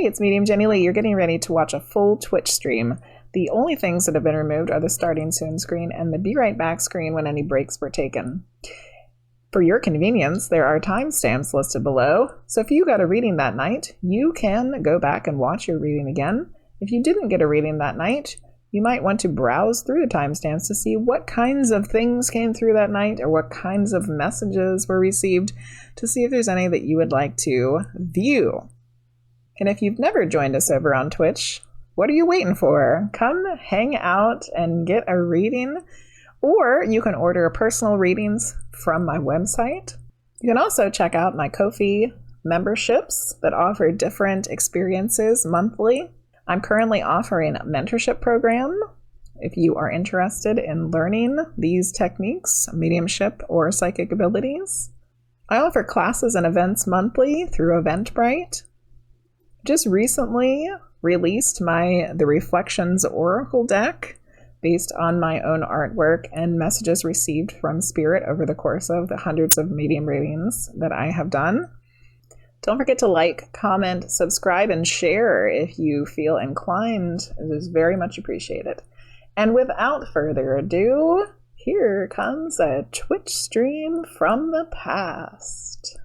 Hey, it's Medium Jenny Lee. You're getting ready to watch a full Twitch stream. The only things that have been removed are the starting soon screen and the be right back screen when any breaks were taken. For your convenience, there are timestamps listed below, so if you got a reading that night, you can go back and watch your reading again. If you didn't get a reading that night, you might want to browse through the timestamps to see what kinds of things came through that night or what kinds of messages were received to see if there's any that you would like to view. And if you've never joined us over on Twitch, what are you waiting for? Come hang out and get a reading, or you can order personal readings from my website. You can also check out my Ko-fi memberships that offer different experiences monthly. I'm currently offering a mentorship program if you are interested in learning these techniques, mediumship or psychic abilities. I offer classes and events monthly through Eventbrite. Just recently released the Reflections Oracle deck based on my own artwork and messages received from Spirit over the course of the hundreds of medium readings that I have done. Don't forget to like, comment, subscribe, and share if you feel inclined. It is very much appreciated. And without further ado, here comes a Twitch stream from the past.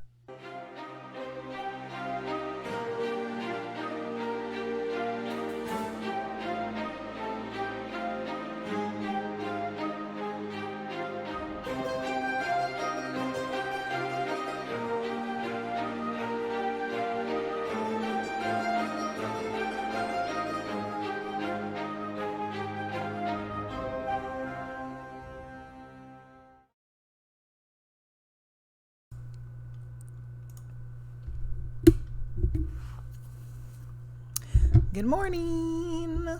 Good morning.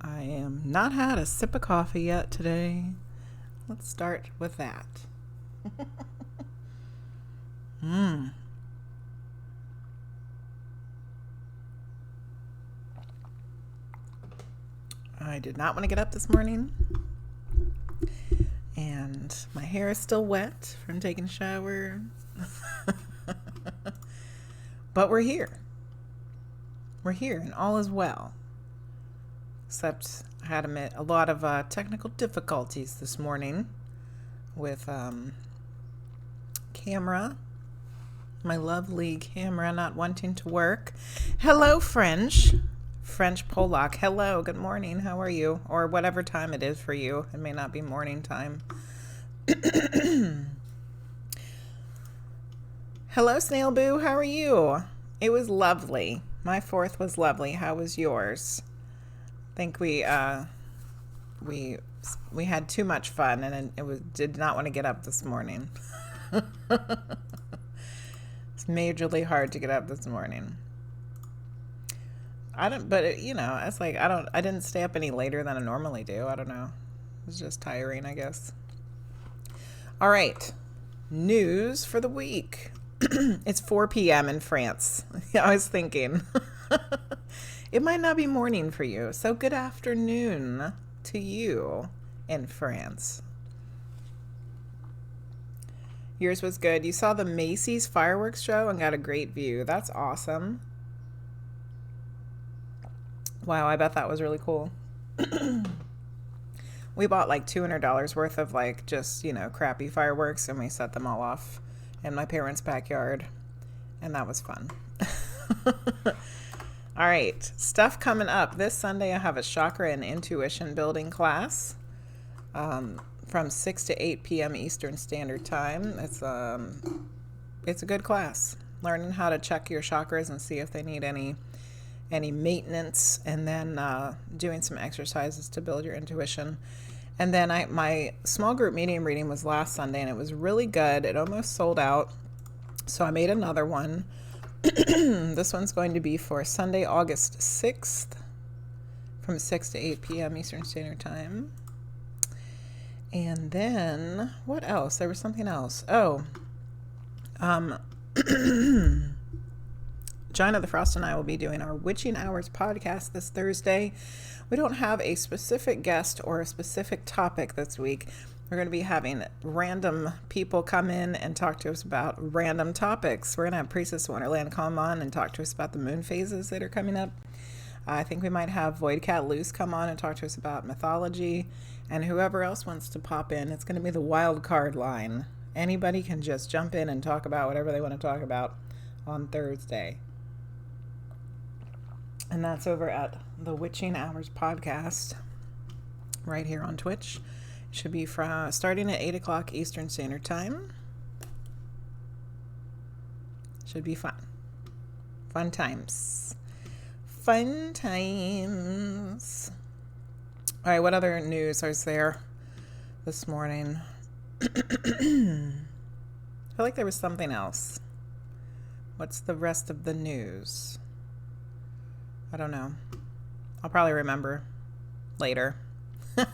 I am not had a sip of coffee yet today. Let's start with that. I did not want to get up this morning, and my hair is still wet from taking a shower. But we're here. We're here and all is well. Except I had a lot of technical difficulties this morning with camera. My lovely camera not wanting to work. Hello, FrenchPollack. Hello, good morning. How are you? Or whatever time it is for you. It may not be morning time. Hello, SnailBoo. How are you? It was lovely. My 4th was lovely. How was yours? I think we had too much fun, and did not want to get up this morning. It's majorly hard to get up this morning. I didn't stay up any later than I normally do. I don't know. It was just tiring, I guess. All right. News for the week. It's 4 p.m. in France. I was thinking it might not be morning for you, so good afternoon to you in France. Yours was good. You saw the Macy's fireworks show and got a great view. That's awesome. Wow, I bet that was really cool. We bought like $200 worth of just, crappy fireworks, and we set them all off in my parents' backyard, and that was fun. All right, stuff coming up. This Sunday I have a chakra and intuition building class from 6 to 8 p.m. Eastern Standard Time. It's a good class, learning how to check your chakras and see if they need any maintenance, and then doing some exercises to build your intuition. And then my small group medium reading was last Sunday, and it was really good. It almost sold out, so I made another one. This one's going to be for Sunday, August 6th from 6 to 8 p.m. Eastern Standard Time. And then, what else? There was something else. Oh, Gina the Frost and I will be doing our Witching Hours podcast this Thursday. We don't have a specific guest or a specific topic this week. We're going to be having random people come in and talk to us about random topics. We're going to have Priestess of Wonderland come on and talk to us about the moon phases that are coming up. I think we might have Void Cat Loose come on and talk to us about mythology, and whoever else wants to pop in. It's going to be the wild card line. Anybody can just jump in and talk about whatever they want to talk about on Thursday. And that's over at the Witching Hours podcast right here on Twitch. It should be starting at 8 o'clock Eastern Standard Time. Should be fun. Fun times. Fun times. All right, what other news is there this morning? I feel like there was something else. What's the rest of the news? I don't know. I'll probably remember later at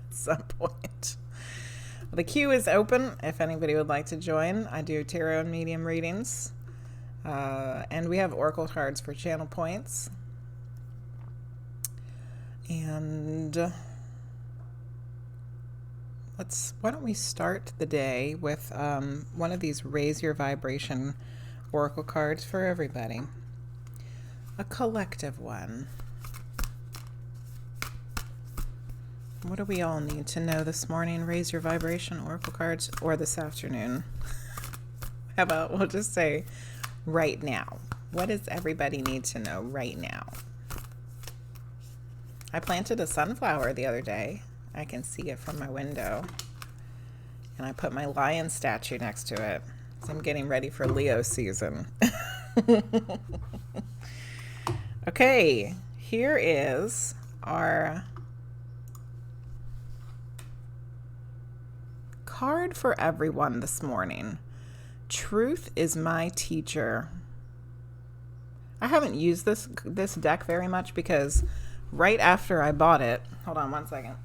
some point. The queue is open if anybody would like to join. I do tarot and medium readings. And we have oracle cards for channel points. And why don't we start the day with one of these Raise Your Vibration oracle cards for everybody. A collective one. What do we all need to know this morning? Raise Your Vibration oracle cards, or this afternoon? How about we'll just say right now. What does everybody need to know right now? I planted a sunflower the other day. I can see it from my window. And I put my lion statue next to it. So I'm getting ready for Leo season. Okay, here is our card for everyone this morning. Truth is my teacher. I haven't used this deck very much because right after I bought it, hold on one second.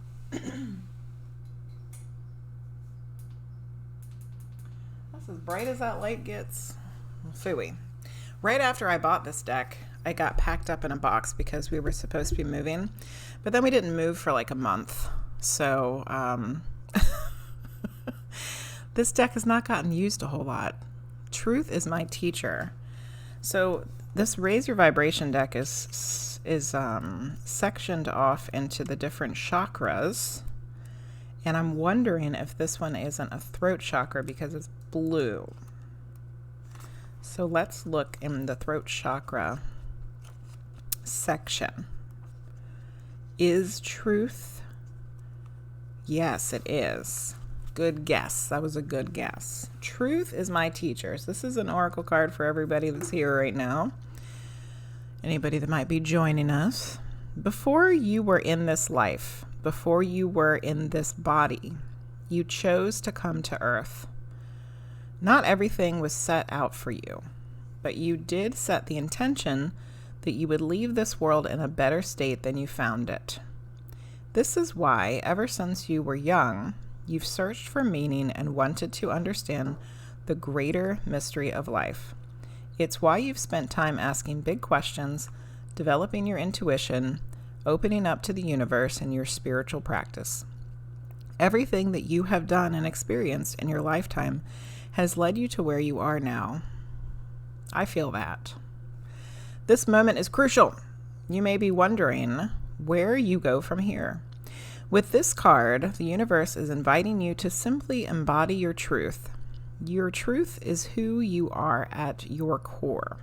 That's as bright as that light gets. Phooey. Right after I bought this deck, I got packed up in a box because we were supposed to be moving, but then we didn't move for like a month. So this deck has not gotten used a whole lot. Truth is my teacher. So this Raise Your Vibration deck is sectioned off into the different chakras, and I'm wondering if this one isn't a throat chakra because it's blue. So let's look in the throat chakra section. Is truth? Yes, it is. Good guess. That was a good guess. Truth is my teacher. So this is an oracle card for everybody that's here right now. Anybody that might be joining us. Before you were in this life, before you were in this body, you chose to come to Earth. Not everything was set out for you, but you did set the intention that you would leave this world in a better state than you found it. This is why, ever since you were young, you've searched for meaning and wanted to understand the greater mystery of life. It's why you've spent time asking big questions, developing your intuition, opening up to the universe in your spiritual practice. Everything that you have done and experienced in your lifetime has led you to where you are now. I feel that. This moment is crucial. You may be wondering where you go from here. With this card, the universe is inviting you to simply embody your truth. Your truth is who you are at your core.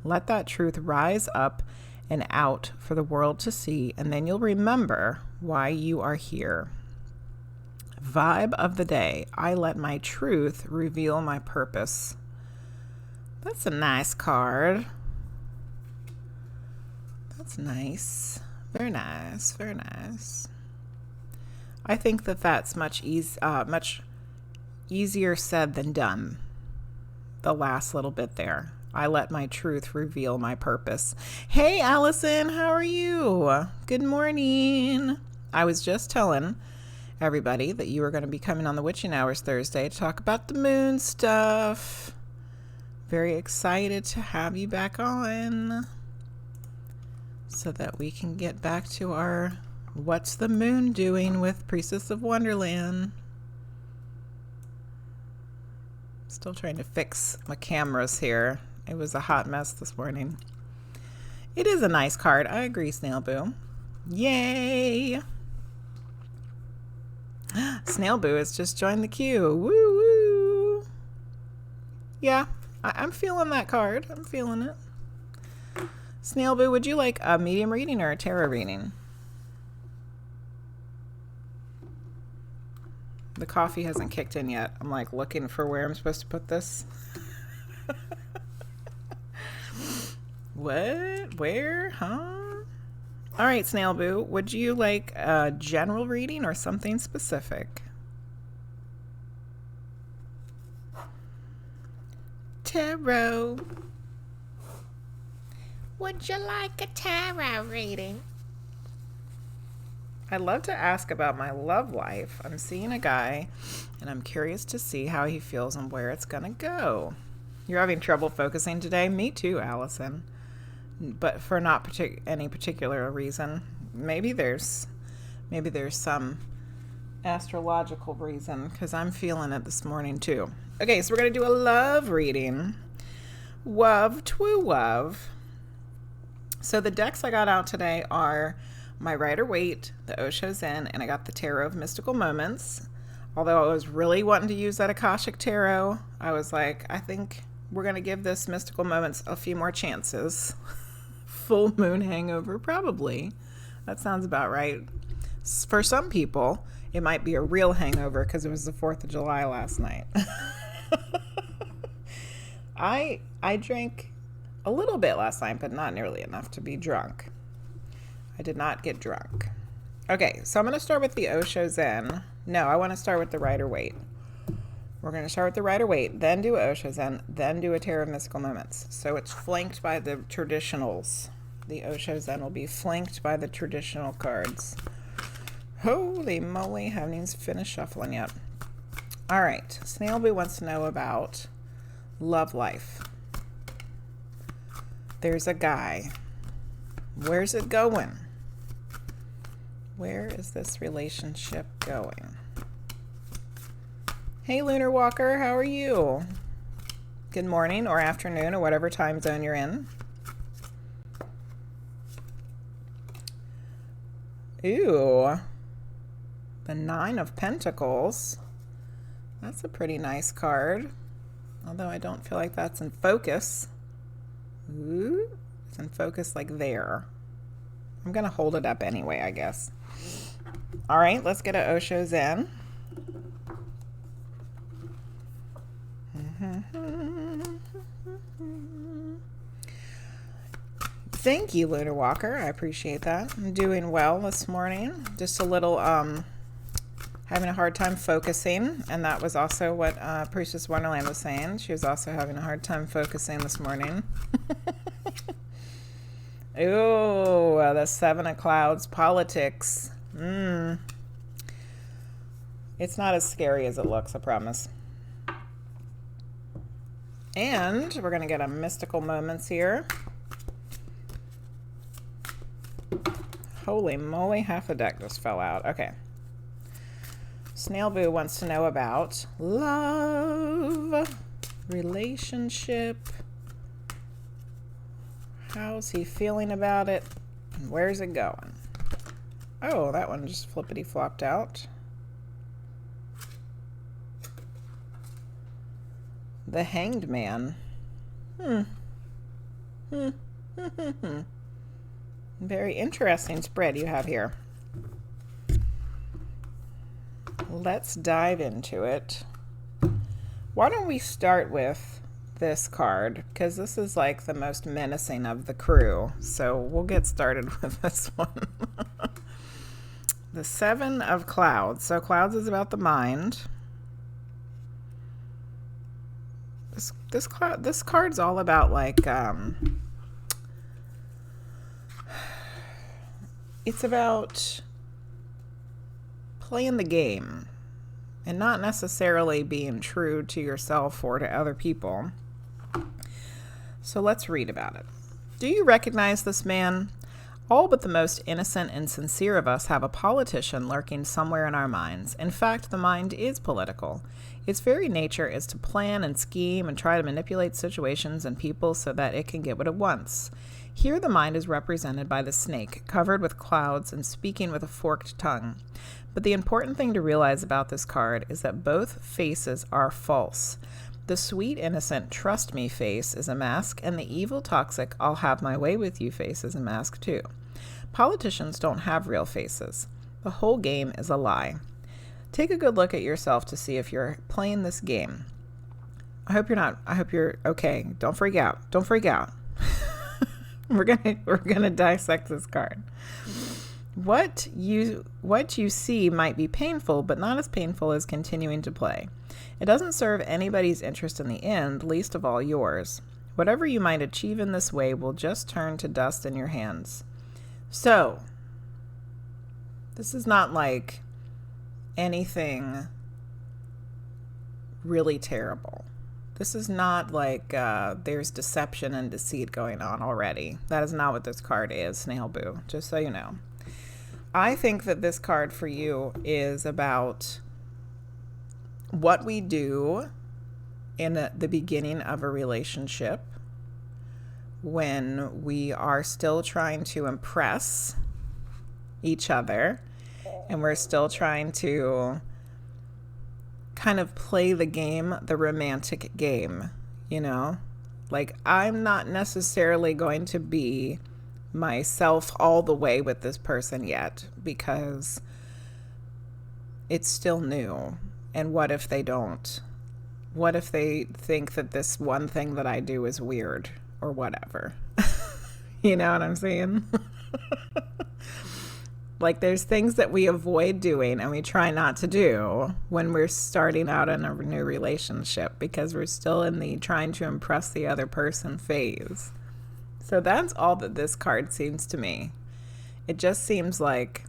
Let that truth rise up and out for the world to see, and then you'll remember why you are here. Vibe of the day. I let my truth reveal my purpose. That's a nice card. That's nice. Very nice. Very nice. I think that's much easier said than done. The last little bit there. I let my truth reveal my purpose. Hey, Allison, how are you? Good morning. I was just telling everybody that you were going to be coming on the Witching Hours Thursday to talk about the moon stuff. Very excited to have you back on so that we can get back to our What's the Moon Doing with Priestess of Wonderland. Still trying to fix my cameras here. It was a hot mess this morning. It is a nice card. I agree, SnailBoo. Yay! SnailBoo has just joined the queue. Woo woo! Yeah, I'm feeling that card. I'm feeling it. SnailBoo, would you like a medium reading or a tarot reading? The coffee hasn't kicked in yet. I'm like looking for where I'm supposed to put this. What? Where? Huh? All right, SnailBoo, would you like a general reading or something specific? Tarot. Would you like a tarot reading? I'd love to ask about my love life. I'm seeing a guy, and I'm curious to see how he feels and where it's gonna go. You're having trouble focusing today? Me too, Allison. But for not any particular reason. Maybe there's some astrological reason, because I'm feeling it this morning too. Okay, so we're gonna do a love reading. Wov twoo wov. So the decks I got out today are my Rider-Waite, the Osho Zen, and I got the Tarot of Mystical Moments. Although I was really wanting to use that Akashic Tarot, I was like, I think we're going to give this Mystical Moments a few more chances. Full moon hangover, probably. That sounds about right. For some people, it might be a real hangover because it was the 4th of July last night. I drank a little bit last night, but not nearly enough to be drunk. I did not get drunk. Okay, so I'm going to start with the Osho Zen. No, I want to start with the Rider-Waite. We're going to start with the Rider-Waite, then do Osho Zen, then do a Tarot of Mystical Moments. So it's flanked by the traditionals. The Osho Zen will be flanked by the traditional cards. Holy moly, haven't even finished shuffling yet. All right, SnailBoo wants to know about love life. There's a guy. Where's it going? Where is this relationship going? Hey, LunarWalker, how are you? Good morning or afternoon or whatever time zone you're in. Ooh, the 9 of Pentacles. That's a pretty nice card, although I don't feel like that's in focus. Ooh, it's in focus like there. I'm gonna hold it up anyway, I guess. All right, let's get an Osho Zen. Thank you, LunarWalker. I appreciate that. I'm doing well this morning. Just a little having a hard time focusing, and that was also what Priestess Wonderland was saying. She was also having a hard time focusing this morning. Ooh, the 7 of Clouds, politics. It's not as scary as it looks, I promise. And we're going to get a Mystical Moments here. Holy moly, half the deck just fell out. Okay. SnailBoo wants to know about love, relationship. How's he feeling about it? And where's it going? Oh, that one just flippity flopped out. The Hanged Man. Very interesting spread you have here. Let's dive into it. Why don't we start with this card, because this is like the most menacing of the crew. So we'll get started with this one. The 7 of Clouds. So Clouds is about the mind. This card's all about like it's about playing the game and not necessarily being true to yourself or to other people. So let's read about it. Do you recognize this man? All but the most innocent and sincere of us have a politician lurking somewhere in our minds. In fact, the mind is political. Its very nature is to plan and scheme and try to manipulate situations and people so that it can get what it wants. Here the mind is represented by the snake, covered with clouds and speaking with a forked tongue. But the important thing to realize about this card is that both faces are false. The sweet, innocent, trust me face is a mask, and the evil, toxic, I'll have my way with you face is a mask too. Politicians don't have real faces. The whole game is a lie. Take a good look at yourself to see if you're playing this game. I hope you're okay. Don't freak out. Don't freak out. We're gonna dissect this card. What you see might be painful, but not as painful as continuing to play. It doesn't serve anybody's interest in the end, least of all yours. Whatever you might achieve in this way will just turn to dust in your hands. So, this is not like anything really terrible. This is not like there's deception and deceit going on already. That is not what this card is, SnailBoo, just so you know. I think that this card for you is about what we do in the beginning of a relationship when we are still trying to impress each other and we're still trying to kind of play the game, the romantic game, you know? Like, I'm not necessarily going to be myself all the way with this person yet because it's still new. And what if they don't? What if they think that this one thing that I do is weird or whatever? You know what I'm saying? Like, there's things that we avoid doing and we try not to do when we're starting out in a new relationship because we're still in the trying to impress the other person phase. So that's all that this card seems to me. It just seems like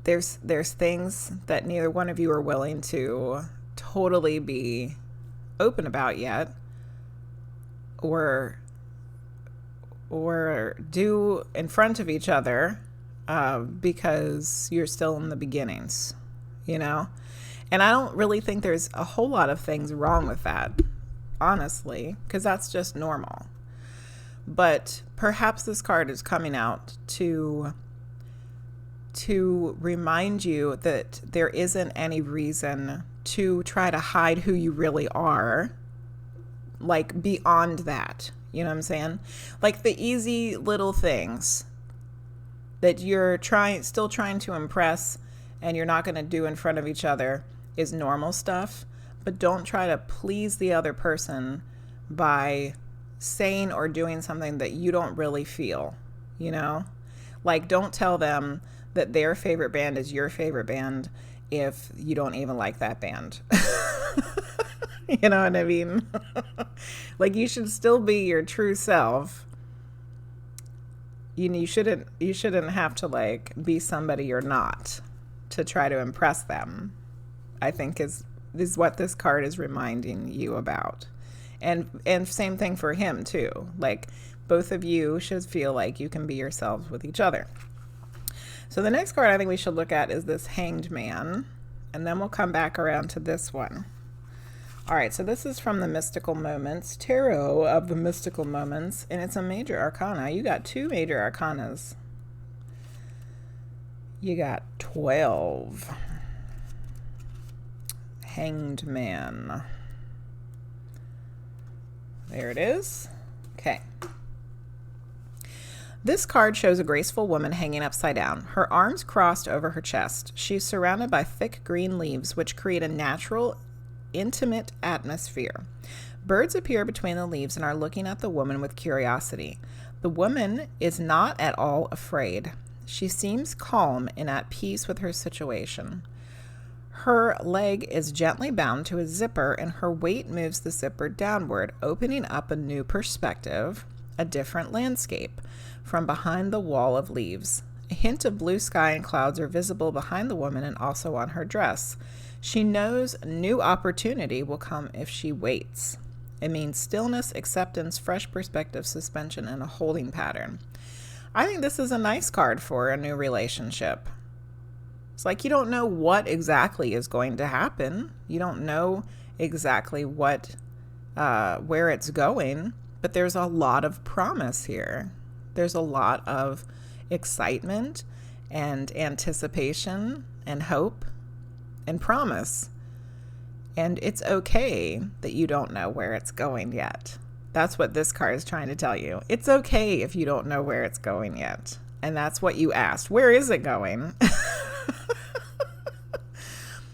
there's things that neither one of you are willing to totally be open about yet or do in front of each other because you're still in the beginnings, you know? And I don't really think there's a whole lot of things wrong with that, honestly, because that's just normal. But perhaps this card is coming out to remind you that there isn't any reason to try to hide who you really are, like beyond that. You know what I'm saying? Like the easy little things that you're still trying to impress and you're not going to do in front of each other is normal stuff, but don't try to please the other person by saying or doing something that you don't really feel, you know? Like, don't tell them that their favorite band is your favorite band if you don't even like that band. You know what I mean? Like, you should still be your true self. You shouldn't have to like be somebody you're not to try to impress them. I think is what this card is reminding you about. And same thing for him too. Like, both of you should feel like you can be yourselves with each other. So the next card I think we should look at is this Hanged Man, and then we'll come back around to this one. All right, so this is from the Mystical Moments, Tarot of the Mystical Moments, and it's a major arcana. You got 2 major arcanas. You got 12. Hanged Man. There it is. Okay. This card shows a graceful woman hanging upside down, her arms crossed over her chest. She's surrounded by thick green leaves, which create a natural, intimate atmosphere. Birds appear between the leaves and are looking at the woman with curiosity. The woman is not at all afraid. She seems calm and at peace with her situation. Her leg is gently bound to a zipper, and her weight moves the zipper downward, opening up a new perspective, a different landscape, from behind the wall of leaves. A hint of blue sky and clouds are visible behind the woman and also on her dress. She knows new opportunity will come if she waits. It means stillness, acceptance, fresh perspective, suspension, and a holding pattern. I think this is a nice card for a new relationship. It's like you don't know what exactly is going to happen. You don't know exactly what, where it's going, but there's a lot of promise here. There's a lot of excitement and anticipation and hope and promise. And it's okay that you don't know where it's going yet. That's what this card is trying to tell you. It's okay if you don't know where it's going yet. And that's what you asked. Where is it going?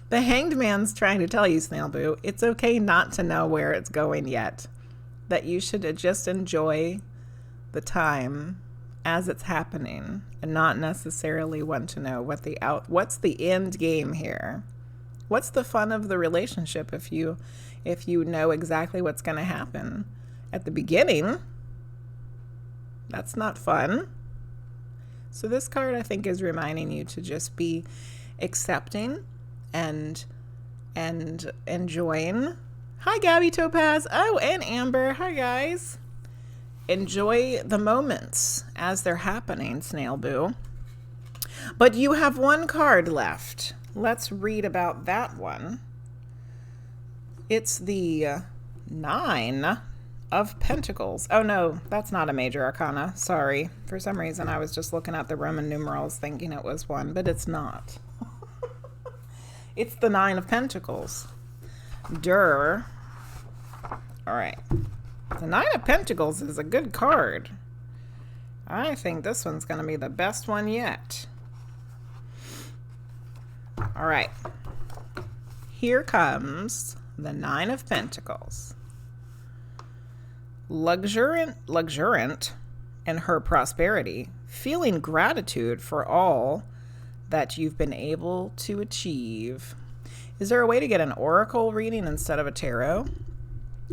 The Hanged Man's trying to tell you, SnailBoo, it's okay not to know where it's going yet. That you should just enjoy the time as it's happening and not necessarily want to know what's the end game here. What's the fun of the relationship if you know exactly what's going to happen at the beginning? That's not fun. So this card, I think, is reminding you to just be accepting and enjoying. Hi, GabbyTopaz. Oh, and Amber. Hi, guys. Enjoy the moments as they're happening, SnailBoo. But you have one card left. Let's read about that one. It's the 9 of Pentacles. Oh no, that's not a major arcana. Sorry. For some reason I was just looking at the Roman numerals thinking it was one, but it's not. It's the 9 of Pentacles. Durr. All right. The 9 of Pentacles is a good card. I think this one's going to be the best one yet. All right. Here comes the 9 of Pentacles. Luxuriant in her prosperity, feeling gratitude for all that you've been able to achieve. Is there a way to get an oracle reading instead of a tarot?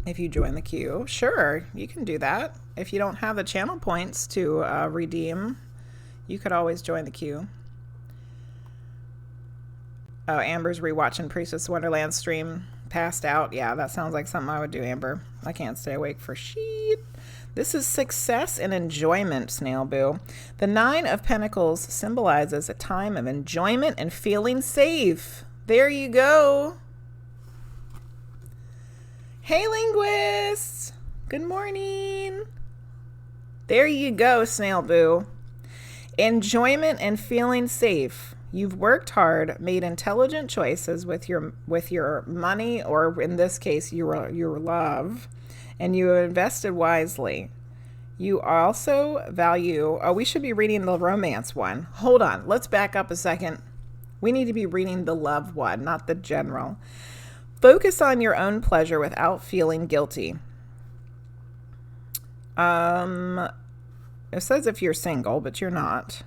If you join the queue, sure, you can do that. If you don't have the channel points to redeem, you could always join the queue. Oh, Amber's rewatching Priestess Wonderland stream. Passed out. Yeah, that sounds like something I would do, Amber. I can't stay awake for shit. This is success and enjoyment, SnailBoo. The 9 of Pentacles symbolizes a time of enjoyment and feeling safe. There you go. Hey, Linguizt. Good morning. There you go, SnailBoo. Enjoyment and feeling safe. You've worked hard, made intelligent choices with your money, or in this case, your love, and you have invested wisely. You also value, we should be reading the romance one. Hold on, let's back up a second. We need to be reading the love one, not the general. Focus on your own pleasure without feeling guilty. It says if you're single, but you're not.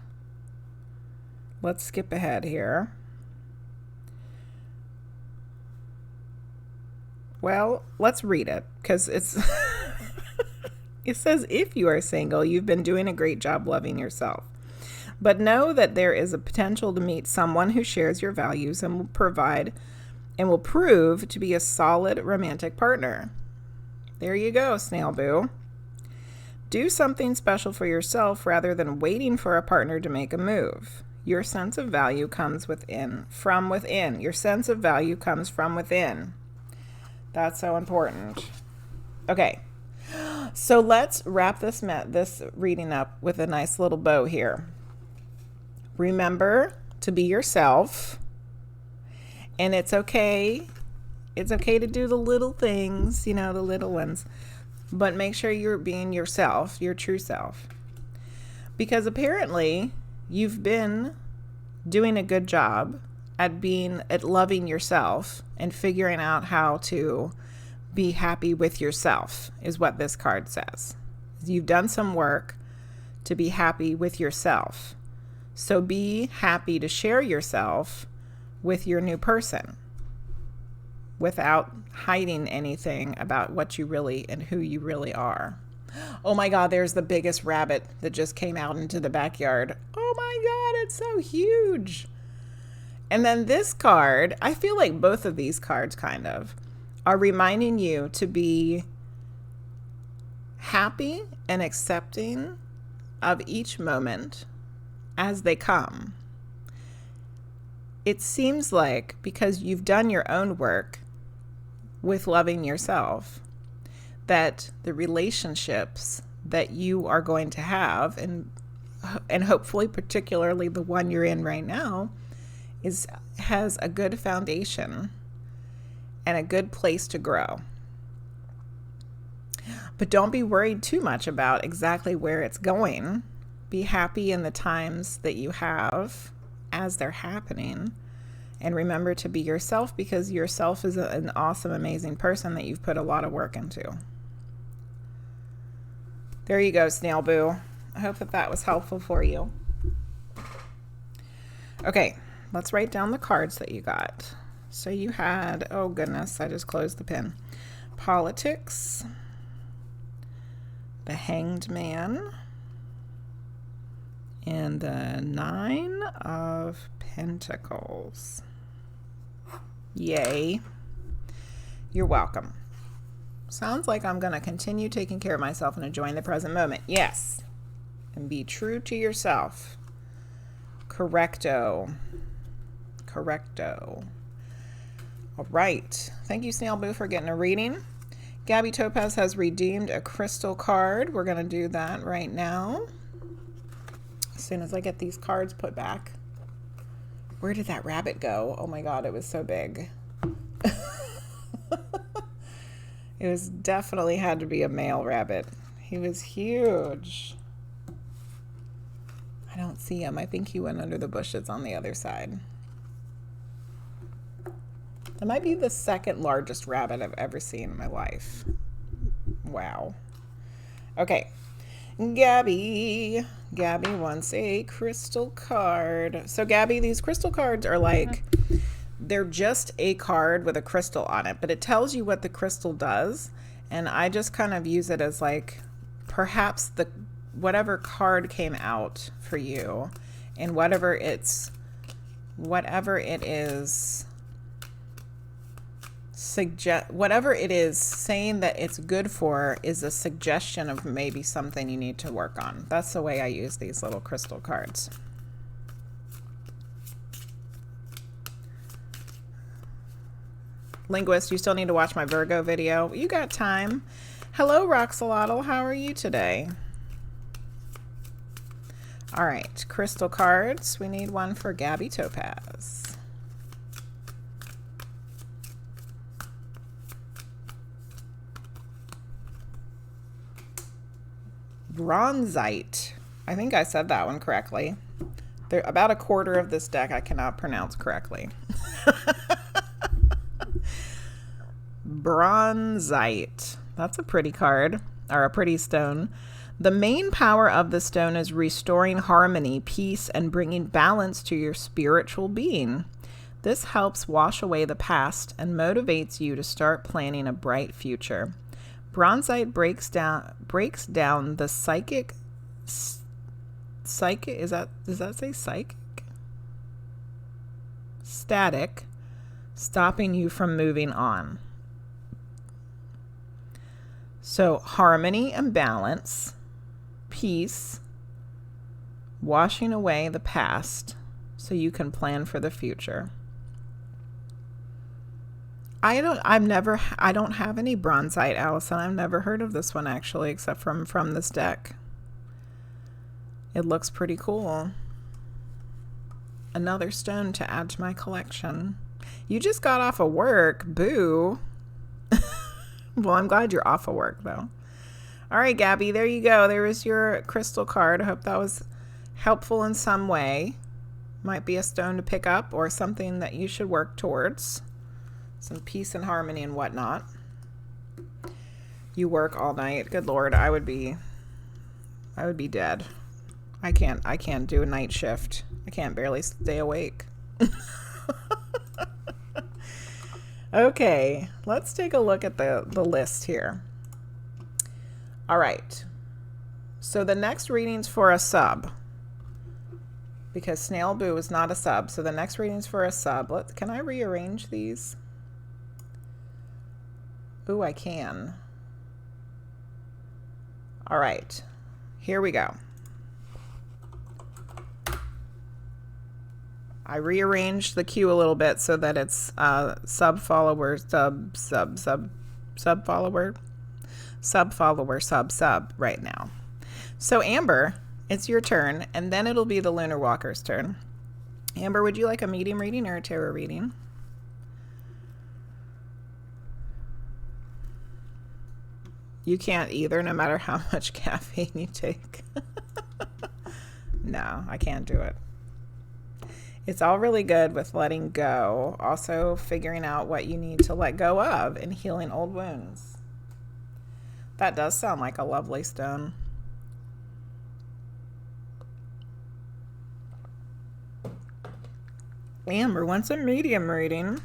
Let's skip ahead here. Well, let's read it because it's it says if you are single, you've been doing a great job loving yourself. But know that there is a potential to meet someone who shares your values and will prove to be a solid romantic partner. There you go, SnailBoo. Do something special for yourself rather than waiting for a partner to make a move. Your sense of value comes from within. Your sense of value comes from within. That's so important. Okay, so let's wrap this reading up with a nice little bow here. Remember to be yourself, and it's okay. It's okay to do the little things, the little ones, but make sure you're being yourself, your true self, because apparently you've been doing a good job at loving yourself and figuring out how to be happy with yourself is what this card says. You've done some work to be happy with yourself. So be happy to share yourself with your new person without hiding anything about what you really and who you really are. Oh my God, there's the biggest rabbit that just came out into the backyard. Oh my God, it's so huge. And then this card, I feel like both of these cards kind of are reminding you to be happy and accepting of each moment as they come. It seems like because you've done your own work with loving yourself, that the relationships that you are going to have, and hopefully particularly the one you're in right now, has a good foundation and a good place to grow. But don't be worried too much about exactly where it's going. Be happy in the times that you have as they're happening. And remember to be yourself, because yourself is an awesome, amazing person that you've put a lot of work into. There you go, SnailBoo. I hope that was helpful for you. Okay, let's write down the cards that you got. So you had, oh goodness, I just closed the pen. Politics, the Hanged Man, and the Nine of Pentacles. Yay. You're welcome. Sounds like I'm going to continue taking care of myself and enjoying the present moment. Yes. And be true to yourself. Correcto. Correcto. All right. Thank you, SnailBoo, for getting a reading. GabbyTopaz has redeemed a crystal card. We're going to do that right now. As soon as I get these cards put back. Where did that rabbit go? Oh my God, it was so big. It was definitely had to be a male rabbit. He was huge. I don't see him. I think he went under the bushes on the other side. That might be the second largest rabbit I've ever seen in my life. Wow. Okay. Gabby. Gabby wants a crystal card. So Gabby, these crystal cards are like, they're just a card with a crystal on it, but it tells you what the crystal does. And I just kind of use it as like, perhaps whatever card came out for you, and whatever it is, whatever it is saying that it's good for is a suggestion of maybe something you need to work on. That's the way I use these little crystal cards. Linguizt, you still need to watch my Virgo video. You got time. Hello, Roxxolotl. How are you today? All right, crystal cards. We need one for GabbyTopaz. Bronzite. I think I said that one correctly. There, about a quarter of this deck I cannot pronounce correctly. Bronzite. That's a pretty card, or a pretty stone. The main power of the stone is restoring harmony, peace, and bringing balance to your spiritual being. This helps wash away the past and motivates you to start planning a bright future. Bronzite breaks down the psychic, does that say psychic? Static, stopping you from moving on. So harmony and balance, peace, washing away the past so you can plan for the future. I don't have any bronzite, Allison. I've never heard of this one actually, except from this deck. It looks pretty cool. Another stone to add to my collection. You just got off of work, boo. Well, I'm glad you're off of work though. All right, Gabby, there you go. There is your crystal card. I hope that was helpful in some way. Might be a stone to pick up or something that you should work towards. Some peace and harmony and whatnot. You work all night. Good Lord, I would be dead. I can't do a night shift. I can't barely stay awake. Okay, let's take a look at the list here. All right. So the next reading's for a sub. Because SnailBoo is not a sub, so the next reading's for a sub. Can I rearrange these? Ooh, I can. All right, here we go. I rearranged the queue a little bit so that it's sub follower sub follower sub right now. So Amber, it's your turn, and then it'll be the LunarWalker's turn. Amber, would you like a medium reading or a tarot reading? You can't either, no matter how much caffeine you take. No, I can't do it. It's all really good with letting go, also figuring out what you need to let go of and healing old wounds. That does sound like a lovely stone. Amber wants a medium reading.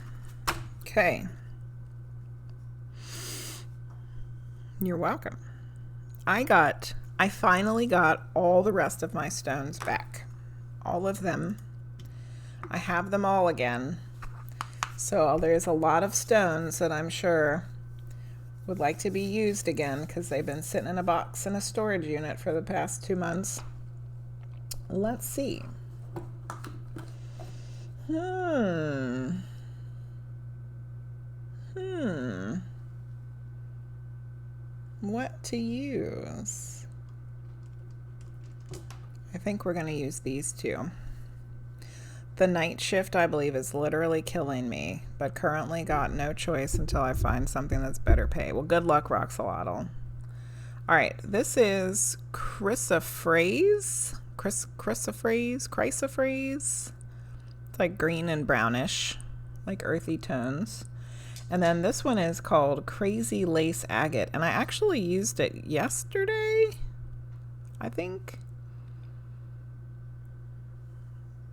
Okay. You're welcome. I finally got all the rest of my stones back. All of them. I have them all again. So there's a lot of stones that I'm sure would like to be used again because they've been sitting in a box in a storage unit for the past 2 months. Let's see. What to use? I think we're going to use these two. The night shift, I believe, is literally killing me, but currently got no choice until I find something that's better pay. Well, good luck, Roxxolotl. All right, this is chrysoprase. Chrysoprase. It's like green and brownish, like earthy tones. And then this one is called Crazy Lace Agate, and I actually used it yesterday, I think.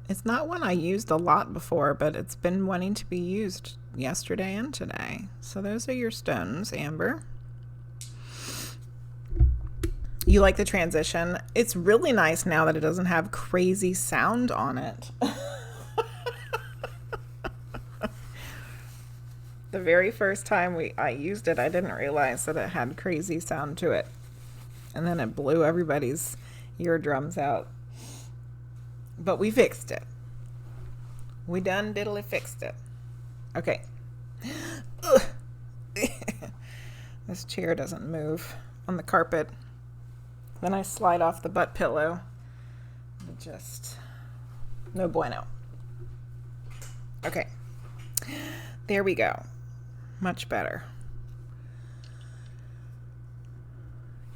It's not one I used a lot before, but it's been wanting to be used yesterday and today. So those are your stones, Amber. You like the transition? It's really nice now that it doesn't have crazy sound on it. The very first time I used it, I didn't realize that it had crazy sound to it. And then it blew everybody's eardrums out. But we fixed it. We done diddly fixed it. Okay. This chair doesn't move on the carpet. Then I slide off the butt pillow. Just no bueno. Okay. There we go. Much better.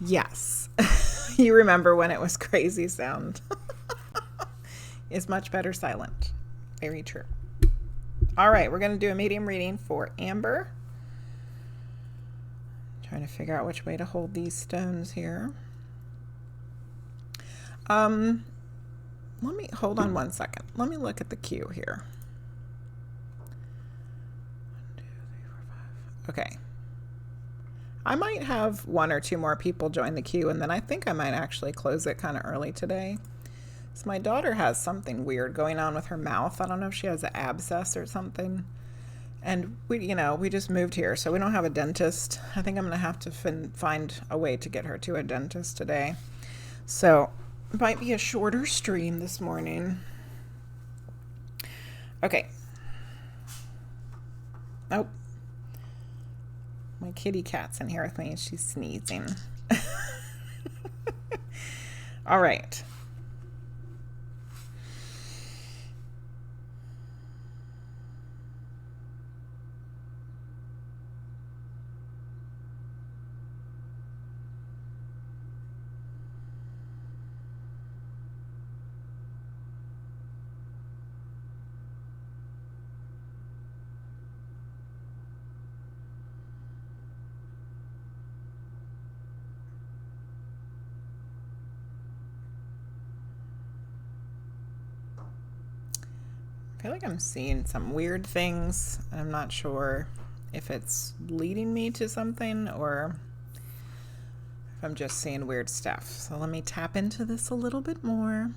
Yes. You remember when it was crazy sound. Is much better silent. Very true. All right, we're going to do a medium reading for Amber. Trying to figure out which way to hold these stones here. Let me hold on 1 second. Let me look at the queue here. 1, 2, 3, 4, 5. Okay. I might have 1 or 2 more people join the queue, and then I think I might actually close it kind of early today. So my daughter has something weird going on with her mouth. I don't know if she has an abscess or something. And we just moved here, so we don't have a dentist. I think I'm going to have to find a way to get her to a dentist today. So it might be a shorter stream this morning. Okay. Oh. My kitty cat's in here with me and she's sneezing. All right. I feel like I'm seeing some weird things. I'm not sure if it's leading me to something or if I'm just seeing weird stuff. So let me tap into this a little bit more.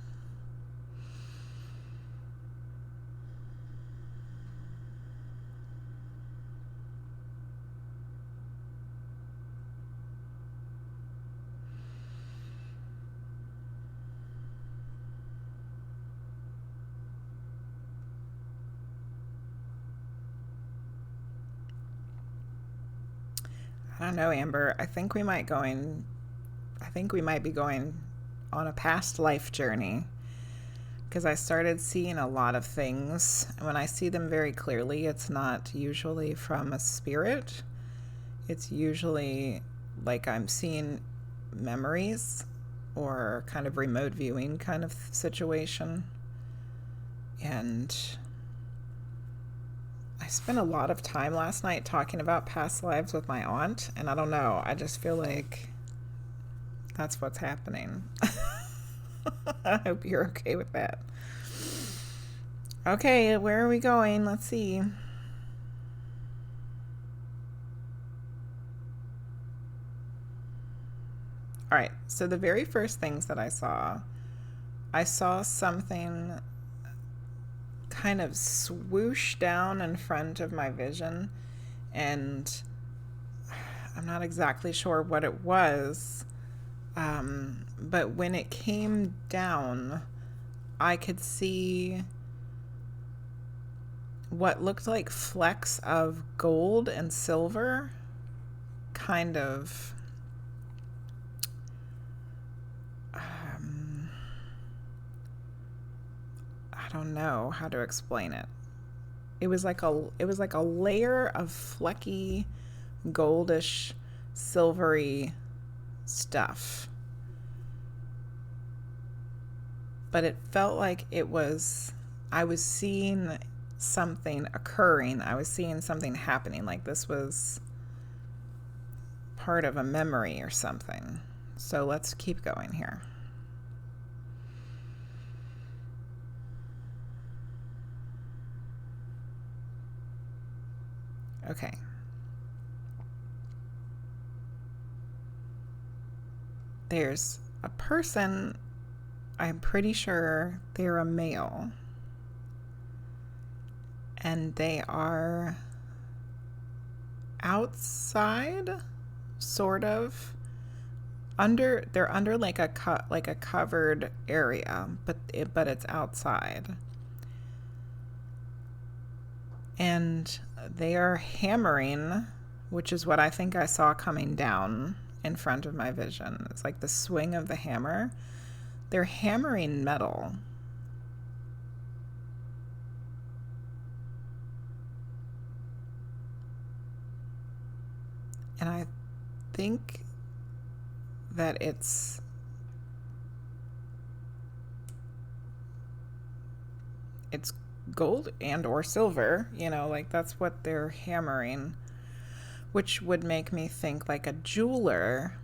I don't know, Amber. I think we might be going on a past life journey, because I started seeing a lot of things. And when I see them very clearly, it's not usually from a spirit. It's usually like I'm seeing memories or kind of remote viewing kind of situation. And I spent a lot of time last night talking about past lives with my aunt, and I don't know, I just feel like that's what's happening. I hope you're okay with that. Okay, where are we going? Let's see. All right, so the very first things that I saw something kind of swoosh down in front of my vision, and I'm not exactly sure what it was, but when it came down, I could see what looked like flecks of gold and silver, kind of I don't know how to explain it. It was like a layer of flecky, goldish, silvery stuff. But it felt like I was seeing something occurring. I was seeing something happening, like this was part of a memory or something. So let's keep going here. Okay. There's a person, I'm pretty sure they're a male, and they are outside, sort of. They're under like a covered area, but it's outside. And they are hammering, which is what I think I saw coming down in front of my vision. It's like the swing of the hammer. They're hammering metal. And I think that it's gold and or silver, like that's what they're hammering, which would make me think like a jeweler,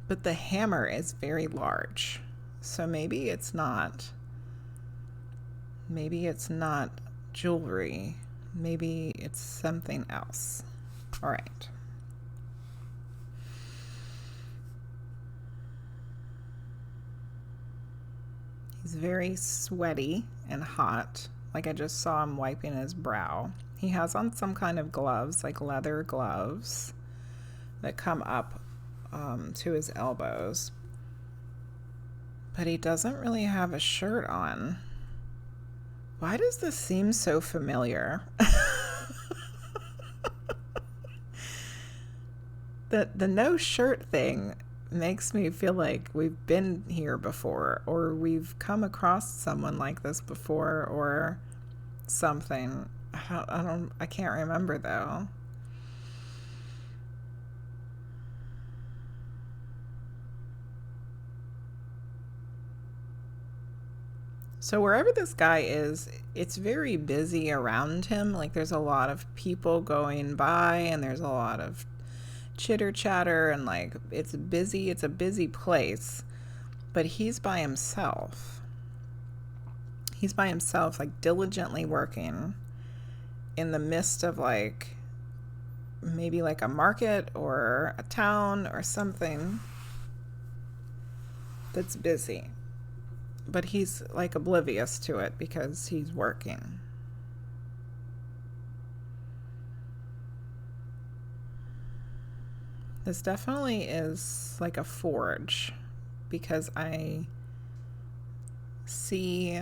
but the hammer is very large. So maybe it's not jewelry. Maybe it's something else. All right. He's very sweaty and hot. Like I just saw him wiping his brow. He has on some kind of gloves, like leather gloves that come up to his elbows. But he doesn't really have a shirt on. Why does this seem so familiar? The no shirt thing makes me feel like we've been here before, or we've come across someone like this before, or something. I can't remember though. So wherever this guy is, it's very busy around him. Like there's a lot of people going by, and there's a lot of chitter chatter, and like it's a busy place, but he's by himself, like diligently working in the midst of like maybe like a market or a town or something that's busy, but he's like oblivious to it because he's working. This definitely is like a forge, because I see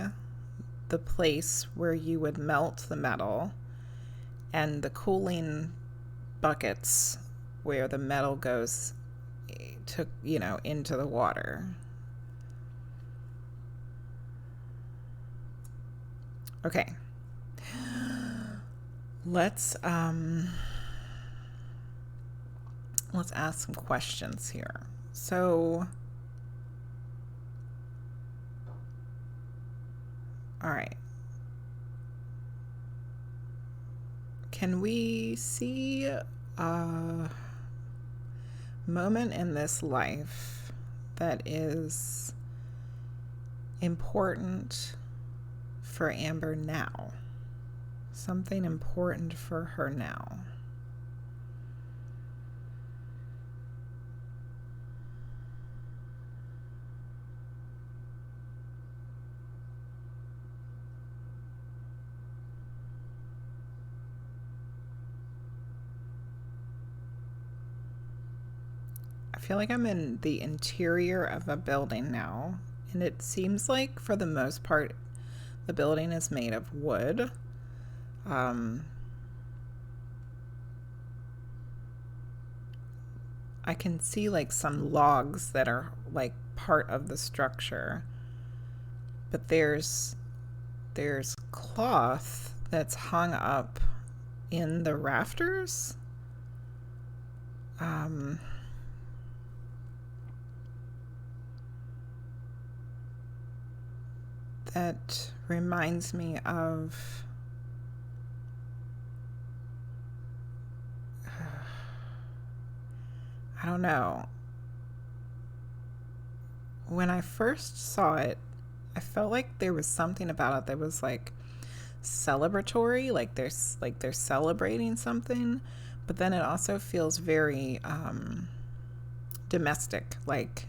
the place where you would melt the metal and the cooling buckets where the metal goes to, you know, into the water. Okay. Let's ask some questions here. So, all right. Can we see a moment in this life that is important for Amber now? Something important for her now. I feel like I'm in the interior of a building now, and it seems like for the most part the building is made of wood. I can see like some logs that are like part of the structure, but there's cloth that's hung up in the rafters. That reminds me of I don't know. When I first saw it, I felt like there was something about it that was like celebratory, like they're celebrating something, but then it also feels very domestic, like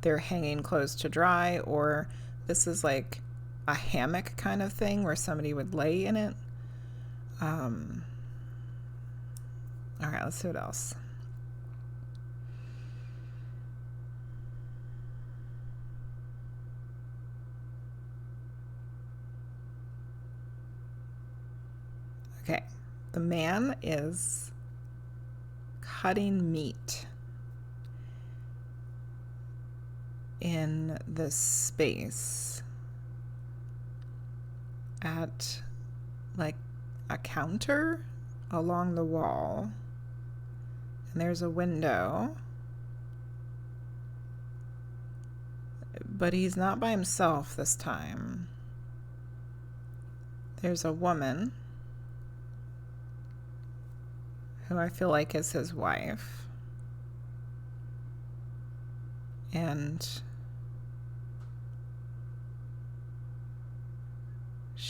they're hanging clothes to dry, or this is like a hammock kind of thing where somebody would lay in it. All right, let's see what else. Okay, the man is cutting meat in this space at like a counter along the wall, and there's a window, but he's not by himself this time. There's a woman who I feel like is his wife, and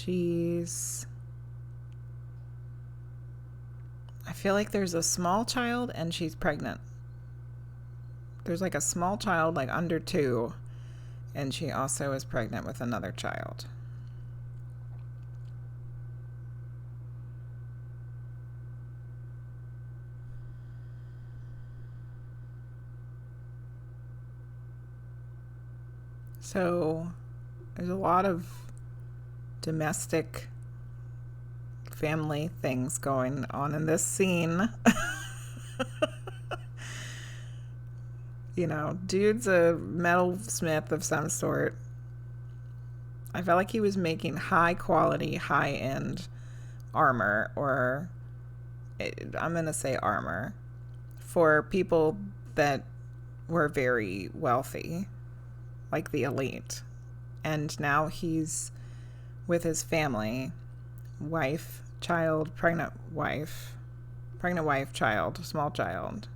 I feel like there's a small child and she's pregnant. There's like a small child, like under 2, and she also is pregnant with another child. So there's a lot of domestic family things going on in this scene. You know, dude's a metalsmith of some sort. I felt like he was making high quality, high end armor, or I'm going to say armor, for people that were very wealthy, like the elite. And now he's with his family, wife, child, pregnant wife, child, small child.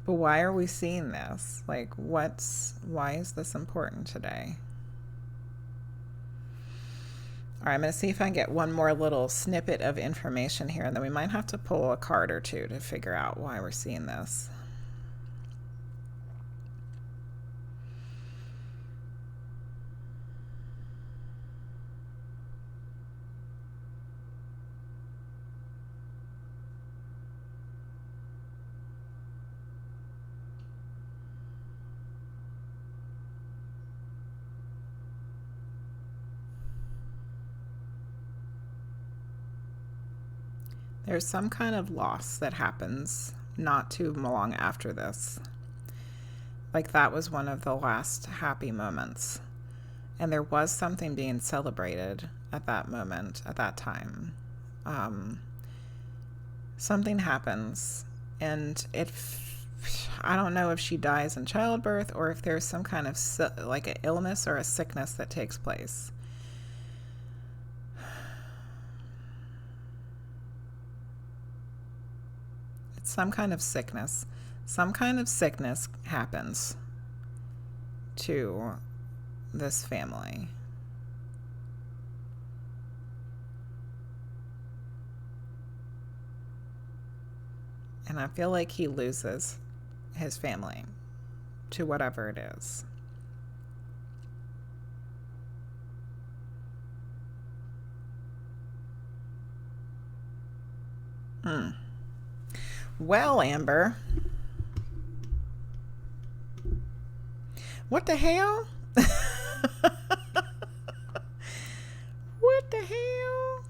But why are we seeing this? Like, why is this important today? All right, I'm going to see if I can get one more little snippet of information here, and then we might have to pull a card or two to figure out why we're seeing this. There's some kind of loss that happens not too long after this. Like that was one of the last happy moments. And there was something being celebrated at that moment, at that time. Something happens, and I don't know if she dies in childbirth or if there's some kind of like an illness or a sickness that takes place. It's some kind of sickness. Some kind of sickness happens to this family. And I feel like he loses his family to whatever it is. Well, Amber. What the hell? What the hell?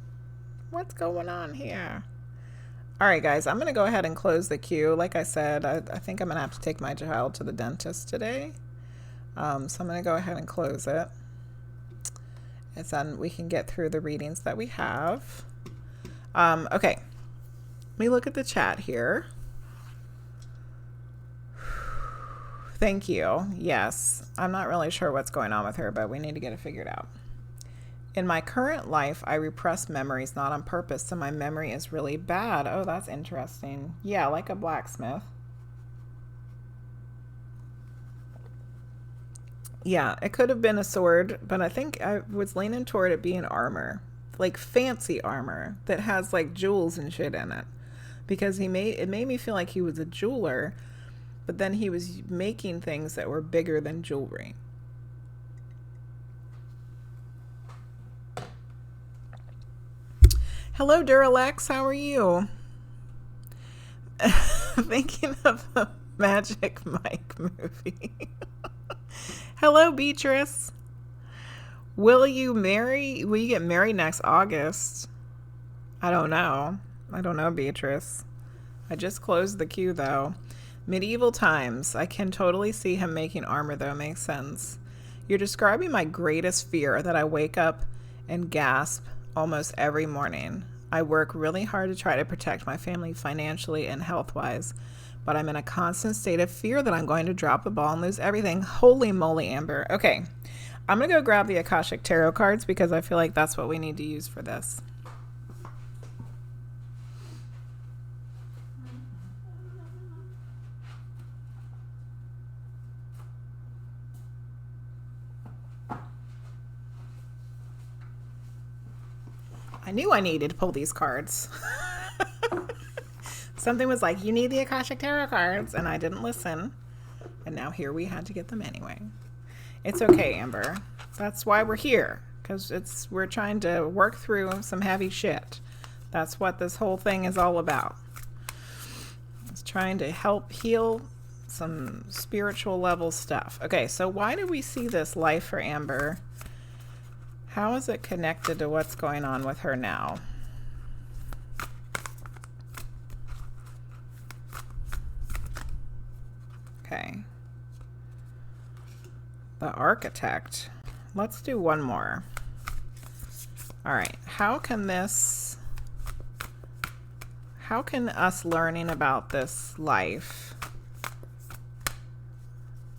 What's going on here? All right, guys, I'm going to go ahead and close the queue. Like I said, I think I'm going to have to take my child to the dentist today. So I'm going to go ahead and close it. And then we can get through the readings that we have. Okay. Let me look at the chat here. Thank you. Yes. I'm not really sure what's going on with her, but we need to get it figured out. In my current life, I repress memories not on purpose, so my memory is really bad. Oh, that's interesting. Yeah, like a blacksmith. Yeah, it could have been a sword, but I think I was leaning toward it being armor. Like fancy armor that has like jewels and shit in it. Because it made me feel like he was a jeweler, but then he was making things that were bigger than jewelry. Hello, Duralex. How are you? Thinking of the Magic Mike movie. Hello, Beatrice. Will you get married next August? I don't know. I don't know, Beatrice. I just closed the queue, though. Medieval times. I can totally see him making armor, though. Makes sense. You're describing my greatest fear, that I wake up and gasp almost every morning. I work really hard to try to protect my family financially and health-wise, but I'm in a constant state of fear that I'm going to drop the ball and lose everything. Holy moly, Amber. Okay, I'm going to go grab the Akashic Tarot cards because I feel like that's what we need to use for this. I knew I needed to pull these cards. Something was like, you need the Akashic Tarot cards, and I didn't listen. And now here we had to get them anyway. It's okay, Amber. That's why we're here, because we're trying to work through some heavy shit. That's what this whole thing is all about. It's trying to help heal some spiritual level stuff. Okay, so why do we see this life for Amber? How is it connected to what's going on with her now? Okay. The Architect. Let's do one more. All right. How can us learning about this life,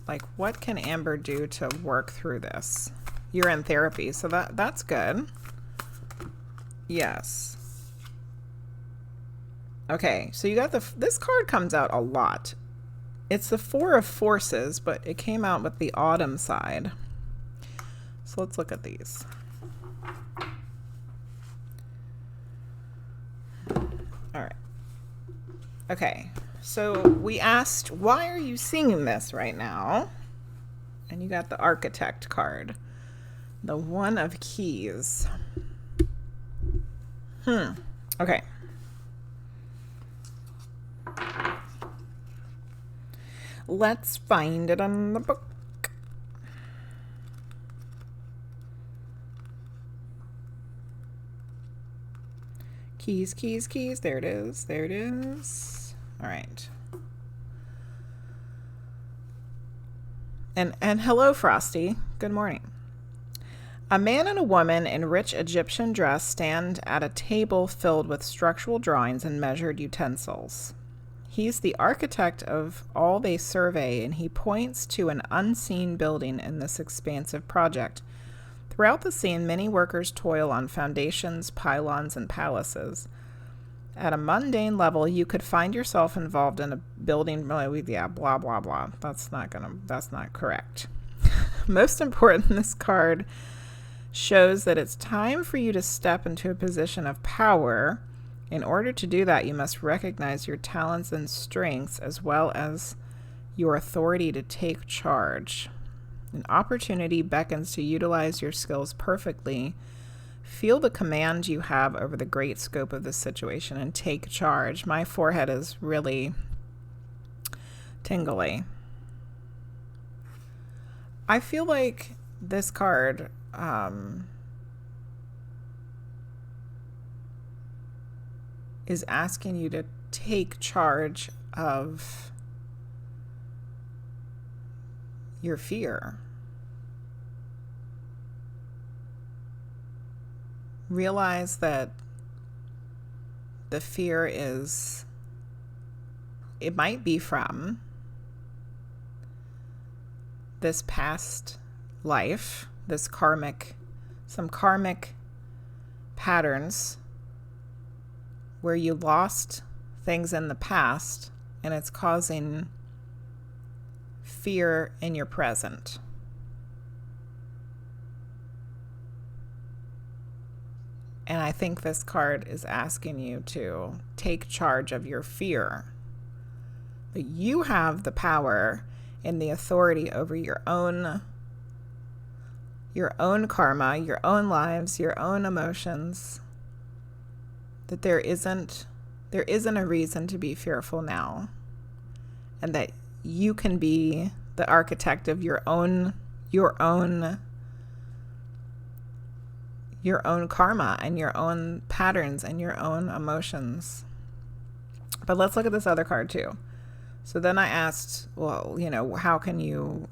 like what can Amber do to work through this? You're in therapy, so that's good. Yes. Okay, so you got this card comes out a lot. It's the Four of Forces, but it came out with the Autumn side. So let's look at these. All right. Okay, so we asked, why are you singing this right now? And you got the Architect card. The One of Keys. Okay. Let's find it on the book. Keys, keys, keys. There it is. There it is. All right. And hello, Frosty. Good morning. A man and a woman in rich Egyptian dress stand at a table filled with structural drawings and measured utensils. He's the architect of all they survey, and he points to an unseen building in this expansive project. Throughout the scene, many workers toil on foundations, pylons, and palaces. At a mundane level, you could find yourself involved in a building, yeah, blah, blah, blah. That's not correct. Most important, this card shows that it's time for you to step into a position of power. In order to do that, you must recognize your talents and strengths as well as your authority to take charge. An opportunity beckons to utilize your skills perfectly. Feel the command you have over the great scope of the situation and take charge. My forehead is really tingly. I feel like this card is asking you to take charge of your fear. Realize that the fear it might be from this past life, some karmic patterns where you lost things in the past and it's causing fear in your present. And I think this card is asking you to take charge of your fear. But you have the power and the authority over your own karma, your own lives, your own emotions. That there isn't a reason to be fearful now. And that you can be the architect of your own karma and your own patterns and your own emotions. But let's look at this other card too. So then I asked, well, how can you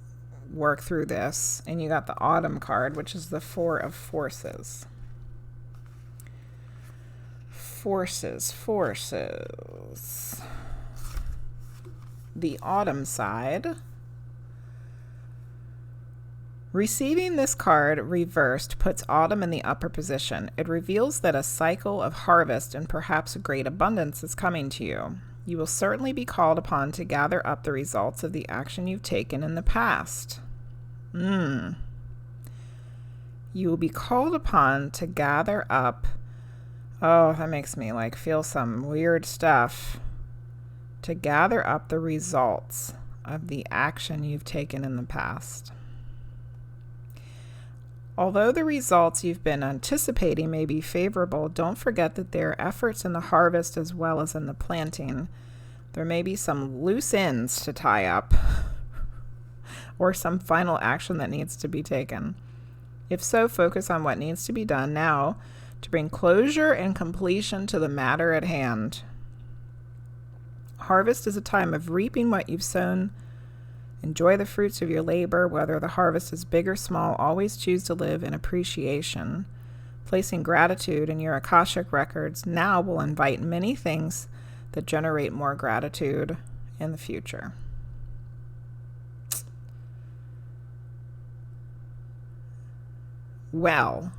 work through this? And you got the Autumn card, which is the Four of Forces. Forces. The Autumn side. Receiving this card reversed puts Autumn in the upper position. It reveals that a cycle of harvest and perhaps a great abundance is coming to you. You will certainly be called upon to gather up the results of the action you've taken in the past. You will be called upon to gather up, that makes me feel some weird stuff, to gather up the results of the action you've taken in the past. Although the results you've been anticipating may be favorable, don't forget that there are efforts in the harvest as well as in the planting. There may be some loose ends to tie up or some final action that needs to be taken. If so, focus on what needs to be done now to bring closure and completion to the matter at hand. Harvest is a time of reaping what you've sown. Enjoy the fruits of your labor, whether the harvest is big or small. Always choose to live in appreciation. Placing gratitude in your Akashic records now will invite many things that generate more gratitude in the future. Well,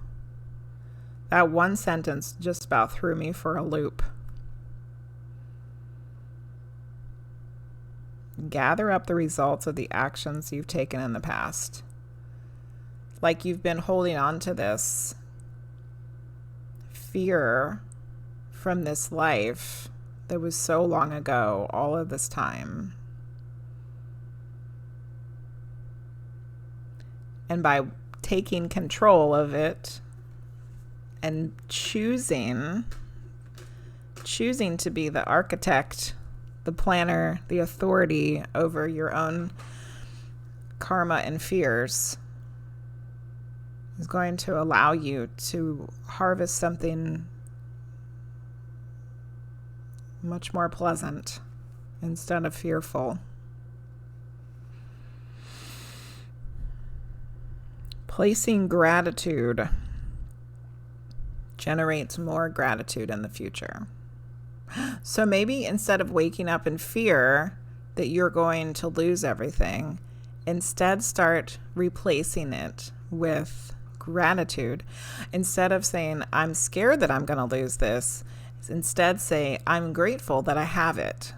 that one sentence just about threw me for a loop. Gather up the results of the actions you've taken in the past. Like you've been holding on to this fear from this life that was so long ago, all of this time. And by taking control of it and choosing to be the architect, the planner, the authority over your own karma and fears is going to allow you to harvest something much more pleasant instead of fearful. Placing gratitude generates more gratitude in the future. So maybe instead of waking up in fear that you're going to lose everything, instead start replacing it with gratitude. Instead of saying, I'm scared that I'm going to lose this, instead say, I'm grateful that I have it.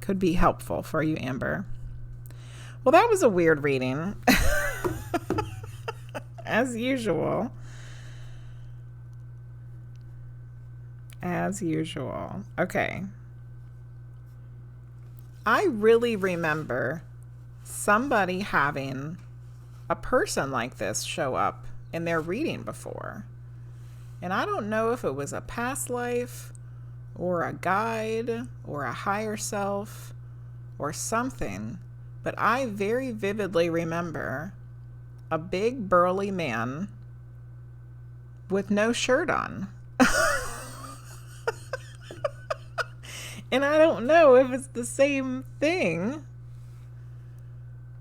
Could be helpful for you, Amber. Well, that was a weird reading. As usual. As usual. Okay. I really remember somebody having a person like this show up in their reading before. And I don't know if it was a past life or a guide or a higher self or something, but I very vividly remember a big burly man with no shirt on. And I don't know if it's the same thing.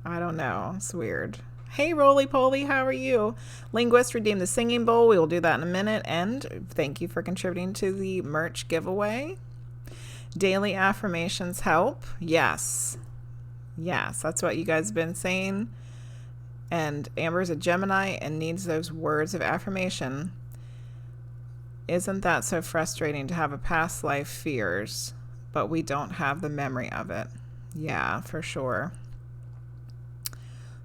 I don't know. It's weird. Hey, Roly Poly, how are you? Linguizt redeemed the singing bowl. We will do that in a minute. And thank you for contributing to the merch giveaway. Daily affirmations help. Yes. Yes, that's what you guys have been saying. And Amber's a Gemini and needs those words of affirmation. Isn't that so frustrating to have a past life fears, but we don't have the memory of it? Yeah, for sure.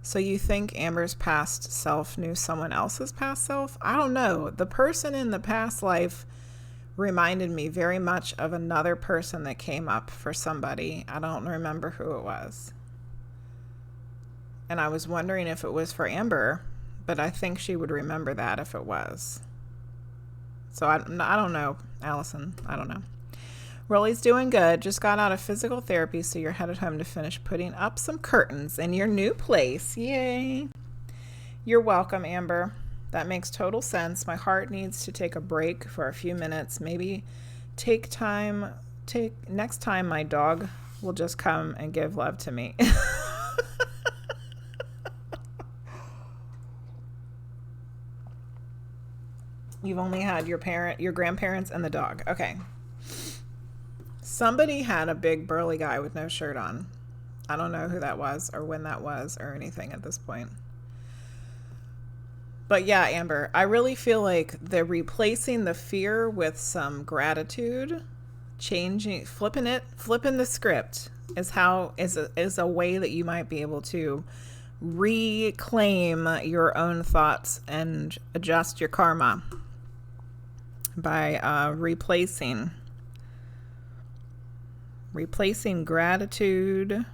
So you think Amber's past self knew someone else's past self? I don't know. The person in the past life reminded me very much of another person that came up for somebody. I don't remember who it was. And I was wondering if it was for Amber, but I think she would remember that if it was. So I don't know, Allison. I don't know. Rolly's doing good. Just got out of physical therapy, so you're headed home to finish putting up some curtains in your new place. Yay. You're welcome, Amber. That makes total sense. My heart needs to take a break for a few minutes. Maybe next time my dog will just come and give love to me. You've only had your grandparents, and the dog. Okay. Somebody had a big burly guy with no shirt on. I don't know who that was or when that was or anything at this point. But yeah, Amber, I really feel like they're replacing the fear with some gratitude, flipping the script is a way that you might be able to reclaim your own thoughts and adjust your karma by replacing gratitude,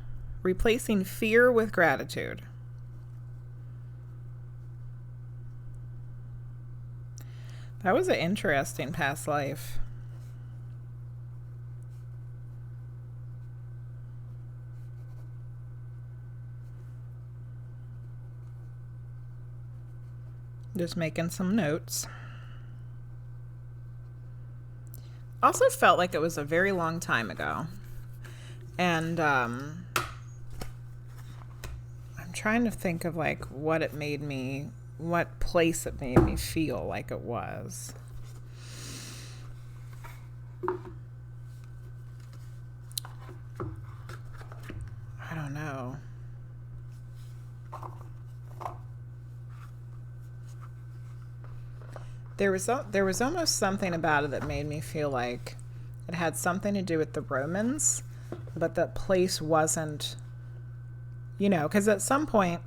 replacing fear with gratitude. That was an interesting past life. Just making some notes. Also felt like it was a very long time ago. And I'm trying to think of like what place it made me feel like it was. I don't know. There was almost something about it that made me feel like it had something to do with the Romans, but that place wasn't, because at some point,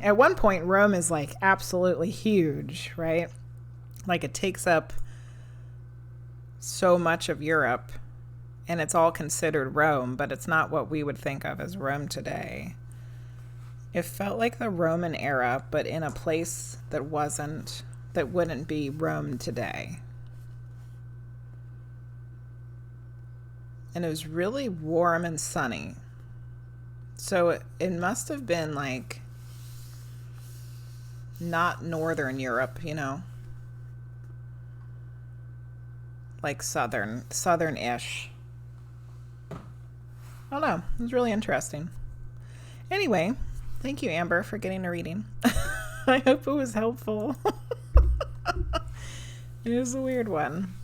at one point, Rome is like absolutely huge, right? Like it takes up so much of Europe and it's all considered Rome, but it's not what we would think of as Rome today. It felt like the Roman era, but in a place that wouldn't be Rome today. And it was really warm and sunny. So it must have been like not Northern Europe, like southern-ish. I don't know. It was really interesting. Anyway, thank you, Amber, for getting a reading. I hope it was helpful. It was a weird one.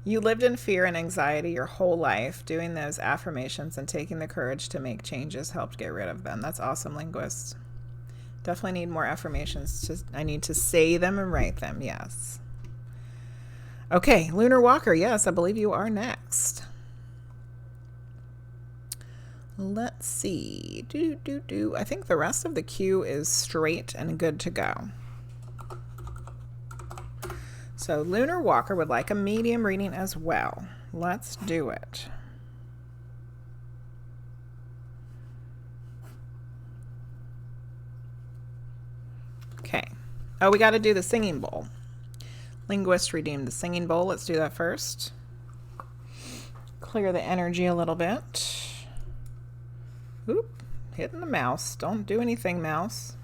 You lived in fear and anxiety your whole life. Doing those affirmations and taking the courage to make changes helped get rid of them. That's awesome, Linguizt. Definitely need more affirmations. I need to say them and write them. Yes. Okay, LunarWalker. Yes, I believe you are next. Let's see. I think the rest of the queue is straight and good to go. So LunarWalker would like a medium reading as well. Let's do it. Okay. Oh, we got to do the singing bowl. Linguizt redeemed the singing bowl. Let's do that first. Clear the energy a little bit. Oop, hitting the mouse. Don't do anything, mouse.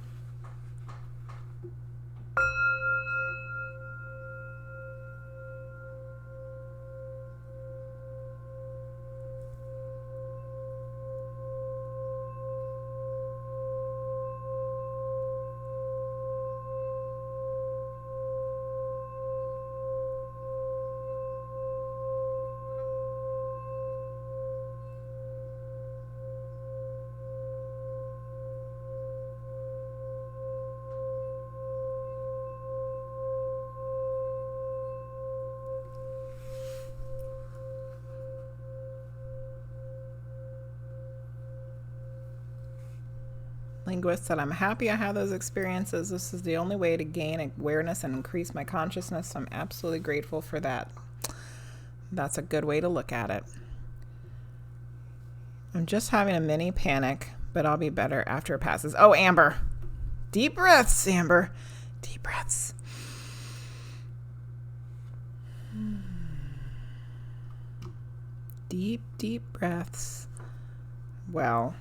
Linguizt said, I'm happy I had those experiences. This is the only way to gain awareness and increase my consciousness. So I'm absolutely grateful for that. That's a good way to look at it. I'm just having a mini panic, but I'll be better after it passes. Oh, Amber. Deep breaths, Amber. Deep breaths. Deep, deep breaths. Well,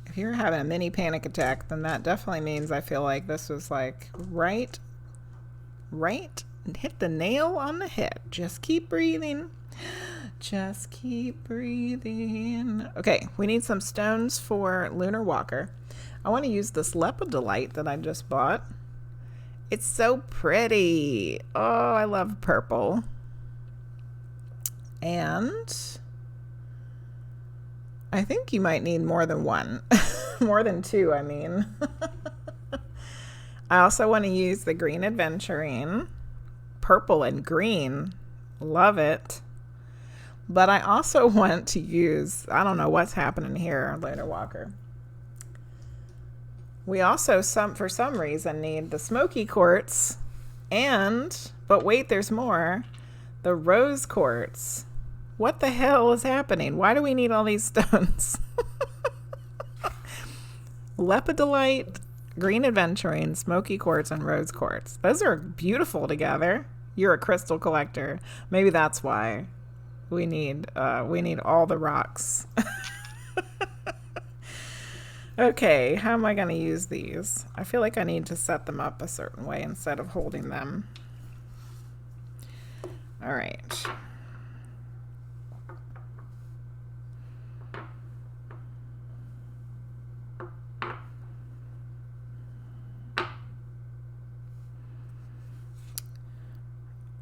if you're having a mini panic attack, then that definitely means I feel like this was like right, hit the nail on the head. Just keep breathing. Just keep breathing. Okay, we need some stones for LunarWalker. I want to use this lepidolite that I just bought. It's so pretty. Oh, I love purple. And I think you might need more than one. More than two, I mean. I also want to use the green aventurine. Purple and green. Love it. But I also want to use, I don't know what's happening here, LunarWalker. We also, for some reason, need the smoky quartz and, but wait, there's more, the rose quartz. What the hell is happening? Why do we need all these stones? Lepidolite, green aventurine, smoky quartz, and rose quartz. Those are beautiful together. You're a crystal collector. Maybe that's why we need all the rocks. Okay, how am I going to use these? I feel like I need to set them up a certain way instead of holding them. All right.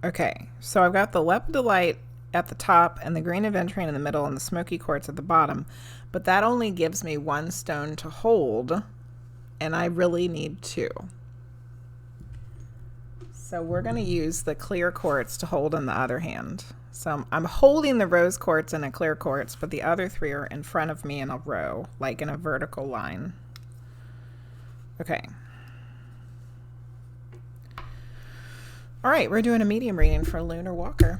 Okay, so I've got the lepidolite at the top and the green aventurine in the middle and the smoky quartz at the bottom, but that only gives me one stone to hold, and I really need two. So we're going to use the clear quartz to hold in the other hand. So I'm holding the rose quartz and a clear quartz, but the other three are in front of me in a row, like in a vertical line. Okay. All right, we're doing a medium reading for LunarWalker.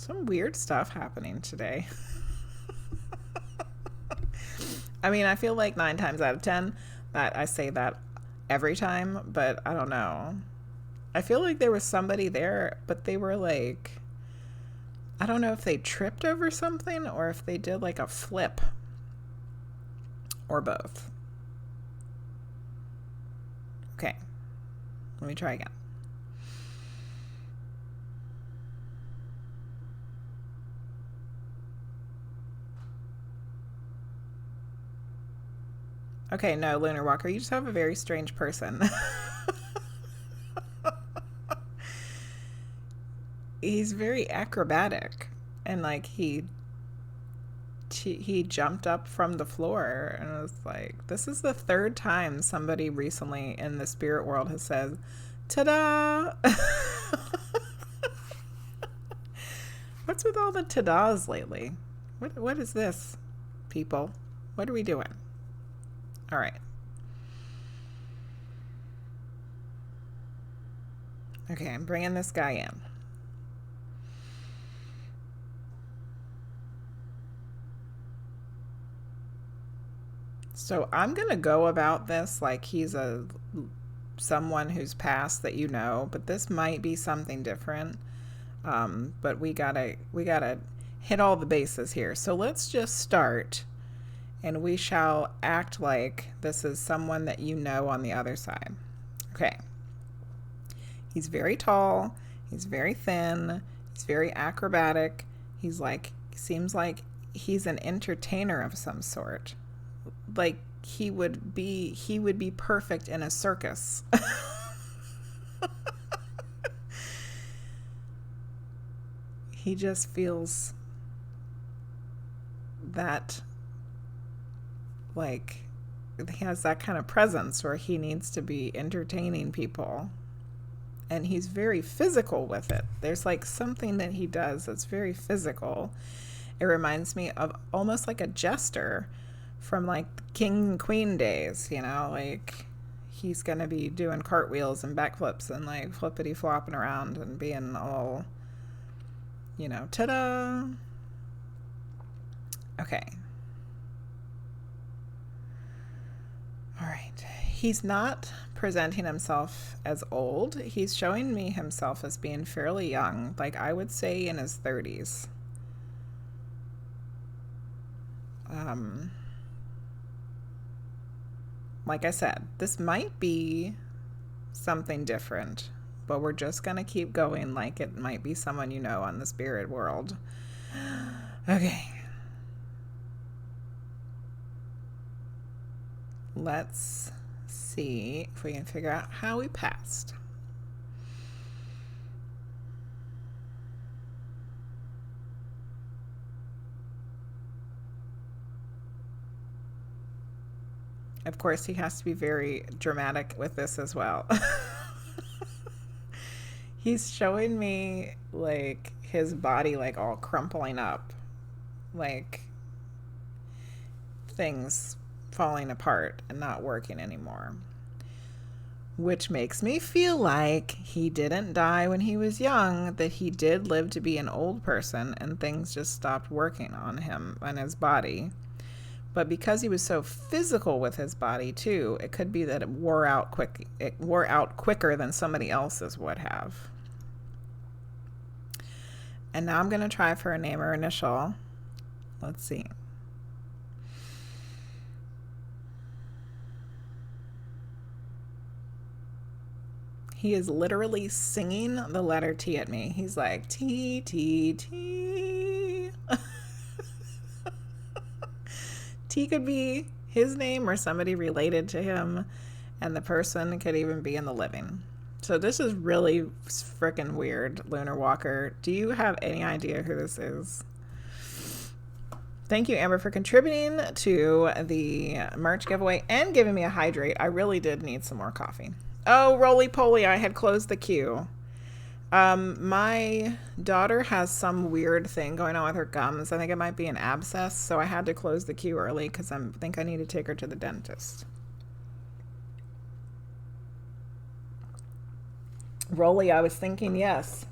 Some weird stuff happening today. I mean, I feel like 9 times out of 10 that I say that every time, but I don't know. I feel like there was somebody there, but they were like, I don't know if they tripped over something or if they did like a flip or both. Okay, let me try again. Okay, no, LunarWalker, you just have a very strange person. He's very acrobatic, and like he jumped up from the floor, and it was like, this is the 3rd time somebody recently in the spirit world has said, ta-da! What's with all the ta-das lately? What is this, people? What are we doing? All right. Okay, I'm bringing this guy in. So I'm going to go about this like he's someone who's passed that you know, but this might be something different. But we gotta hit all the bases here. So let's just start, and we shall act like this is someone that you know on the other side. Okay. He's very tall. He's very thin. He's very acrobatic. Seems like he's an entertainer of some sort. Like he would be perfect in a circus. He just feels that, like, he has that kind of presence where he needs to be entertaining people. And he's very physical with it. There's like something that he does that's very physical. It reminds me of almost like a jester from like King and Queen days, you know, like he's going to be doing cartwheels and backflips and like flippity flopping around and being all, you know, ta-da. Okay. All right. He's not presenting himself as old. He's showing me himself as being fairly young, like I would say in his 30s. Like I said, this might be something different, but we're just gonna keep going like it might be someone you know on the spirit world. Okay. Let's see if we can figure out how we passed. Of course, he has to be very dramatic with this as well. He's showing me like his body like all crumpling up, like things falling apart and not working anymore, which makes me feel like he didn't die when he was young, that he did live to be an old person and things just stopped working on him and his body. But because he was so physical with his body too, it could be that it wore out quicker than somebody else's would have. And now I'm going to try for a name or initial. Let's see. He is literally singing the letter T at me. He's like, T, T, T. T could be his name or somebody related to him, and the person could even be in the living. So this is really freaking weird, LunarWalker. Do you have any idea who this is? Thank you, Amber, for contributing to the merch giveaway and giving me a hydrate. I really did need some more coffee. Oh, roly-poly, I had closed the queue. My daughter has some weird thing going on with her gums. I think it might be an abscess, so I had to close the queue early because I think I need to take her to the dentist. Roly, I was thinking yes.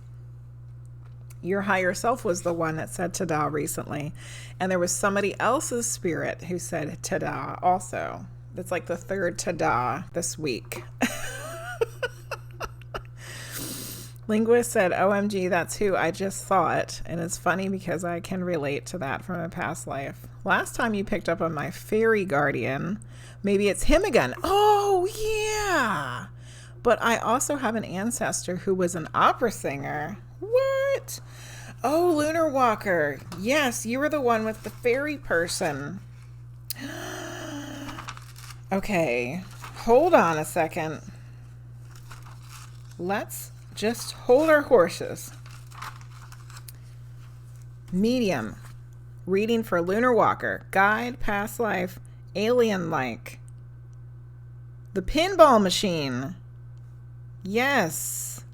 Your higher self was the one that said ta-da recently. And there was somebody else's spirit who said ta-da also. It's like the third ta-da this week. Linguizt said, OMG, that's who I just thought. And it's funny because I can relate to that from a past life. Last time you picked up on my fairy guardian, maybe it's him again. Oh, yeah. But I also have an ancestor who was an opera singer. What? Oh, LunarWalker. Yes, you were the one with the fairy person. Okay, hold on a second. Let's just hold our horses. Medium. Reading for LunarWalker. Guide, past life, alien-like. The pinball machine. Yes.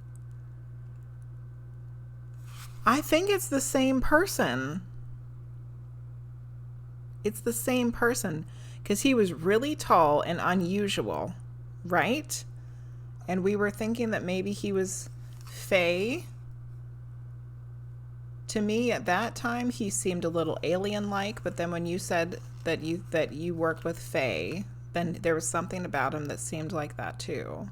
I think it's the same person. It's the same person because he was really tall and unusual, right? And we were thinking that maybe he was Fae. To me at that time, he seemed a little alien-like, but then when you said that you work with Fae, then there was something about him that seemed like that too.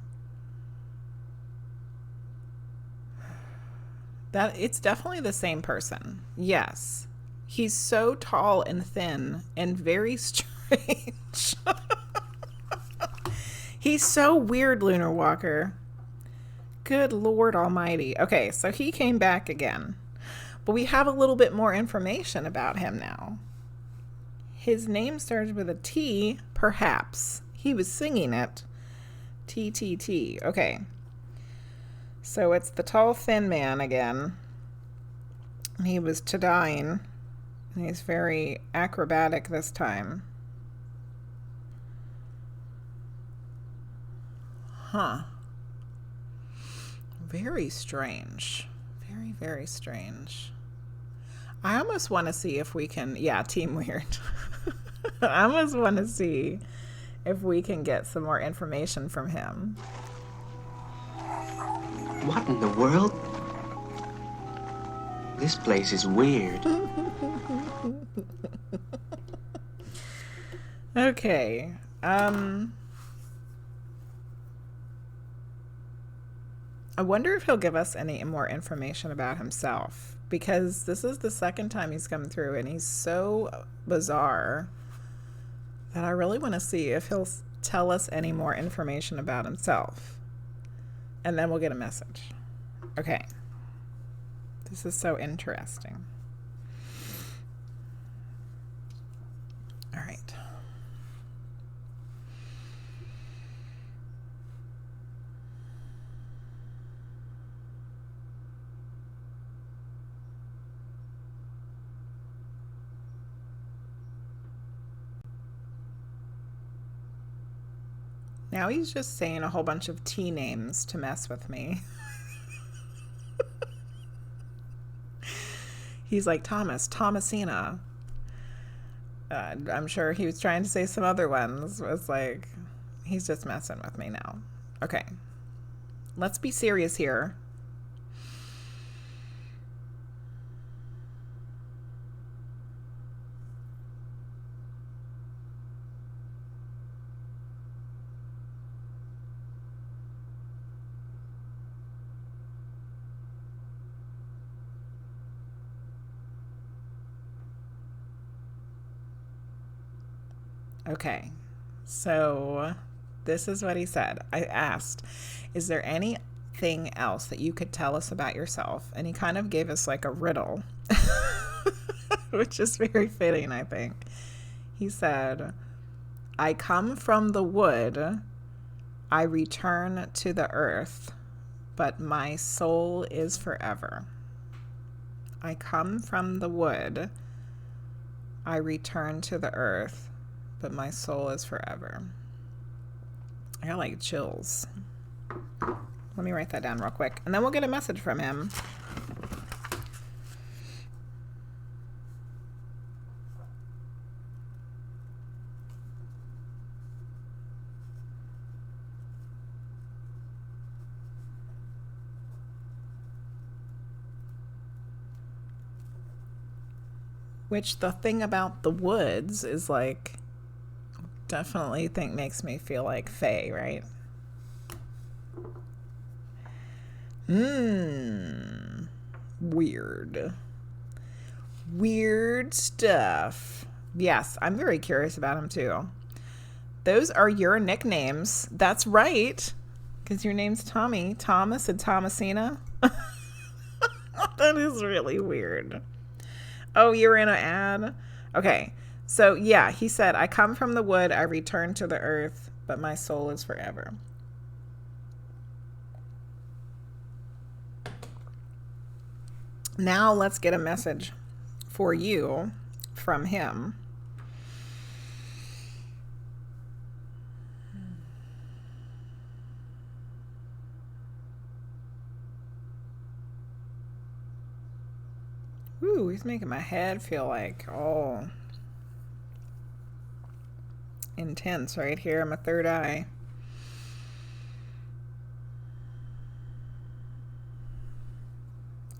That it's definitely the same person. Yes. He's so tall and thin and very strange. He's so weird, LunarWalker. Good Lord Almighty. Okay, so he came back again. But we have a little bit more information about him now. His name starts with a T, perhaps. He was singing it. T. Okay. So it's the tall, thin man again. He was ta-dying. He's very acrobatic this time. Huh. Very strange. Very, very strange. I almost want to see if we can... Yeah, Team Weird. I almost want to see if we can get some more information from him. What in the world? This place is weird. Okay. I wonder if he'll give us any more information about himself, because this is the second time he's come through and he's so bizarre that I really want to see if he'll tell us any more information about himself. And then we'll get a message. Okay. This is so interesting. All right. Now he's just saying a whole bunch of T names to mess with me. He's like, Thomasina. I'm sure he was trying to say some other ones. It's like, he's just messing with me now. Okay. Let's be serious here. Okay, so this is what he said. I asked, is there anything else that you could tell us about yourself? And he kind of gave us like a riddle, which is very fitting, I think. He said, I come from the wood, I return to the earth, but my soul is forever. I come from the wood, I return to the earth, but my soul is forever. I got like chills. Let me write that down real quick, and then we'll get a message from him. Which the thing about the woods is like, definitely think makes me feel like fae, right? Weird. Weird stuff. Yes, I'm very curious about him too. Those are your nicknames. That's right. Because your name's Tommy. Thomas and Thomasina. That is really weird. Oh, you were in an ad? Okay. So, yeah, he said, I come from the wood, I return to the earth, but my soul is forever. Now let's get a message for you from him. Ooh, he's making my head feel like, oh, intense right here in my third eye.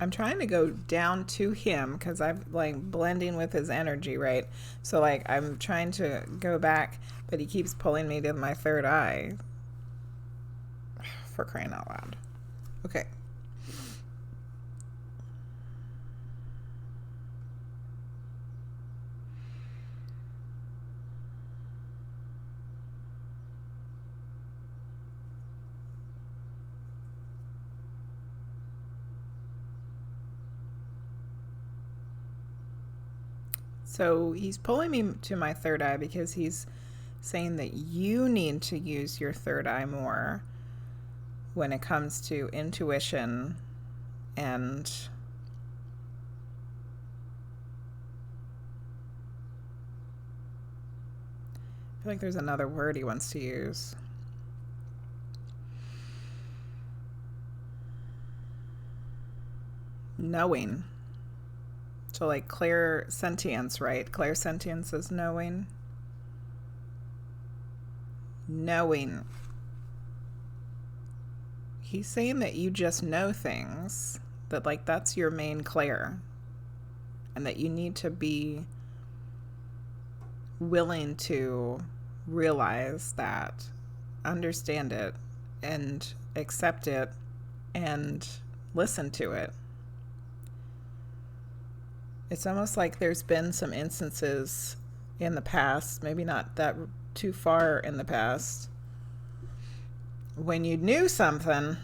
I'm trying to go down to him because I'm like blending with his energy, right? So like I'm trying to go back, but he keeps pulling me to my third eye. For crying out loud. Okay. So he's pulling me to my third eye because he's saying that you need to use your third eye more when it comes to intuition and I feel like there's another word he wants to use. Knowing. So like clairsentience, right? Clairsentience is knowing. Knowing. He's saying that you just know things, that like that's your main clair, and that you need to be willing to realize that, understand it, and accept it, and listen to it. It's almost like there's been some instances in the past, maybe not that too far in the past, when you knew something,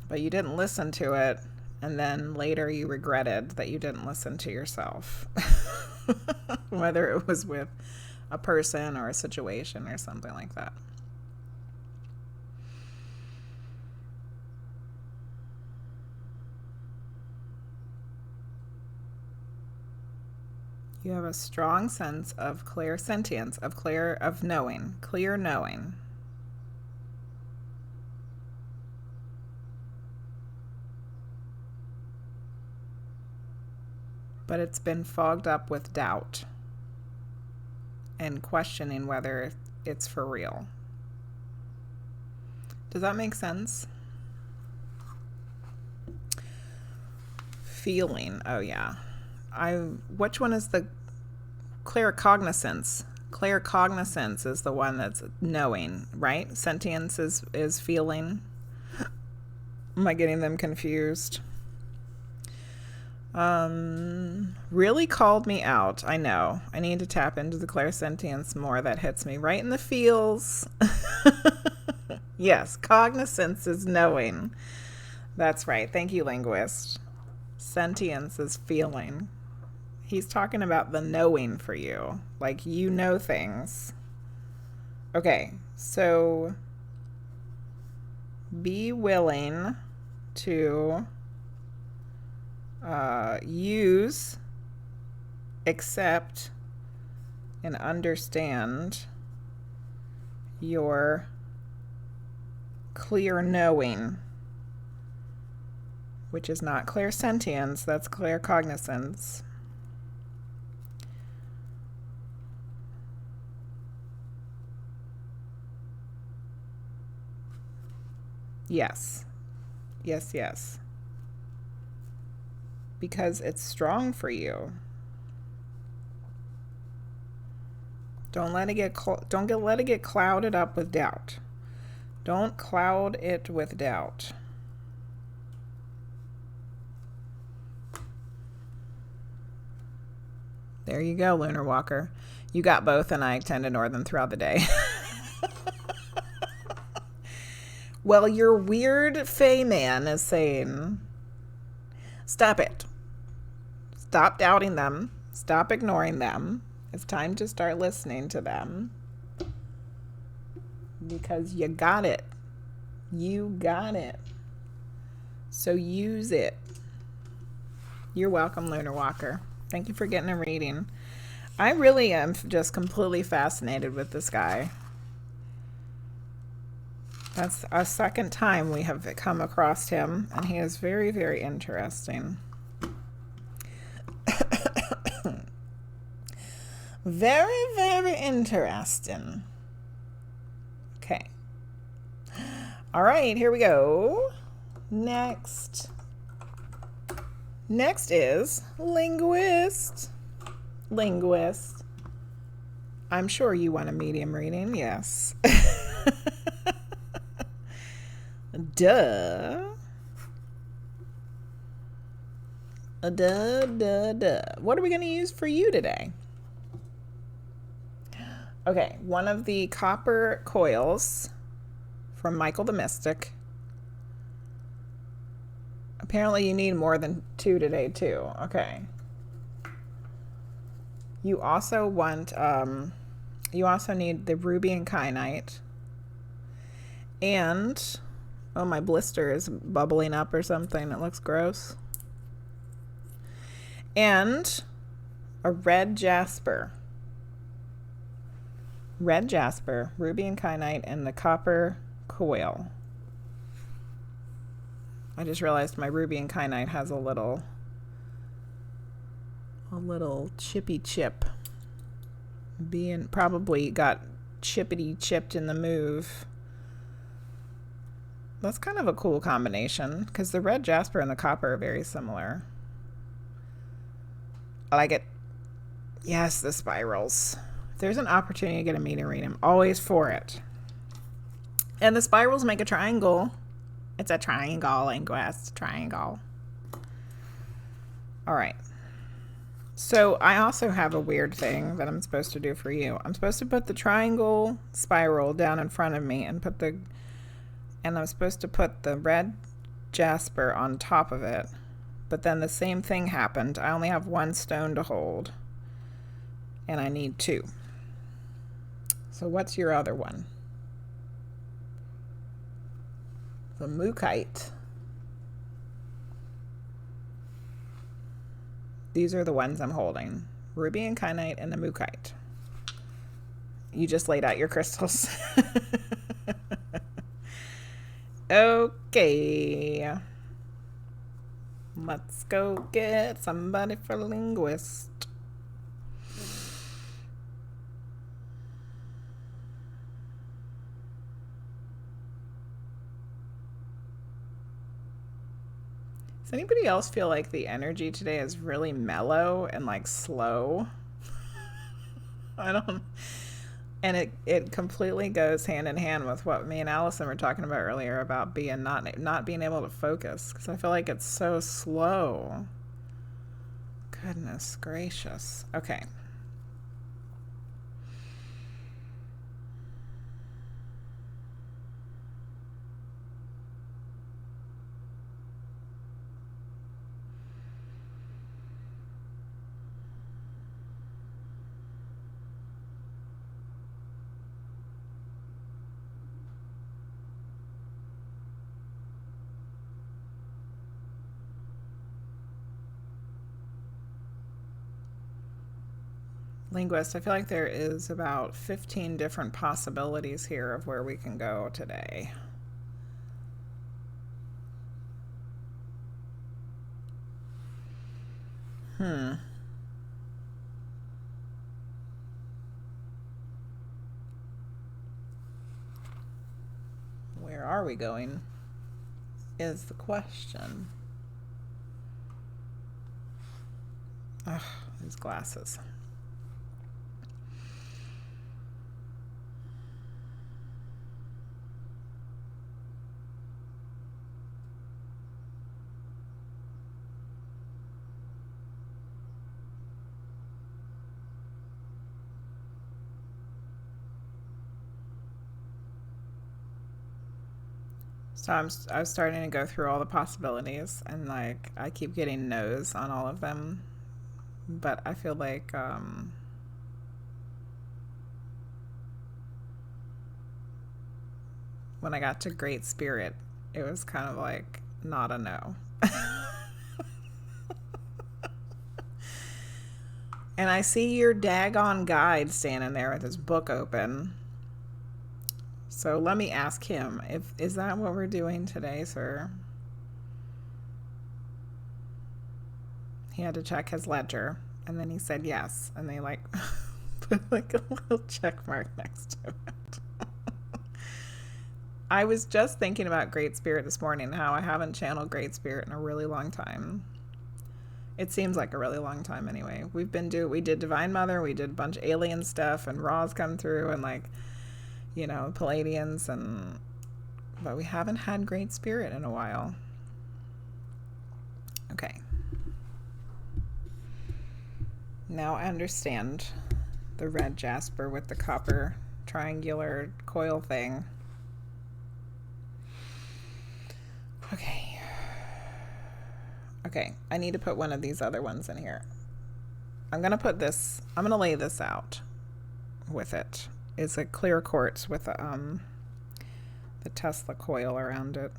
but you didn't listen to it, and then later you regretted that you didn't listen to yourself. Whether it was with a person or a situation or something like that. You have a strong sense of clairsentience, of knowing, clear knowing. But it's been fogged up with doubt and questioning whether it's for real. Does that make sense? Feeling. Oh yeah. Which one is the claircognizance? Claircognizance is the one that's knowing, right? Sentience is feeling. Am I getting them confused? Really called me out. I know. I need to tap into the clairsentience more. That hits me right in the feels. Yes, cognizance is knowing. That's right. Thank you, Linguizt. Sentience is feeling. He's talking about the knowing for you. Like, you know things. Okay, so be willing to use, accept, and understand your clear knowing, which is not clairsentience, that's claircognizance. Yes. Yes, yes. Because it's strong for you. Don't let it get clouded up with doubt. Don't cloud it with doubt. There you go, LunarWalker. You got both, and I tend to ignore them throughout the day. Well, your weird Fae man is saying, stop it. Stop doubting them. Stop ignoring them. It's time to start listening to them. Because you got it. You got it. So use it. You're welcome, LunarWalker. Thank you for getting a reading. I really am just completely fascinated with this guy. That's a second time we have come across him, and he is very, very interesting. Very, very interesting. Okay. All right, here we go. Next is Linguizt. Linguizt. I'm sure you want a medium reading, yes. Duh. Duh. What are we going to use for you today? Okay, one of the copper coils from Michael the Mystic. Apparently you need more than 2 today too. Okay. You also want, you also need the ruby and kyanite. And, oh, my blister is bubbling up or something. It looks gross. And a red jasper. Red jasper, ruby and kyanite, and the copper coil. I just realized my ruby and kyanite has a little chippy chip. Being probably got chippity chipped in the move. That's kind of a cool combination because the red jasper and the copper are very similar. I like it. Yes, the spirals. If there's an opportunity to get a medium read, I'm always for it. And the spirals make a triangle. It's a triangle, Linguizt. Triangle. All right. So I also have a weird thing that I'm supposed to do for you. I'm supposed to put the triangle spiral down in front of me and I'm supposed to put the red jasper on top of it. But then the same thing happened. I only have 1 stone to hold. And I need 2. So what's your other one? The mookite. These are the ones I'm holding. Ruby and kyanite and the mookite. You just laid out your crystals. Okay. Let's go get somebody for Linguizt. Does anybody else feel like the energy today is really mellow and like slow? I don't. And it completely goes hand in hand with what me and Allison were talking about earlier about being not being able to focus, because I feel like it's so slow. Goodness gracious. Okay. Linguizt, I feel like there is about 15 different possibilities here of where we can go today. Where are we going is the question. Ugh, these glasses. So I was starting to go through all the possibilities, and like I keep getting no's on all of them. But I feel like when I got to Great Spirit, it was kind of like not a no. And I see your daggone guide standing there with his book open. So let me ask him, is that what we're doing today, sir? He had to check his ledger, and then he said yes, and they like put like a little check mark next to it. I was just thinking about Great Spirit this morning, how I haven't channeled Great Spirit in a really long time. It seems like a really long time anyway. We did Divine Mother, we did a bunch of alien stuff, and Ra's come through, and like, you know, Palladians, but we haven't had Great Spirit in a while. Okay. Now I understand the red jasper with the copper triangular coil thing. Okay. Okay, I need to put one of these other ones in here. I'm going to lay this out with it. It's a clear quartz with the Tesla coil around it.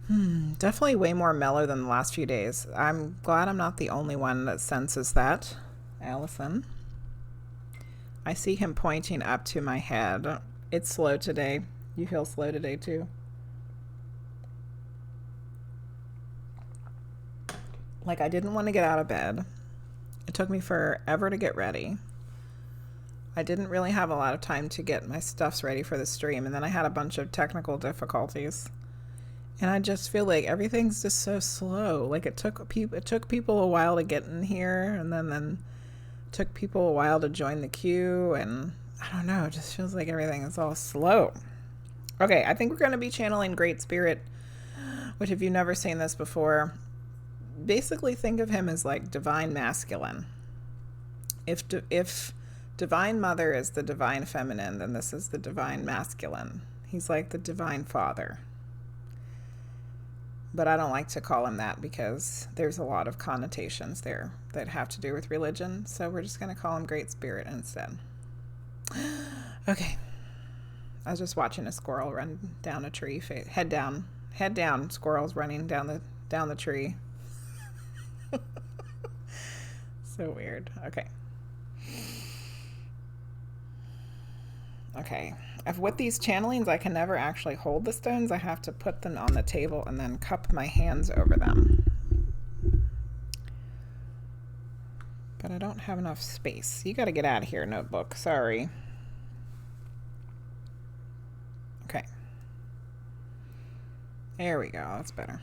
Definitely way more mellow than the last few days. I'm glad I'm not the only one that senses that, Allison. I see him pointing up to my head. It's slow today. You feel slow today too? Like I didn't want to get out of bed. It took me forever to get ready. I didn't really have a lot of time to get my stuffs ready for the stream, and then I had a bunch of technical difficulties. And I just feel like everything's just so slow. Like it took people a while to get in here, and then it took people a while to join the queue, and I don't know, it just feels like everything is all slow. Okay, I think we're going to be channeling Great Spirit, which if you've never seen this before, basically think of him as like divine masculine. If Divine Mother is the divine feminine, then this is the divine masculine. He's like the divine father. But I don't like to call him that because there's a lot of connotations there that have to do with religion. So we're just going to call him Great Spirit instead. Okay. I was just watching a squirrel run down a tree. Head down. Squirrel's running down the tree. So weird. Okay. Okay. With these channelings, I can never actually hold the stones. I have to put them on the table and then cup my hands over them. But I don't have enough space. You got to get out of here, notebook. Sorry. Okay. There we go. That's better.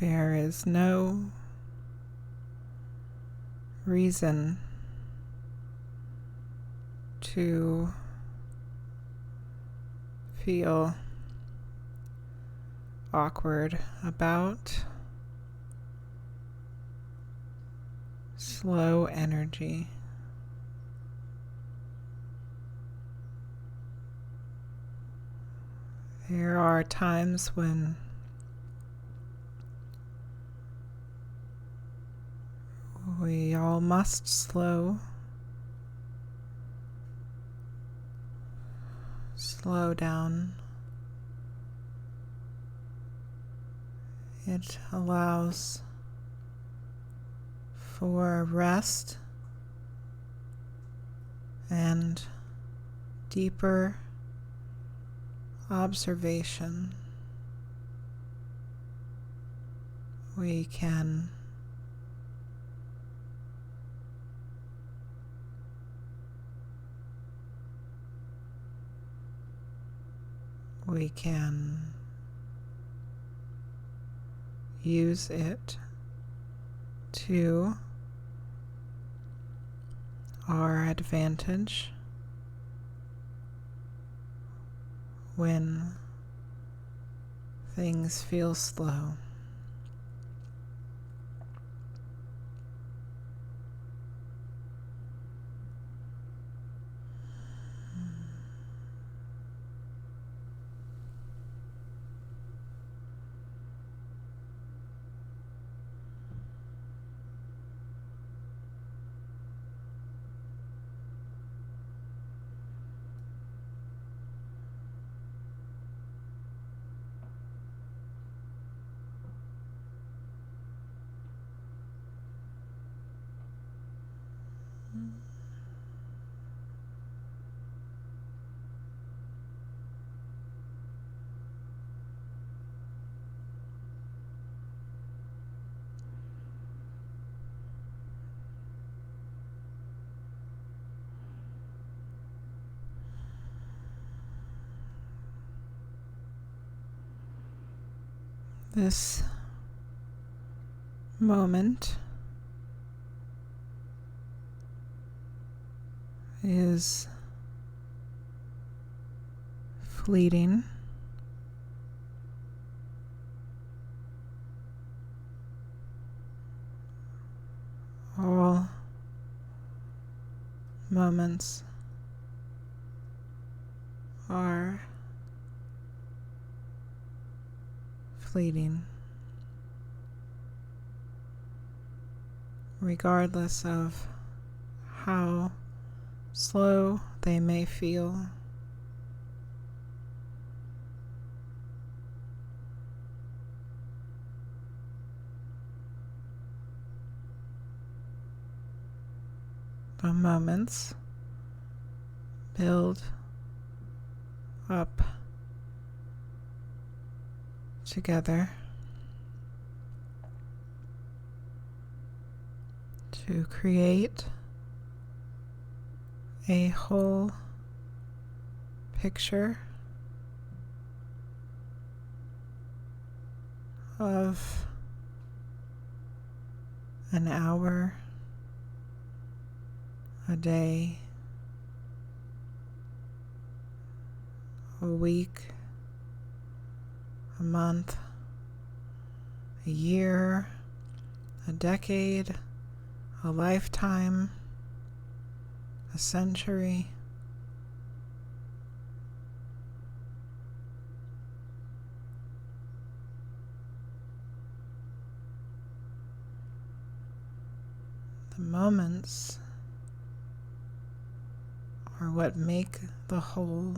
There is no reason to feel awkward about slow energy. There are times when we all must slow down. It allows for rest and deeper observation. We can use it to our advantage when things feel slow. This moment is fleeting. All moments are fleeting, regardless of how slow they may feel. The moments build up together to create a whole picture of an hour, a day, a week, a month, a year, a decade, a lifetime, a century. The moments are what make the whole.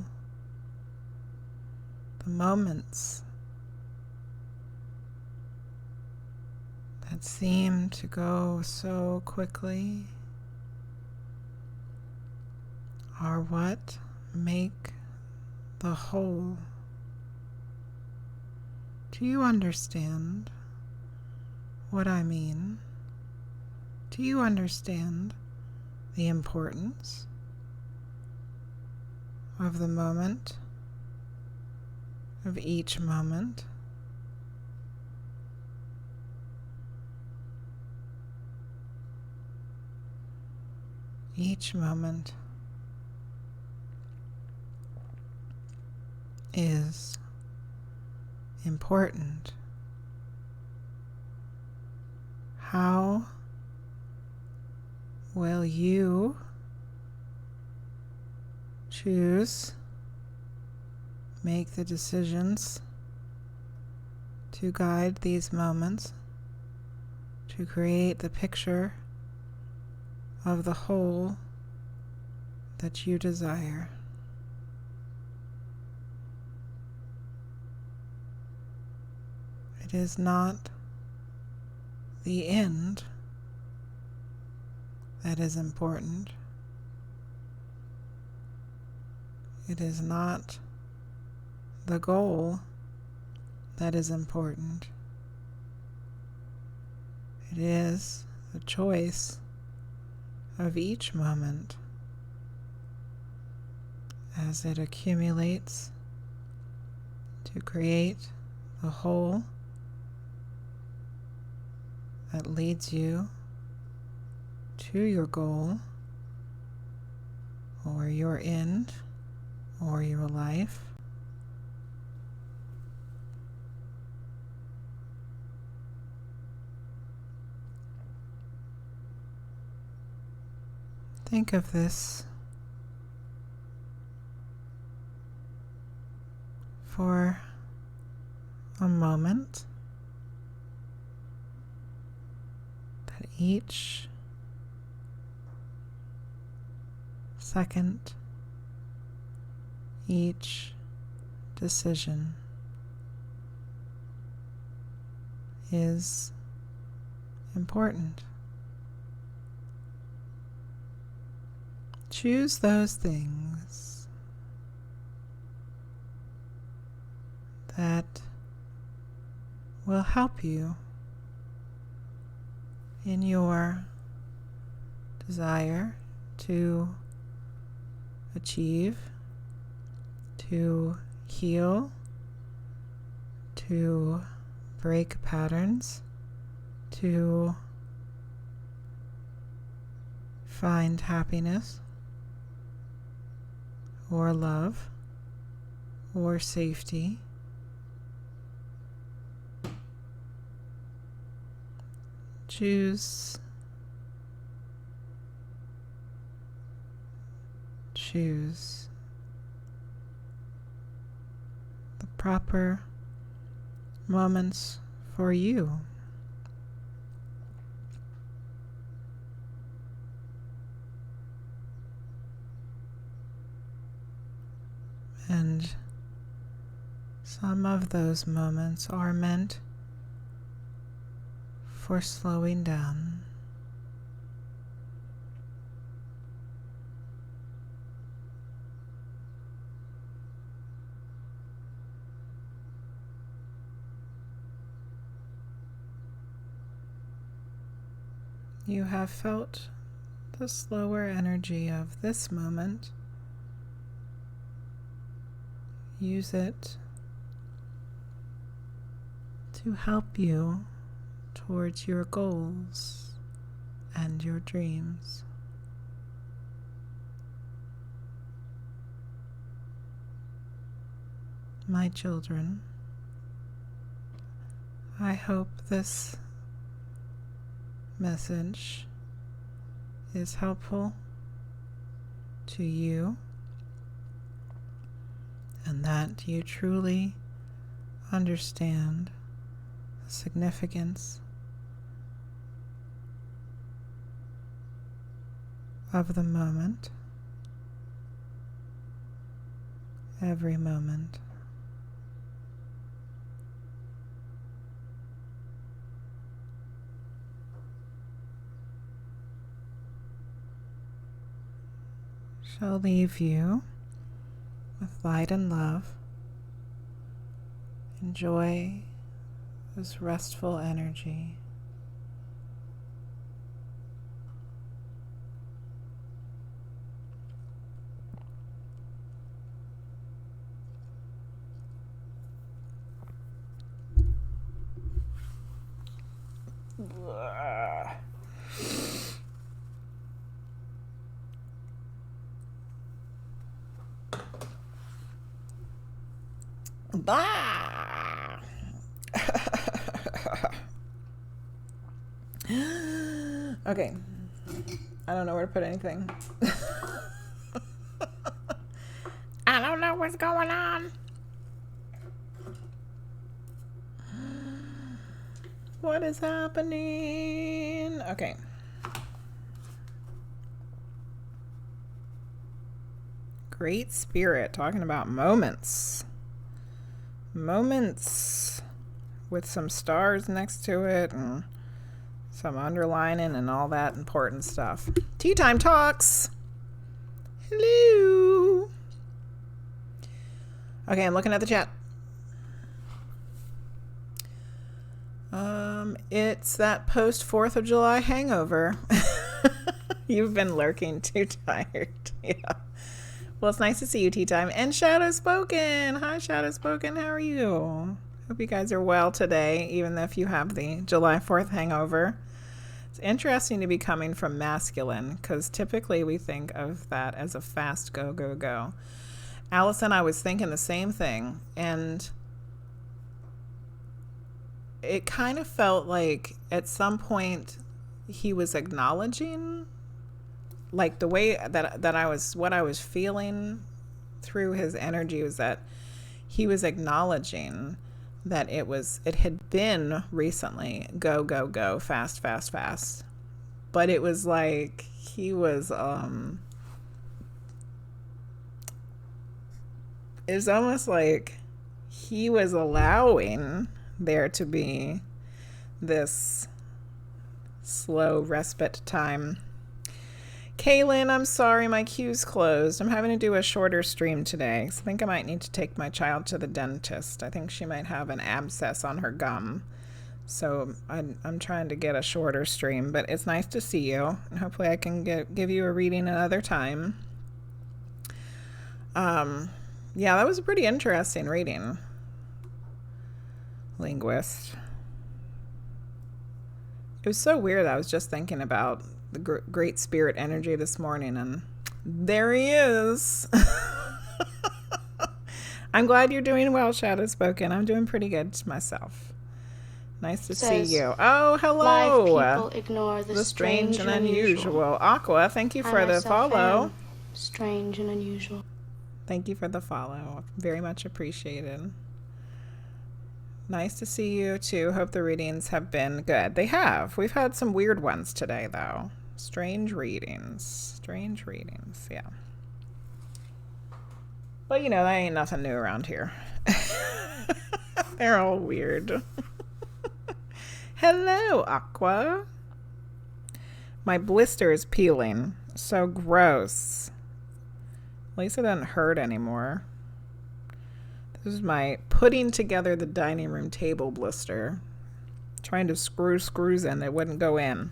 The moments that seem to go so quickly are what make the whole. Do you understand what I mean? Do you understand the importance of the moment, of each moment? Each moment is important? How will you choose, make the decisions to guide these moments, to create the picture of the whole that you desire? It is not the end that is important. It is not the goal that is important. It is the choice of each moment as it accumulates to create the whole that leads you to your goal or your end or your life. Think of this for a moment, that each second, each decision is important. Choose those things that will help you in your desire to achieve, to heal, to break patterns, to find happiness or love or safety. Choose the proper moments for you. And some of those moments are meant for slowing down. You have felt the slower energy of this moment. Use it to help you towards your goals and your dreams. My children, I hope this message is helpful to you and that you truly understand the significance of the moment, every moment. Shall leave you with light and love. Enjoy this restful energy. Bah! Okay. I don't know where to put anything. I don't know what's going on. What is happening? Okay. Great Spirit, talking about moments. Moments with some stars next to it and some underlining and all that important stuff. Tea Time Talks. Hello. Okay, I'm looking at the chat. It's that post 4th of July hangover. You've been lurking, too tired. Yeah. Well, it's nice to see you, Tea Time. And Shadow Spoken. Hi, Shadow Spoken. How are you? Hope you guys are well today, even if you have the July 4th hangover. It's interesting to be coming from masculine, because typically we think of that as a fast go, go, go. Allison, I was thinking the same thing, and it kind of felt like at some point he was acknowledging, like the way that I was, what I was feeling through his energy was that he was acknowledging that it had been recently go, go, go, fast, fast, fast. But it was like he was, it was almost like he was allowing there to be this slow respite time. Kaylin, I'm sorry, my queue's closed. I'm having to do a shorter stream today. So I think I might need to take my child to the dentist. I think she might have an abscess on her gum. So I'm trying to get a shorter stream, but it's nice to see you. And hopefully I can give you a reading another time. Yeah, that was a pretty interesting reading. Linguizt. It was so weird. I was just thinking about the Great Spirit energy this morning, and there he is. I'm glad you're doing well, Shadow Spoken. I'm doing pretty good myself. Nice to see you. Oh, hello. Live people ignore the strange and unusual. Aqua, thank you for the follow. Strange and unusual. Thank you for the follow. Very much appreciated. Nice to see you too. Hope the readings have been good. They have. We've had some weird ones today, though. Strange readings. Strange readings, yeah. But you know, that ain't nothing new around here. They're all weird. Hello, Aqua. My blister is peeling. So gross. At least it doesn't hurt anymore. This is my putting together the dining room table blister. Trying to screw screws in that wouldn't go in.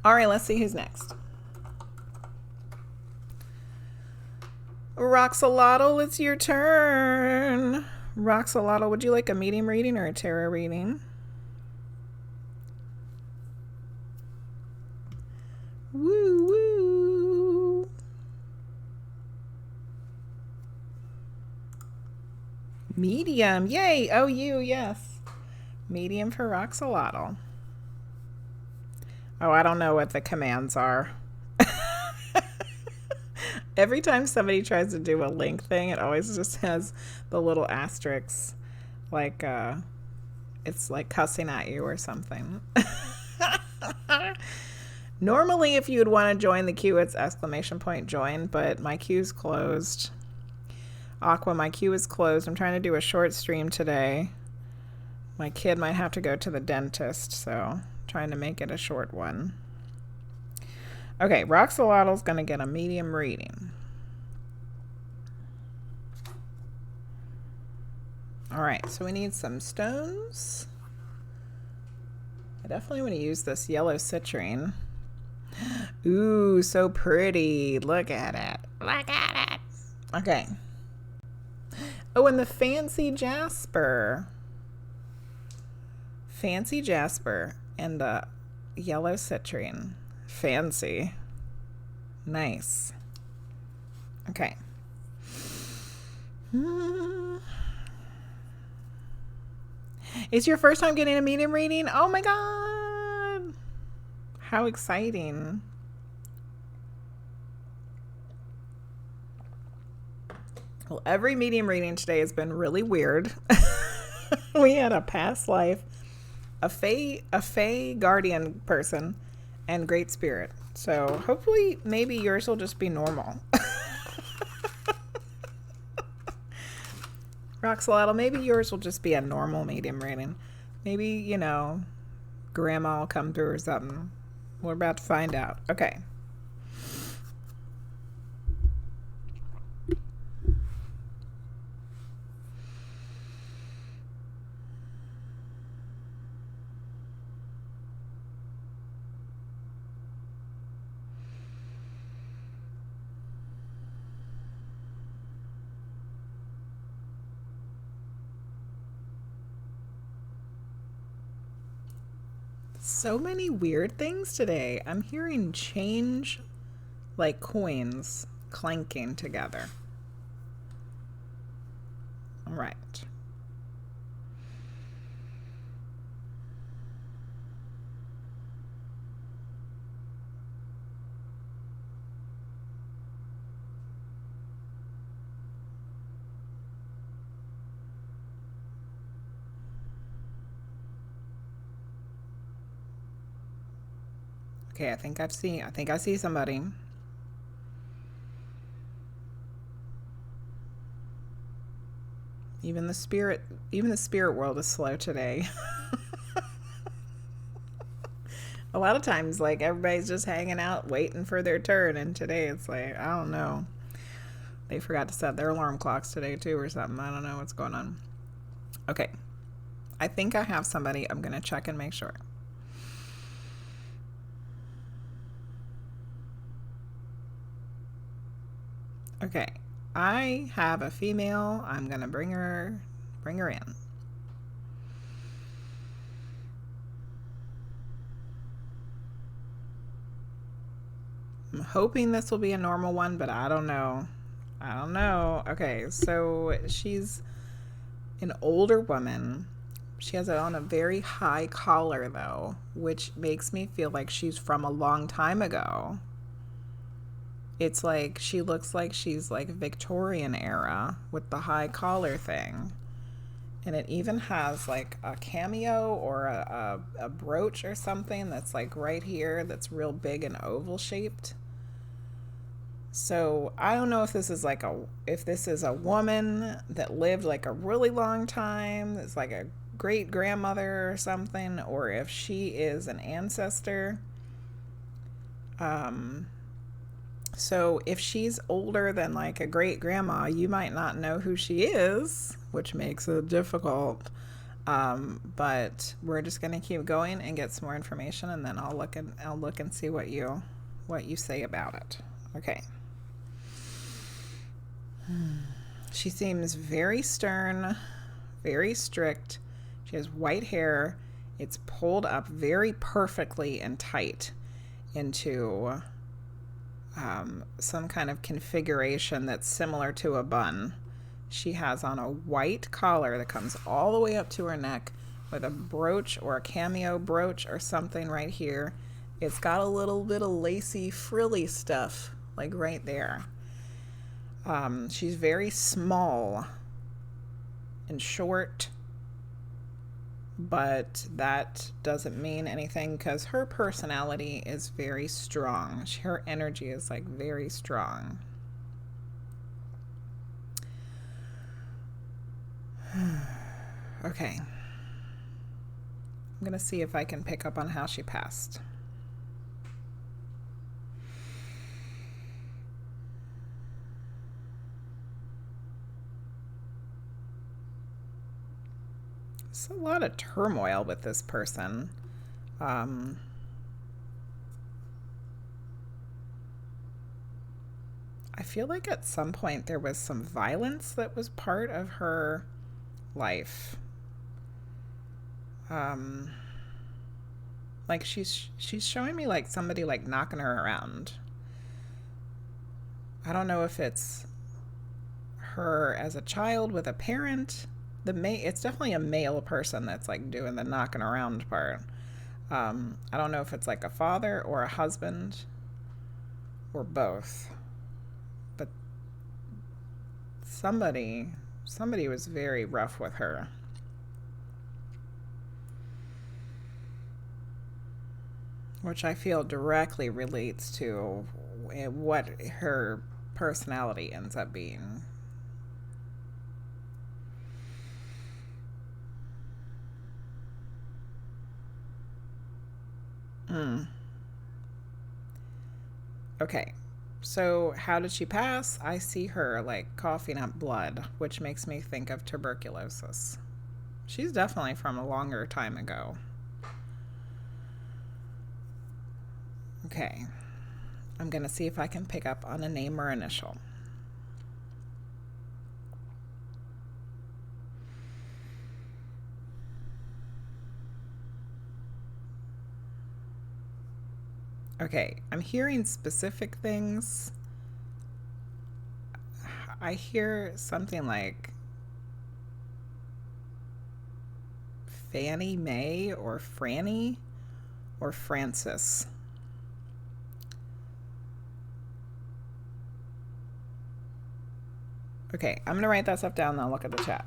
All right, let's see who's next. Roxxolotl, it's your turn. Roxxolotl, would you like a medium reading or a tarot reading? Woo woo. Medium, yay! Oh, yes. Medium for Roxxolotl. Oh, I don't know what the commands are. Every time somebody tries to do a link thing, it always just has the little asterisks, like it's like cussing at you or something. Normally, if you would want to join the queue, it's !join, but my queue's closed. Aqua, my queue is closed. I'm trying to do a short stream today. My kid might have to go to the dentist, so I'm trying to make it a short one. Okay, Roxxolotl's going to get a medium reading. All right, so we need some stones. I definitely want to use this yellow citrine. Ooh, so pretty. Look at it. Look at it. Okay. Oh, and the fancy jasper. Fancy jasper and the yellow citrine. Fancy. Nice. Okay. It's your first time getting a medium reading? Oh my god! How exciting. Well, every medium reading today has been really weird. We had a past life, a fae guardian person, and great spirit. So hopefully maybe yours will just be normal. Roxxolotl, maybe yours will just be a normal medium reading. Maybe, you know, grandma will come through or something. We're about to find out. Okay. So many weird things today. I'm hearing change like coins clanking together. All right. Okay, I think I see somebody. Even the spirit world is slow today. A lot of times, like, everybody's just hanging out waiting for their turn, and today it's like, I don't know. They forgot to set their alarm clocks today too or something. I don't know what's going on. Okay. I think I have somebody. I'm gonna check and make sure. Okay, I have a female. I'm gonna bring her in. I'm hoping this will be a normal one, but I don't know. Okay, so she's an older woman. She has it on a very high collar though, which makes me feel like she's from a long time ago. It's like she looks like she's like Victorian era with the high collar thing. And it even has like a cameo or a brooch or something that's like right here that's real big and oval shaped. So I don't know if this is a woman that lived like a really long time, that's like a great grandmother or something, or if she is an ancestor. So if she's older than like a great grandma, you might not know who she is, which makes it difficult. But we're just gonna keep going and get some more information, and then I'll look and see what you say about it. Okay. She seems very stern, very strict. She has white hair. It's pulled up very perfectly and tight into some kind of configuration that's similar to a bun. She has on a white collar that comes all the way up to her neck with a brooch or a cameo brooch or something right here. It's got a little bit of lacy, frilly stuff like right there. She's very small and short, but that doesn't mean anything because her personality is very strong. Her energy is like very strong. Okay. I'm gonna see if I can pick up on how she passed. It's a lot of turmoil with this person. I feel like at some point there was some violence that was part of her life. Like she's showing me like somebody like knocking her around. I don't know if it's her as a child with a parent it's definitely a male person that's like doing the knocking around part. I don't know if it's like a father or a husband or both, but somebody was very rough with her. Which I feel directly relates to what her personality ends up being. Okay, so how did she pass? I see her like coughing up blood, which makes me think of tuberculosis. She's definitely from a longer time ago. Okay, I'm gonna see if I can pick up on a name or initial. Okay, I'm hearing specific things. I hear something like Fannie Mae or Franny or Francis. Okay, I'm gonna write that stuff down and I'll look at the chat.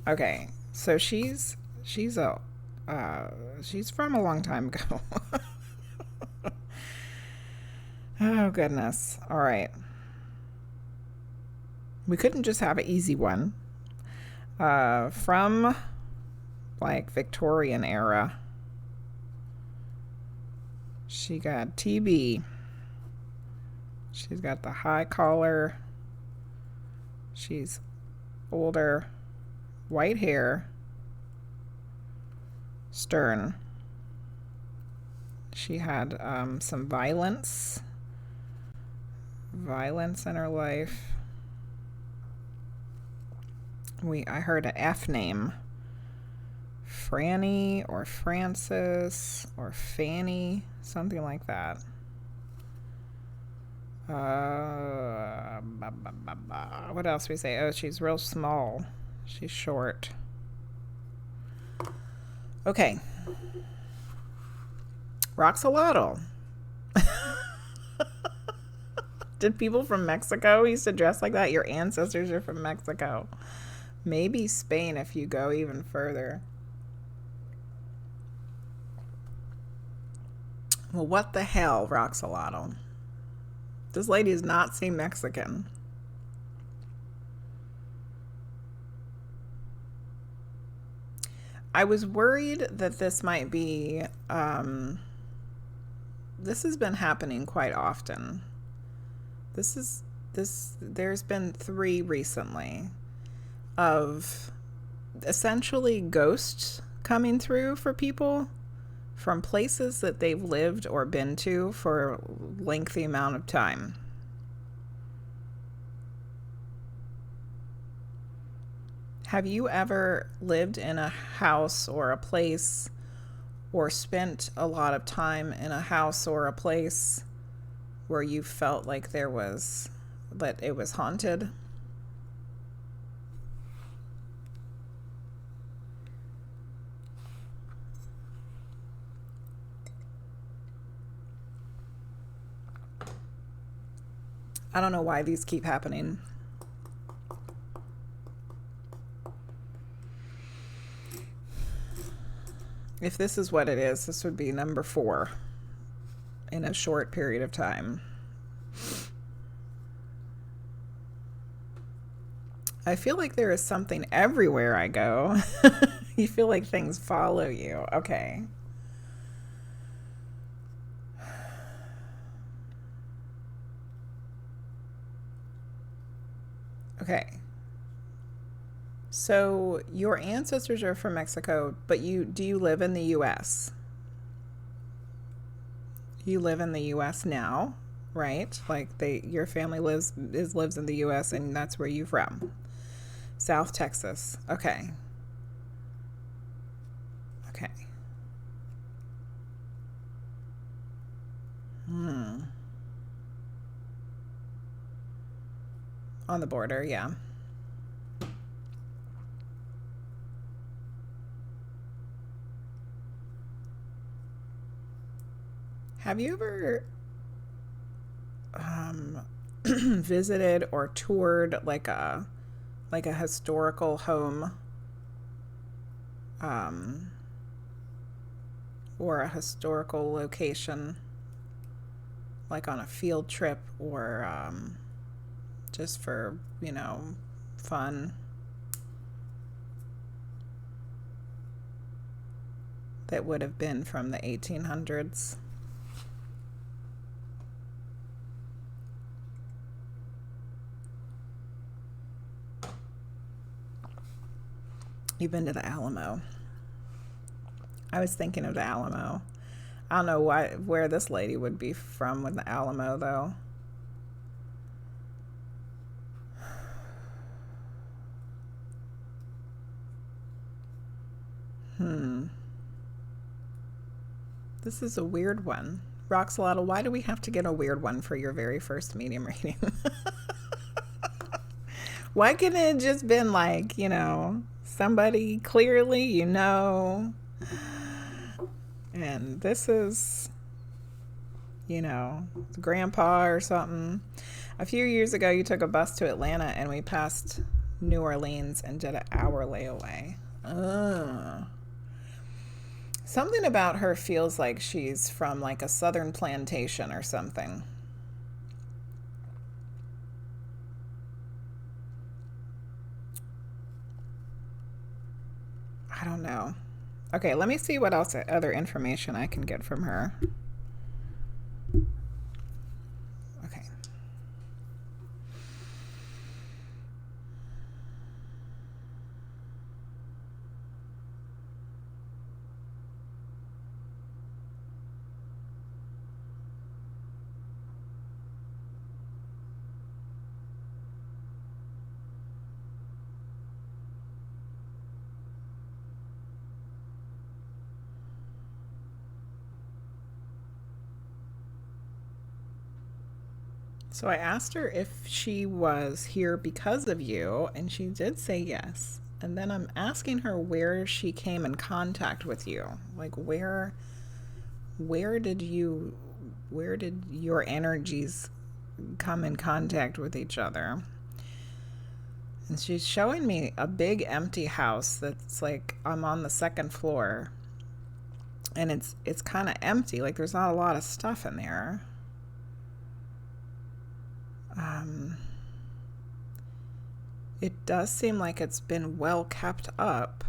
Okay, so she's from a long time ago. Oh goodness. All right. We couldn't just have an easy one. From like Victorian era. She got TB. She's got the high collar. She's older, white hair, stern. She had some violence in her life. I heard an F name. Franny or Francis or Fanny, something like that. What else we say? Oh, she's real small. She's short. Okay. Roxxolotl. Did people from Mexico used to dress like that? Your ancestors are from Mexico. Maybe Spain if you go even further. Well, what the hell, Roxxolotl? This lady does not seem Mexican. I was worried that this might be, this has been happening quite often. There's been 3 recently of essentially ghosts coming through for people from places that they've lived or been to for a lengthy amount of time. Have you ever lived in a house or a place or spent a lot of time in a house or a place where you felt like that it was haunted? I don't know why these keep happening. If this is what it is, this would be number 4 in a short period of time. I feel like there is something everywhere I go. You feel like things follow you. Okay. Okay. So your ancestors are from Mexico, but do you live in the U.S.? You live in the U.S. now, right? Like your family lives in the U.S. and that's where you're from. South Texas. Okay. Okay. On the border, yeah. Have you ever visited or toured like a historical home, or a historical location, like on a field trip, or just for, you know, fun, that would have been from the 1800s? You've been to the Alamo. I was thinking of the Alamo. I don't know where this lady would be from with the Alamo, though. This is a weird one. Roxxolotl, why do we have to get a weird one for your very first medium reading? Why couldn't it have just been like, you know, somebody clearly, you know, and this is, you know, grandpa or something. A few years ago, you took a bus to Atlanta and we passed New Orleans and did an hour layaway. Something about her feels like she's from like a southern plantation or something. I don't know. Okay, let me see what else other information I can get from her. Okay. So I asked her if she was here because of you, and she did say yes. And then I'm asking her where she came in contact with you. Like where did your energies come in contact with each other? And she's showing me a big empty house that's like, I'm on the second floor. And it's kind of empty. Like there's not a lot of stuff in there. It does seem like it's been well kept up,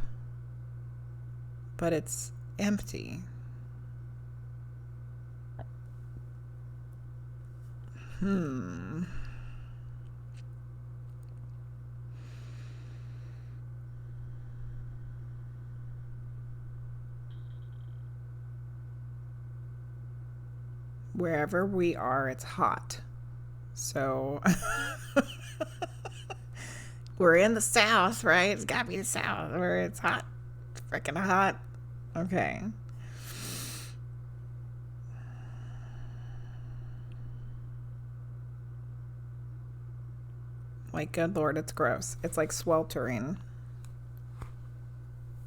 but it's empty. Wherever we are, it's hot. So we're in the South, right? It's gotta be the South where it's hot. Freaking hot. Okay. Like, good Lord, it's gross. It's like sweltering.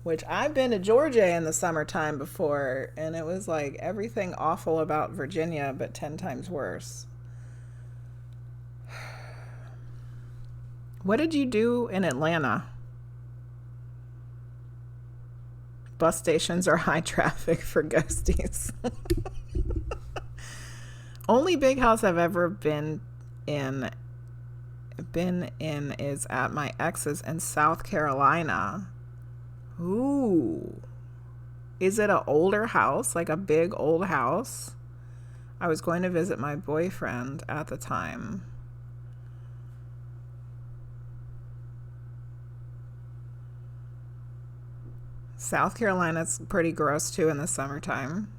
Which I've been to Georgia in the summertime before, and it was like everything awful about Virginia, but 10 times worse. What did you do in Atlanta? Bus stations are high traffic for ghosties. Only big house I've ever been in is at my ex's in South Carolina. Ooh. Is it an older house? Like a big old house? I was going to visit my boyfriend at the time. South Carolina's pretty gross too in the summertime.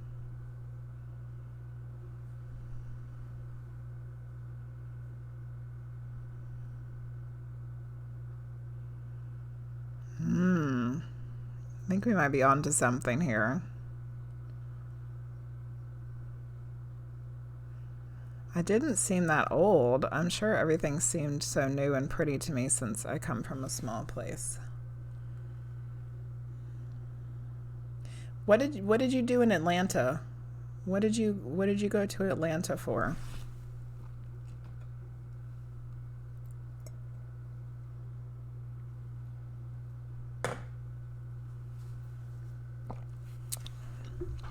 I think we might be onto something here. I didn't seem that old. I'm sure everything seemed so new and pretty to me since I come from a small place. What did you do in Atlanta? What did you go to Atlanta for?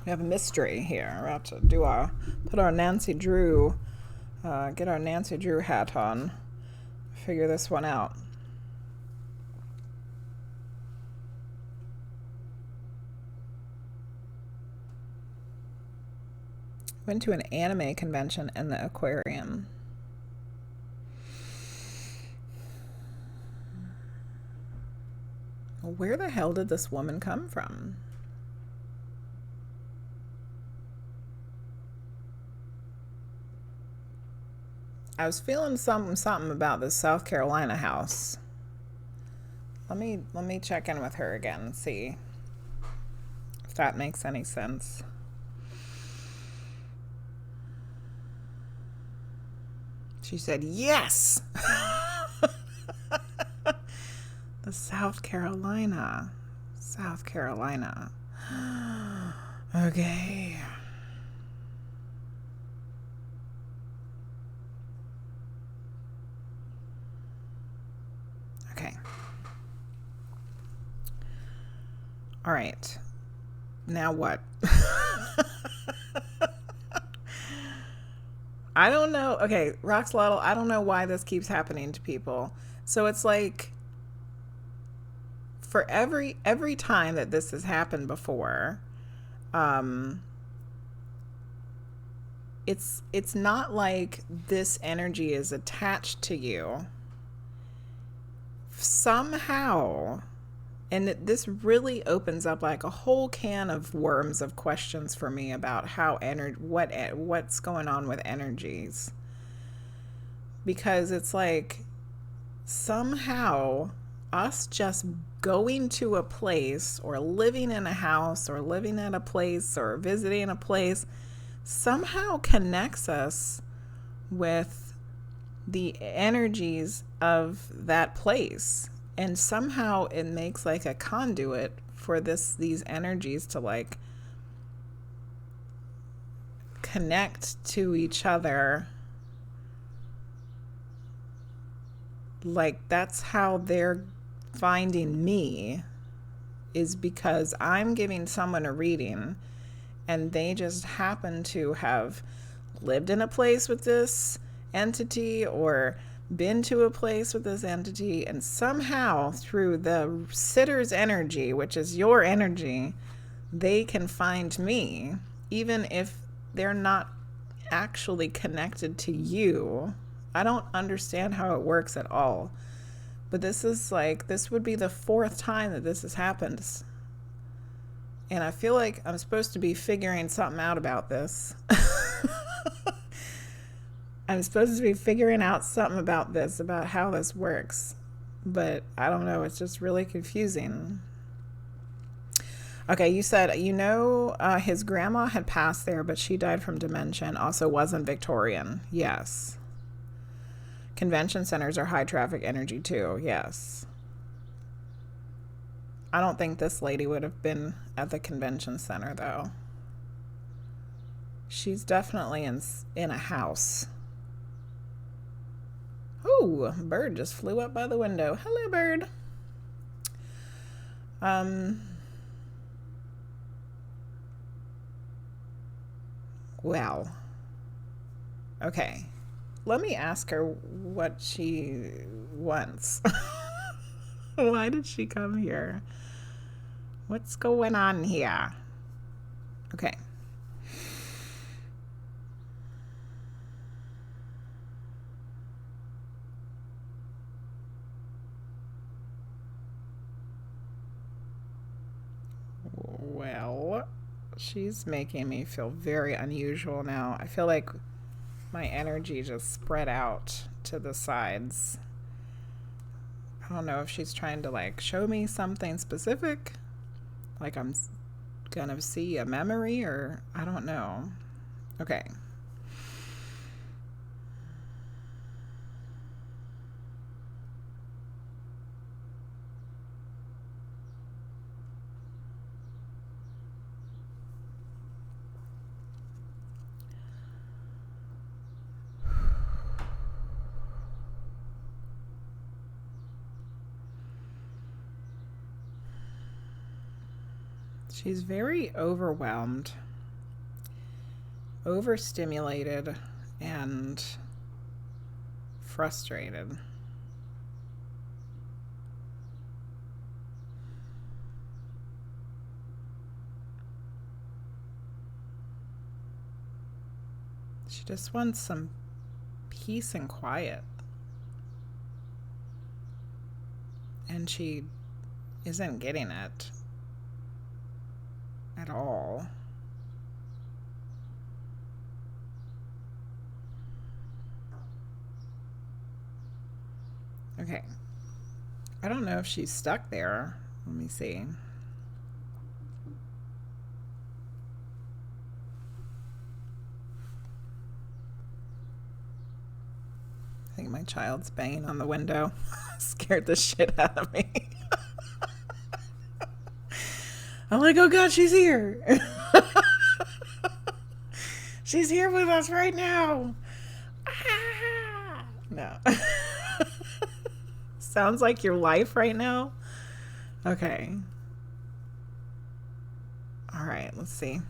We have a mystery here. We're about to put our Nancy Drew, get our Nancy Drew hat on, figure this one out. Went to an anime convention in the aquarium. Where the hell did this woman come from? I was feeling something about this South Carolina house. Let me check in with her again and see if that makes any sense. She said, yes! The South Carolina. Okay. Okay. All right. Now what? I don't know. Okay, Roxxolotl, I don't know why this keeps happening to people. So it's like for every time that this has happened before, it's not like this energy is attached to you. Somehow, and this really opens up like a whole can of worms of questions for me about how what's going on with energies, because it's like somehow us just going to a place or living in a house or living at a place or visiting a place somehow connects us with the energies of that place, and somehow it makes like a conduit for these energies to like connect to each other. Like that's how they're finding me, is because I'm giving someone a reading and they just happen to have lived in a place with this entity or been to a place with this entity, and somehow through the sitter's energy, which is your energy, they can find me even if they're not actually connected to you. I don't understand how it works at all, but this would be the 4th time that this has happened, and I feel like I'm supposed to be figuring something out about this. I'm supposed to be figuring out something about this, about how this works. But I don't know. It's just really confusing. Okay, you said, his grandma had passed there, but she died from dementia and also wasn't Victorian. Yes. Convention centers are high traffic energy too. Yes. I don't think this lady would have been at the convention center, though. She's definitely in a house. Ooh, a bird just flew up by the window. Hello, bird. Well, okay. Let me ask her what she wants. Why did she come here? What's going on here? Okay. Well, she's making me feel very unusual now. I feel like my energy just spread out to the sides. I don't know if she's trying to like show me something specific, like I'm gonna see a memory, or I don't know. Okay. She's very overwhelmed, overstimulated, and frustrated. She just wants some peace and quiet. And she isn't getting it at all. Okay. I don't know if she's stuck there. Let me see. I think my child's banging on the window. Scared the shit out of me. I'm like, oh God, she's here. She's here with us right now. Ah! No. Sounds like your life right now. Okay. All right, let's see.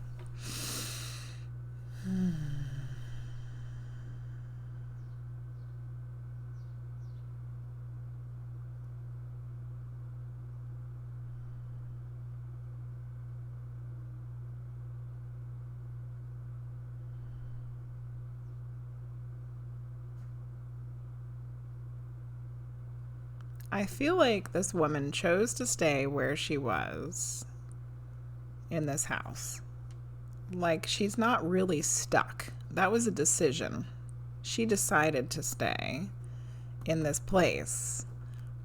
I feel like this woman chose to stay where she was in this house. Like, she's not really stuck. That was a decision. She decided to stay in this place,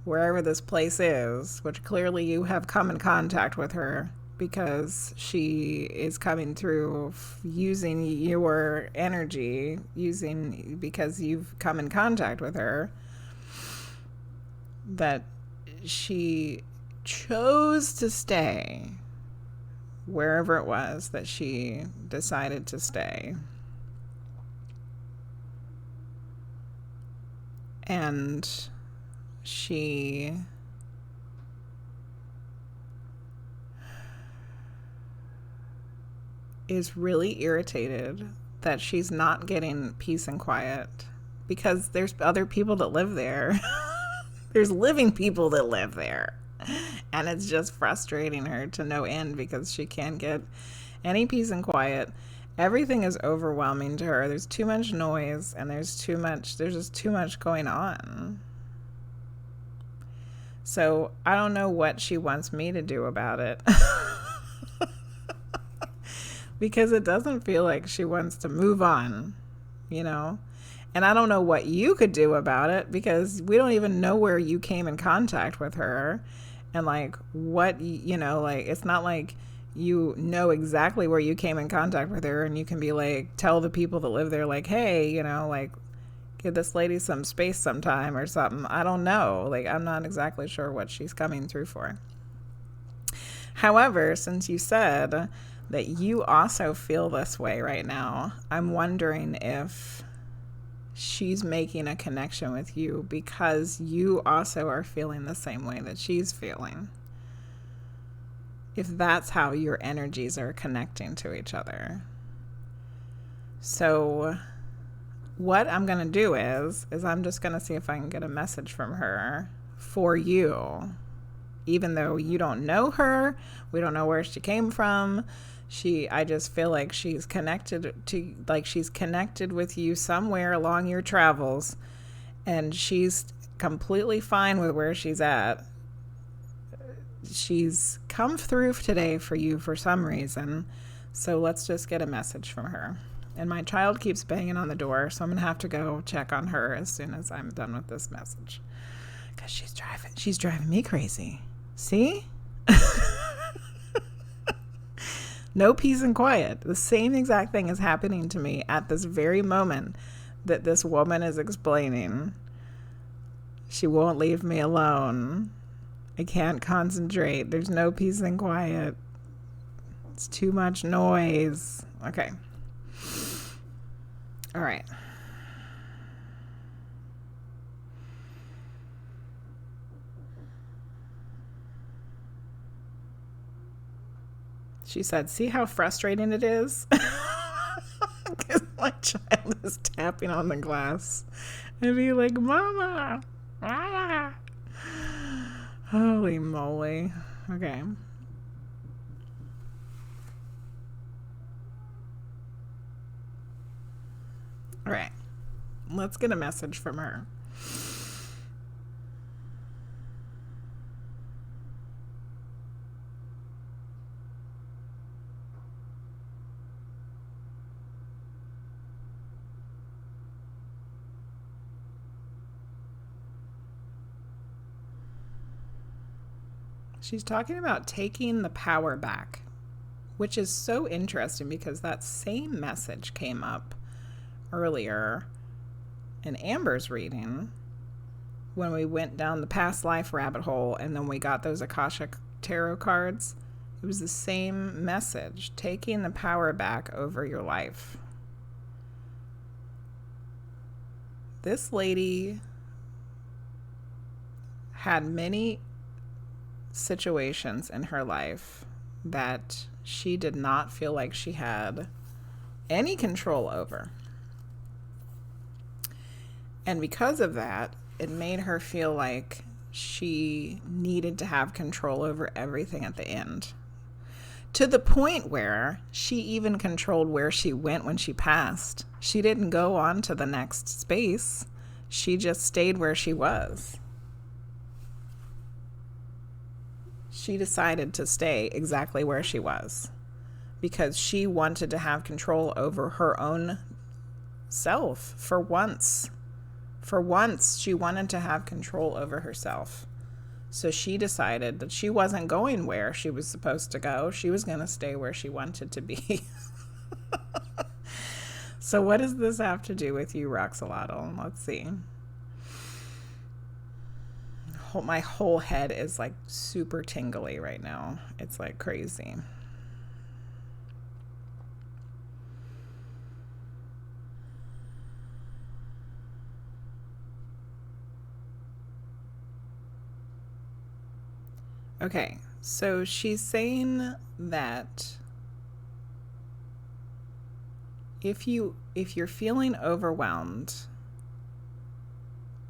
wherever this place is, which clearly you have come in contact with her because she is coming through using your energy, because you've come in contact with her, that she chose to stay wherever it was that she decided to stay. And she is really irritated that she's not getting peace and quiet because there's other people that live there. There's living people that live there. And it's just frustrating her to no end because she can't get any peace and quiet. Everything is overwhelming to her. There's too much noise and there's just too much going on. So I don't know what she wants me to do about it. Because it doesn't feel like she wants to move on, you know? And I don't know what you could do about it because we don't even know where you came in contact with her. And like what, you know, like it's not like you know exactly where you came in contact with her and you can be like, tell the people that live there like, hey, you know, like give this lady some space sometime or something. I don't know. Like, I'm not exactly sure what she's coming through for. However, since you said that you also feel this way right now, I'm wondering if she's making a connection with you because you also are feeling the same way that she's feeling. If that's how your energies are connecting to each other. So what I'm going to do is I'm just going to see if I can get a message from her for you. Even though you don't know her, we don't know where she came from. I just feel like she's connected with you somewhere along your travels, and she's completely fine with where she's at. She's come through today for you for some reason, so let's just get a message from her. And my child keeps banging on the door, so I'm gonna have to go check on her as soon as I'm done with this message, because she's driving me crazy. See? No peace and quiet. The same exact thing is happening to me at this very moment that this woman is explaining. She won't leave me alone. I can't concentrate. There's no peace and quiet. It's too much noise. Okay. All right. She said, see how frustrating it is? Because my child is tapping on the glass and be like, Mama, Mama. Holy moly. Okay. All right. Let's get a message from her. She's talking about taking the power back, which is so interesting because that same message came up earlier in Amber's reading when we went down the past life rabbit hole and then we got those Akashic tarot cards. It was the same message, taking the power back over your life. This lady had many situations in her life that she did not feel like she had any control over. And because of that, it made her feel like she needed to have control over everything at the end. To the point where she even controlled where she went when she passed. She didn't go on to the next space. She just stayed where she was. She decided to stay exactly where she was because she wanted to have control over her own self for once. For once, she wanted to have control over herself. So she decided that she wasn't going where she was supposed to go. She was going to stay where she wanted to be. So what does this have to do with you, Roxxolotl? Let's see. My whole head is like super tingly right now. It's like crazy. Okay, so she's saying that if you're feeling overwhelmed,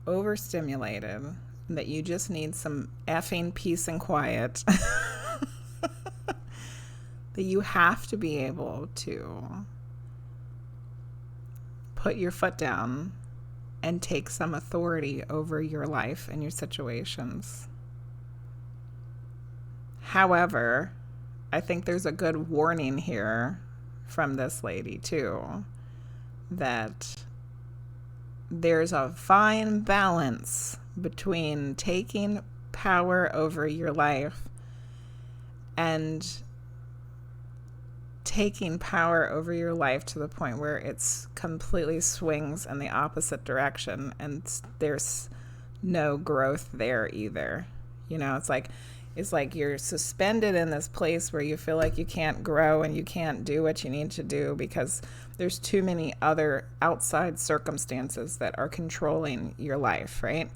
overstimulated, that you just need some effing peace and quiet, that you have to be able to put your foot down and take some authority over your life and your situations. However, I think there's a good warning here from this lady too, that there's a fine balance between taking power over your life and taking power over your life to the point where it's completely swings in the opposite direction and there's no growth there either. You know, it's like you're suspended in this place where you feel like you can't grow and you can't do what you need to do because there's too many other outside circumstances that are controlling your life, right?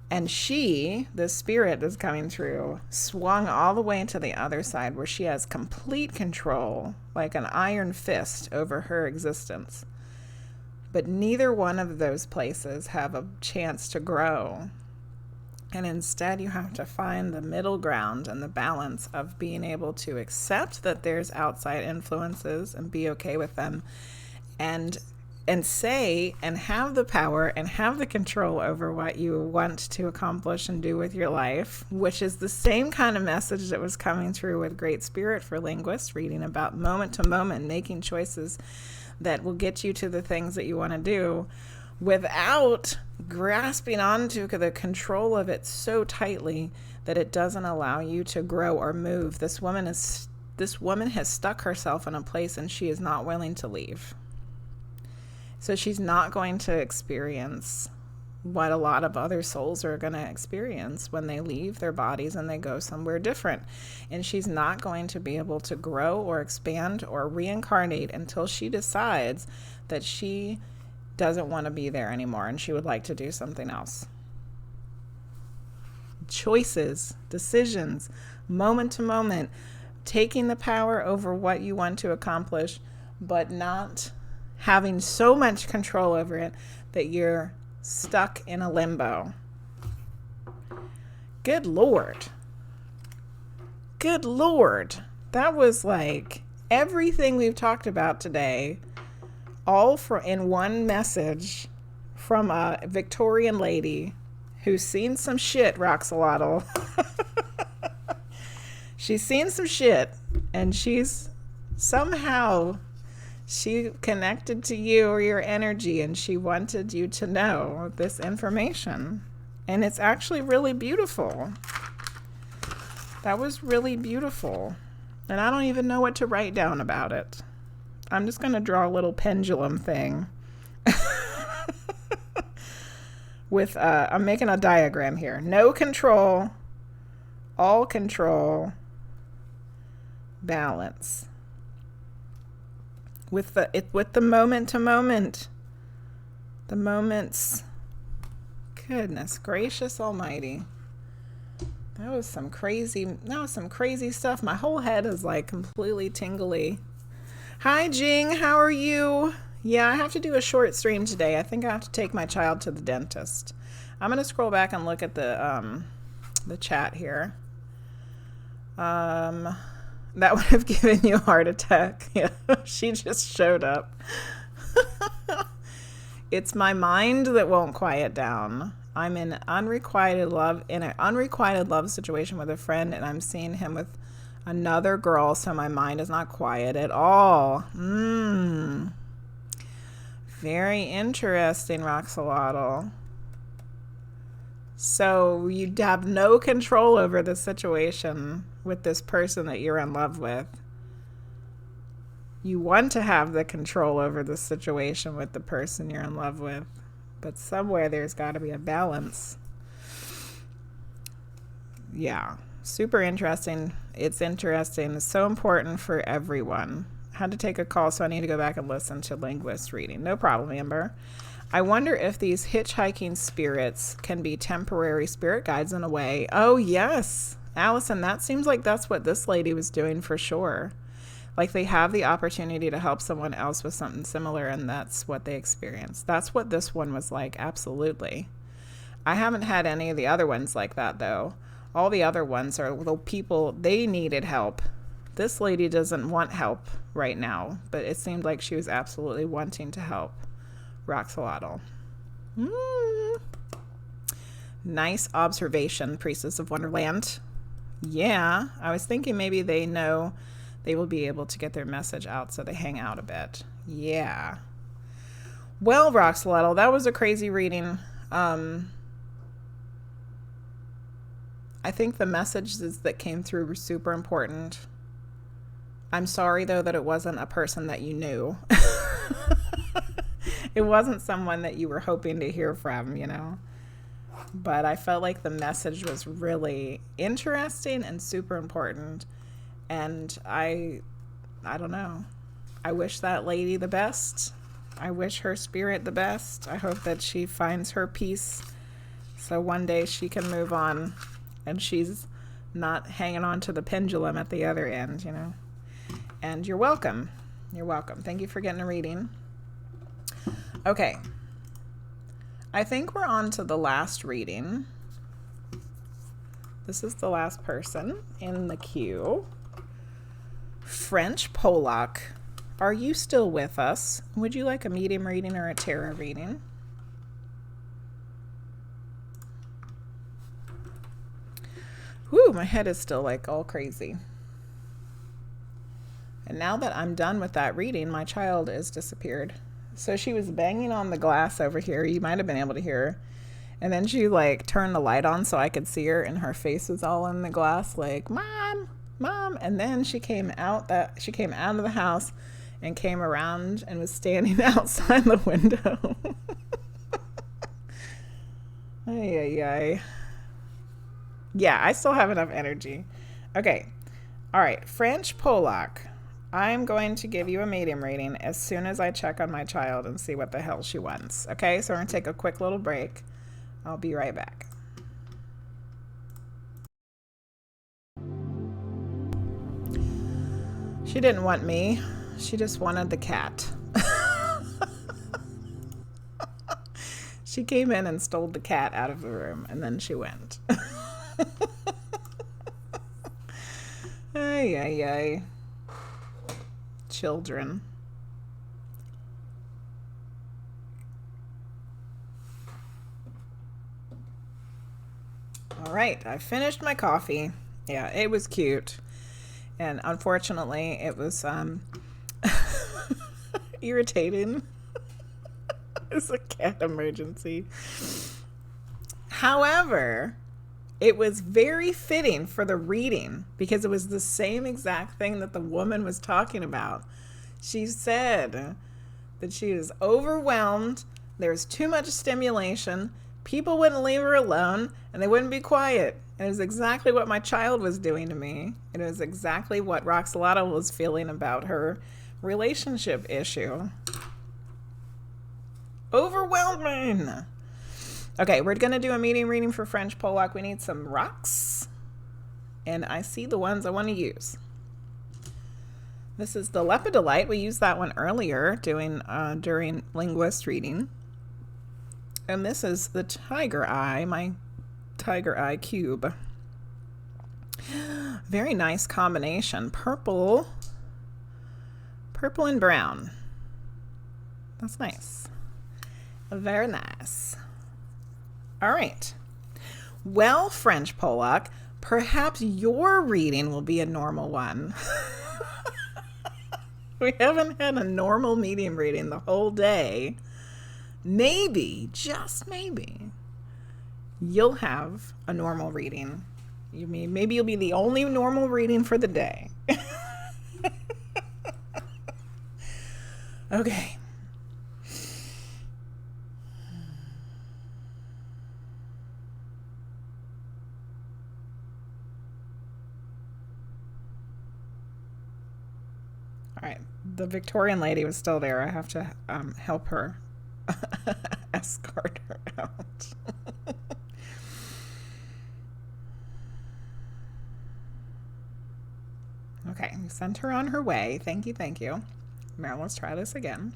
And she, the spirit that's coming through, swung all the way to the other side where she has complete control, like an iron fist over her existence. But neither one of those places have a chance to grow. And instead, you have to find the middle ground and the balance of being able to accept that there's outside influences and be okay with them and say and have the power and have the control over what you want to accomplish and do with your life, which is the same kind of message that was coming through with Great Spirit for Linguizt, reading about moment to moment, making choices that will get you to the things that you want to do without grasping onto the control of it so tightly that it doesn't allow you to grow or move. This woman has stuck herself in a place and she is not willing to leave. So she's not going to experience what a lot of other souls are going to experience when they leave their bodies and they go somewhere different. And she's not going to be able to grow or expand or reincarnate until she decides that she doesn't want to be there anymore and she would like to do something else. Choices, decisions, moment to moment, taking the power over what you want to accomplish, but not having so much control over it that you're stuck in a limbo. Good Lord. Good Lord. That was like everything we've talked about today, all in one message from a Victorian lady who's seen some shit, Roxxolotl. She's seen some shit, and she's somehow, she connected to you or your energy, and she wanted you to know this information. And it's actually really beautiful. That was really beautiful. And I don't even know what to write down about it. I'm just going to draw a little pendulum thing. With, I'm making a diagram here. No control, all control, balance. With the moment to moment. The moments. Goodness gracious almighty. That was some crazy stuff. My whole head is like completely tingly. Hi Jing, how are you? Yeah, I have to do a short stream today. I think I have to take my child to the dentist. I'm gonna scroll back and look at the chat here. That would have given you a heart attack. Yeah, she just showed up. It's my mind that won't quiet down. I'm in unrequited love, in an unrequited love situation with a friend, and I'm seeing him with another girl, so my mind is not quiet at all. Very interesting, Roxxolotl. So you have no control over the situation with this person that you're in love with. You want to have the control over the situation with the person you're in love with, but somewhere there's got to be a balance. Yeah, super interesting. It's interesting. It's so important for everyone. I had to take a call, so I need to go back and listen to Linguizt reading. No problem, Amber. I wonder if these hitchhiking spirits can be temporary spirit guides in a way. Oh, yes. Allison, that seems like that's what this lady was doing for sure. Like they have the opportunity to help someone else with something similar, and that's what they experience. That's what this one was like, absolutely. I haven't had any of the other ones like that, though. All the other ones are the people, they needed help. This lady doesn't want help right now, but it seemed like she was absolutely wanting to help. Roxxolotl. Nice observation, Priestess of Wonderland. Yeah, I was thinking maybe they know they will be able to get their message out, so they hang out a bit. Yeah. Well, Roxxolotl, that was a crazy reading. I think the messages that came through were super important. I'm sorry, though, that it wasn't a person that you knew. It wasn't someone that you were hoping to hear from, you know. But I felt like the message was really interesting and super important. And I don't know. I wish that lady the best. I wish her spirit the best. I hope that she finds her peace so one day she can move on and she's not hanging on to the pendulum at the other end, you know. And you're welcome. You're welcome. Thank you for getting a reading. Okay. I think we're on to the last reading. This is the last person in the queue. FrenchPollack, are you still with us? Would you like a medium reading or a tarot reading? Whew, my head is still like all crazy. And now that I'm done with that reading, my child has disappeared. So she was banging on the glass over here. You might have been able to hear her. And then she like turned the light on so I could see her, and her face was all in the glass like, Mom, Mom. And then she came out of the house and came around and was standing outside the window. Ay, ay, ay. Yeah, I still have enough energy. Okay. All right. FrenchPollack. I'm going to give you a medium reading as soon as I check on my child and see what the hell she wants. Okay, so we're going to take a quick little break. I'll be right back. She didn't want me. She just wanted the cat. She came in and stole the cat out of the room, and then she went. Ay, ay, ay. Children. All right, I finished my coffee. Yeah, it was cute. And unfortunately, it was irritating. It's a cat emergency. However, it was very fitting for the reading because it was the same exact thing that the woman was talking about. She said that she was overwhelmed, there was too much stimulation, people wouldn't leave her alone, and they wouldn't be quiet. And it was exactly what my child was doing to me. It was exactly what Roxxolotl was feeling about her relationship issue. Overwhelming. Okay, we're going to do a medium reading for FrenchPollack. We need some rocks. And I see the ones I want to use. This is the Lepidolite. We used that one earlier during Linguizt reading. And this is the Tiger Eye, my Tiger Eye cube. Very nice combination. Purple and brown. That's nice. Very nice. All right. Well, FrenchPollack, perhaps your reading will be a normal one. We haven't had a normal medium reading the whole day. Maybe, just maybe, you'll have a normal reading. Maybe you'll be the only normal reading for the day. Okay. All right, the Victorian lady was still there. I have to help her, escort her out. Okay, we sent her on her way. Thank you, thank you. Now let's try this again.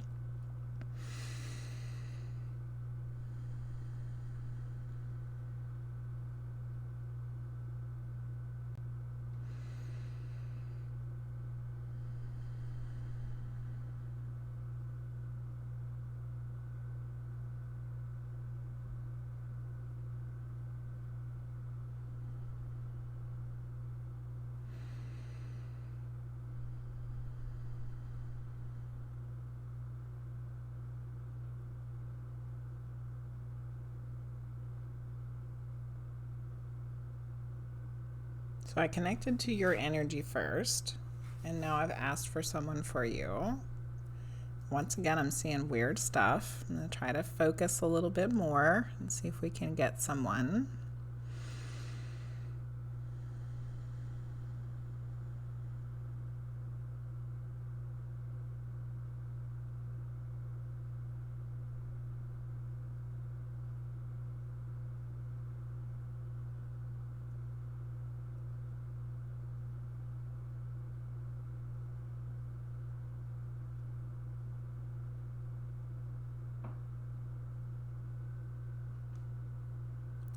So I connected to your energy first, and now I've asked for someone for you. Once again, I'm seeing weird stuff. I'm going to try to focus a little bit more and see if we can get someone.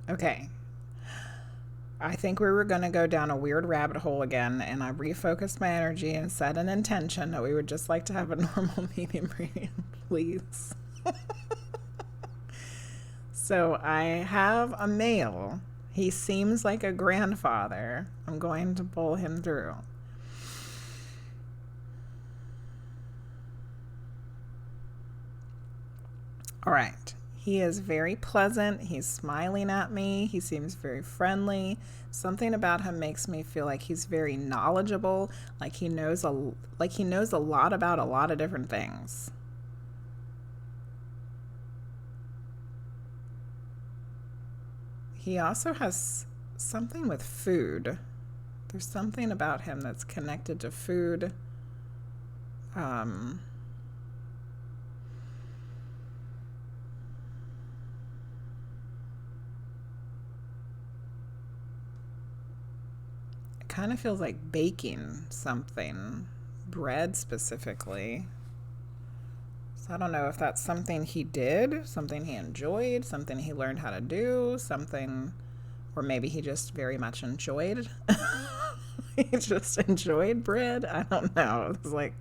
Okay, I think we were going to go down a weird rabbit hole again, and I refocused my energy and set an intention that we would just like to have a normal medium reading, please. So I have a male. He seems like a grandfather. I'm going to pull him through. All right. He is very pleasant. He's smiling at me. He seems very friendly. Something about him makes me feel like he's very knowledgeable, like he knows a lot about a lot of different things. He also has something with food. There's something about him that's connected to food. Kind of feels like baking something, bread specifically. So I don't know if that's something he did, something he enjoyed, something he learned how to do, something, or maybe he just very much enjoyed. He just enjoyed bread. I don't know. It's like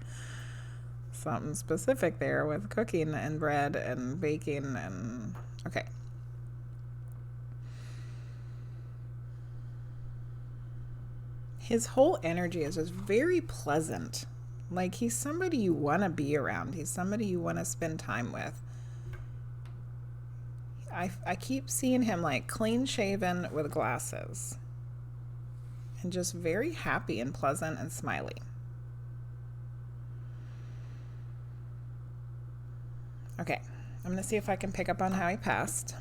something specific there with cooking and bread and baking and okay. His whole energy is just very pleasant. Like he's somebody you want to be around. He's somebody you want to spend time with. I keep seeing him like clean shaven with glasses and just very happy and pleasant and smiley. Okay, I'm going to see if I can pick up on how he passed.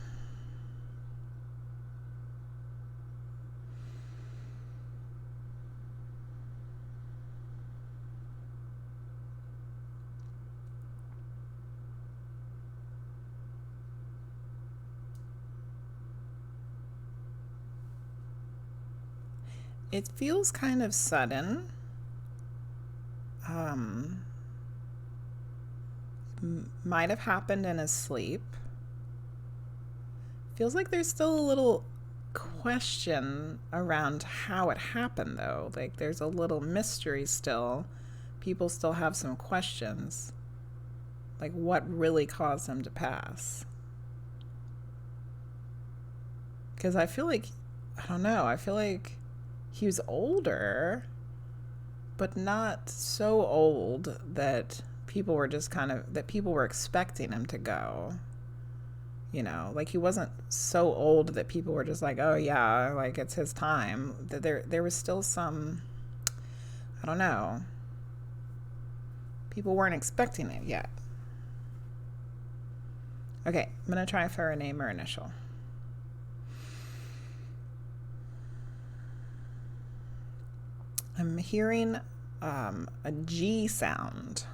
It feels kind of sudden. Might have happened in his sleep. Feels like there's still a little question around how it happened, though. Like there's a little mystery still. People still have some questions. Like what really caused him to pass? Because I feel like, I don't know, I feel like he was older, but not so old that people were just kind of, that people were expecting him to go. You know, like he wasn't so old that people were just like, oh yeah, like it's his time. That there was still some, I don't know. People weren't expecting it yet. Okay, I'm going to try for a name or initial. I'm hearing a G sound,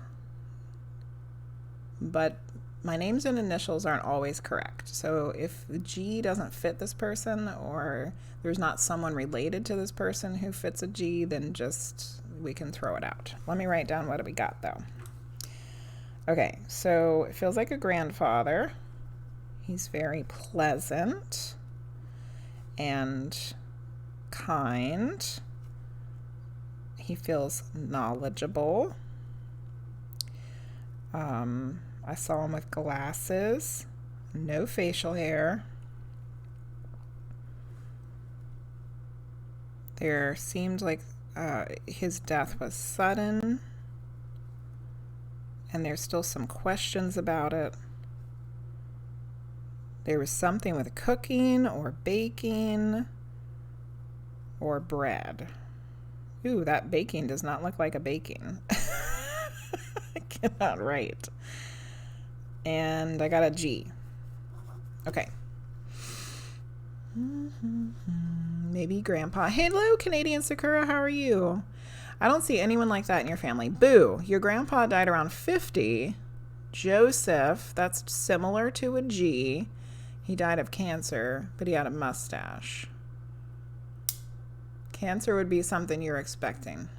but my names and initials aren't always correct. So if the G doesn't fit this person or there's not someone related to this person who fits a G, then just we can throw it out. Let me write down what we got though. Okay, so it feels like a grandfather. He's very pleasant and kind. He feels knowledgeable. I saw him with glasses, no facial hair. There seemed like his death was sudden, and there's still some questions about it. There was something with cooking or baking or bread. Ooh, that baking does not look like a baking. I cannot write. And I got a G. Okay. Maybe grandpa. Hello, Canadian Sakura. How are you? I don't see anyone like that in your family. Boo. Your grandpa died around 50. Joseph. That's similar to a G. He died of cancer, but he had a mustache. Cancer would be something you're expecting.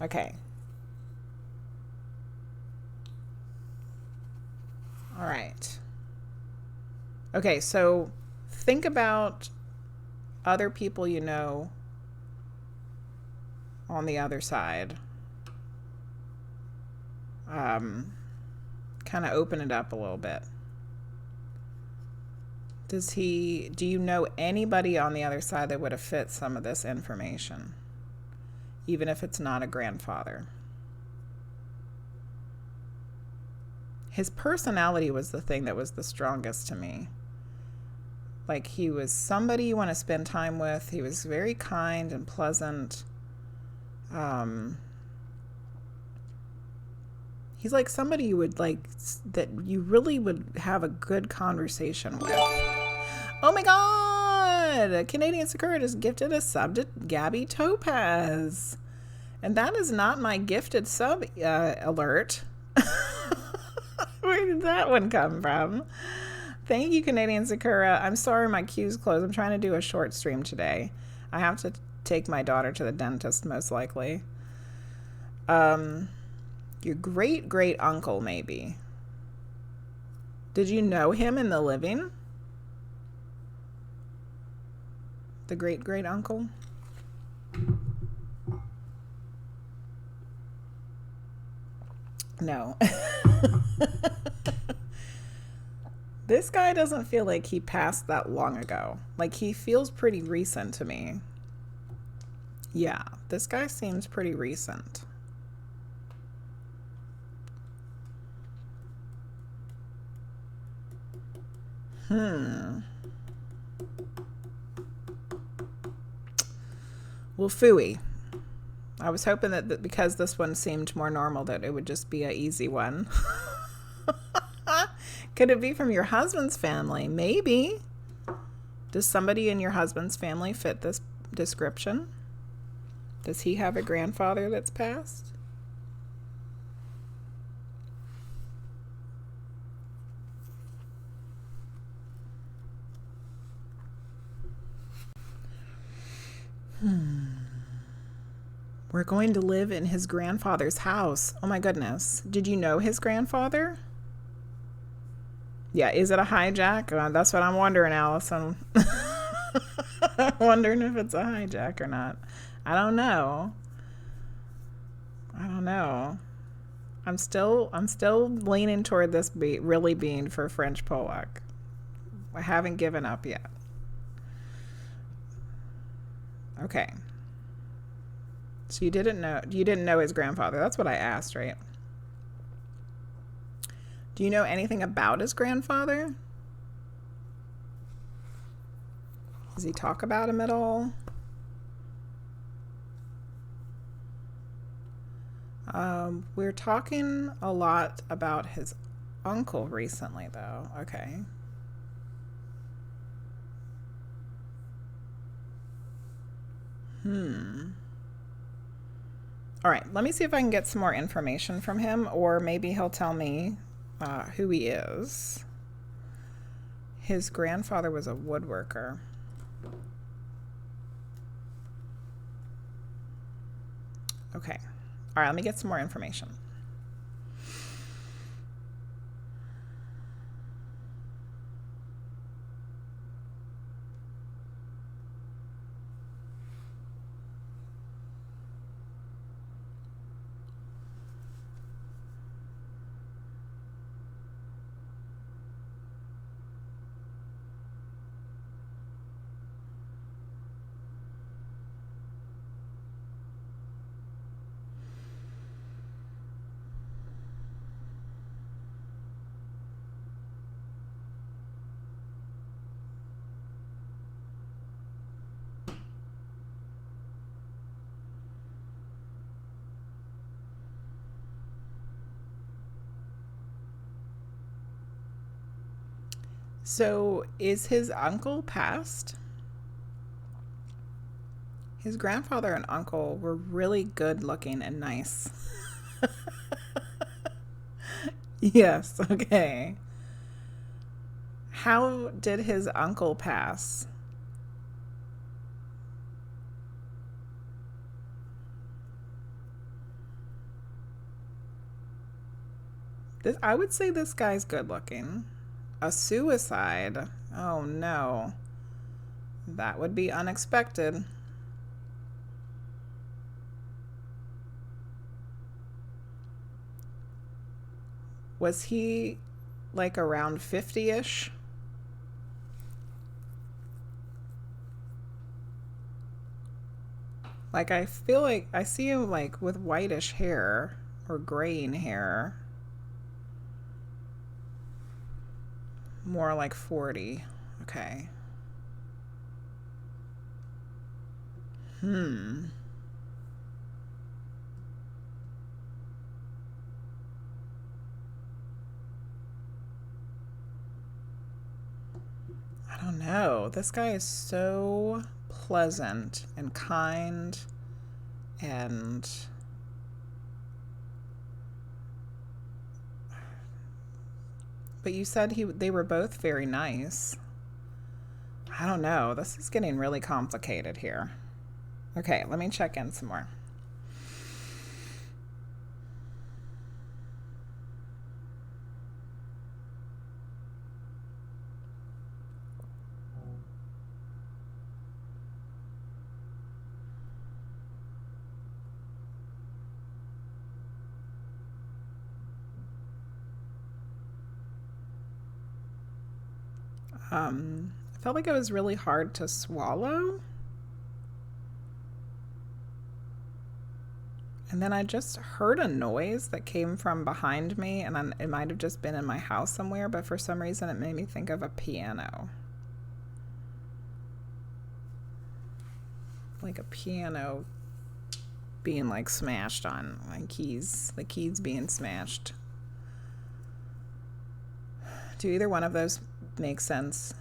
Okay. All right. Okay, so think about other people you know on the other side. Kind of open it up a little bit. Do you know anybody on the other side that would have fit some of this information? Even if it's not a grandfather. His personality was the thing that was the strongest to me. Like he was somebody you want to spend time with. He was very kind and pleasant. He's like somebody you would like, that you really would have a good conversation with. Oh my God! Canadian Sakura just gifted a sub to GabbyTopaz. And that is not my gifted sub alert. Where did that one come from? Thank you, Canadian Sakura. I'm sorry my queue's closed. I'm trying to do a short stream today. I have to take my daughter to the dentist, most likely. Your great uncle, maybe. Did you know him in the living? The great uncle? No. This guy doesn't feel like he passed that long ago. Like, he feels pretty recent to me. Yeah, this guy seems pretty recent. Well, phooey. I was hoping that because this one seemed more normal that it would just be an easy one. Could it be from your husband's family? Maybe. Does somebody in your husband's family fit this description? Does he have a grandfather that's passed? We're going to live in his grandfather's house. Oh my goodness. Did you know his grandfather? Yeah, is it a hijack? That's what I'm wondering, Allison. I'm wondering if it's a hijack or not. I don't know. I'm still leaning toward this really being for FrenchPollack. I haven't given up yet. Okay. So you didn't know his grandfather. That's what I asked, right? Do you know anything about his grandfather? Does he talk about him at all? We're talking a lot about his uncle recently, though. Okay. All right, let me see if I can get some more information from him, or maybe he'll tell me who he is. His grandfather was a woodworker. Okay. All right, let me get some more information. So, is his uncle passed? His grandfather and uncle were really good looking and nice. Yes, okay. How did his uncle pass? I would say this guy's good looking. A suicide? Oh no. That would be unexpected. Was he like around 50-ish? Like, I feel like I see him like with whitish hair or graying hair. More like 40. Okay. I don't know. This guy is so pleasant and kind, and but you said they were both very nice. I don't know. This is getting really complicated here. Okay, let me check in some more. I felt like it was really hard to swallow. And then I just heard a noise that came from behind me, and then it might have just been in my house somewhere, but for some reason it made me think of a piano. Like a piano being like smashed on, like the keys being smashed. Do either one of those make sense?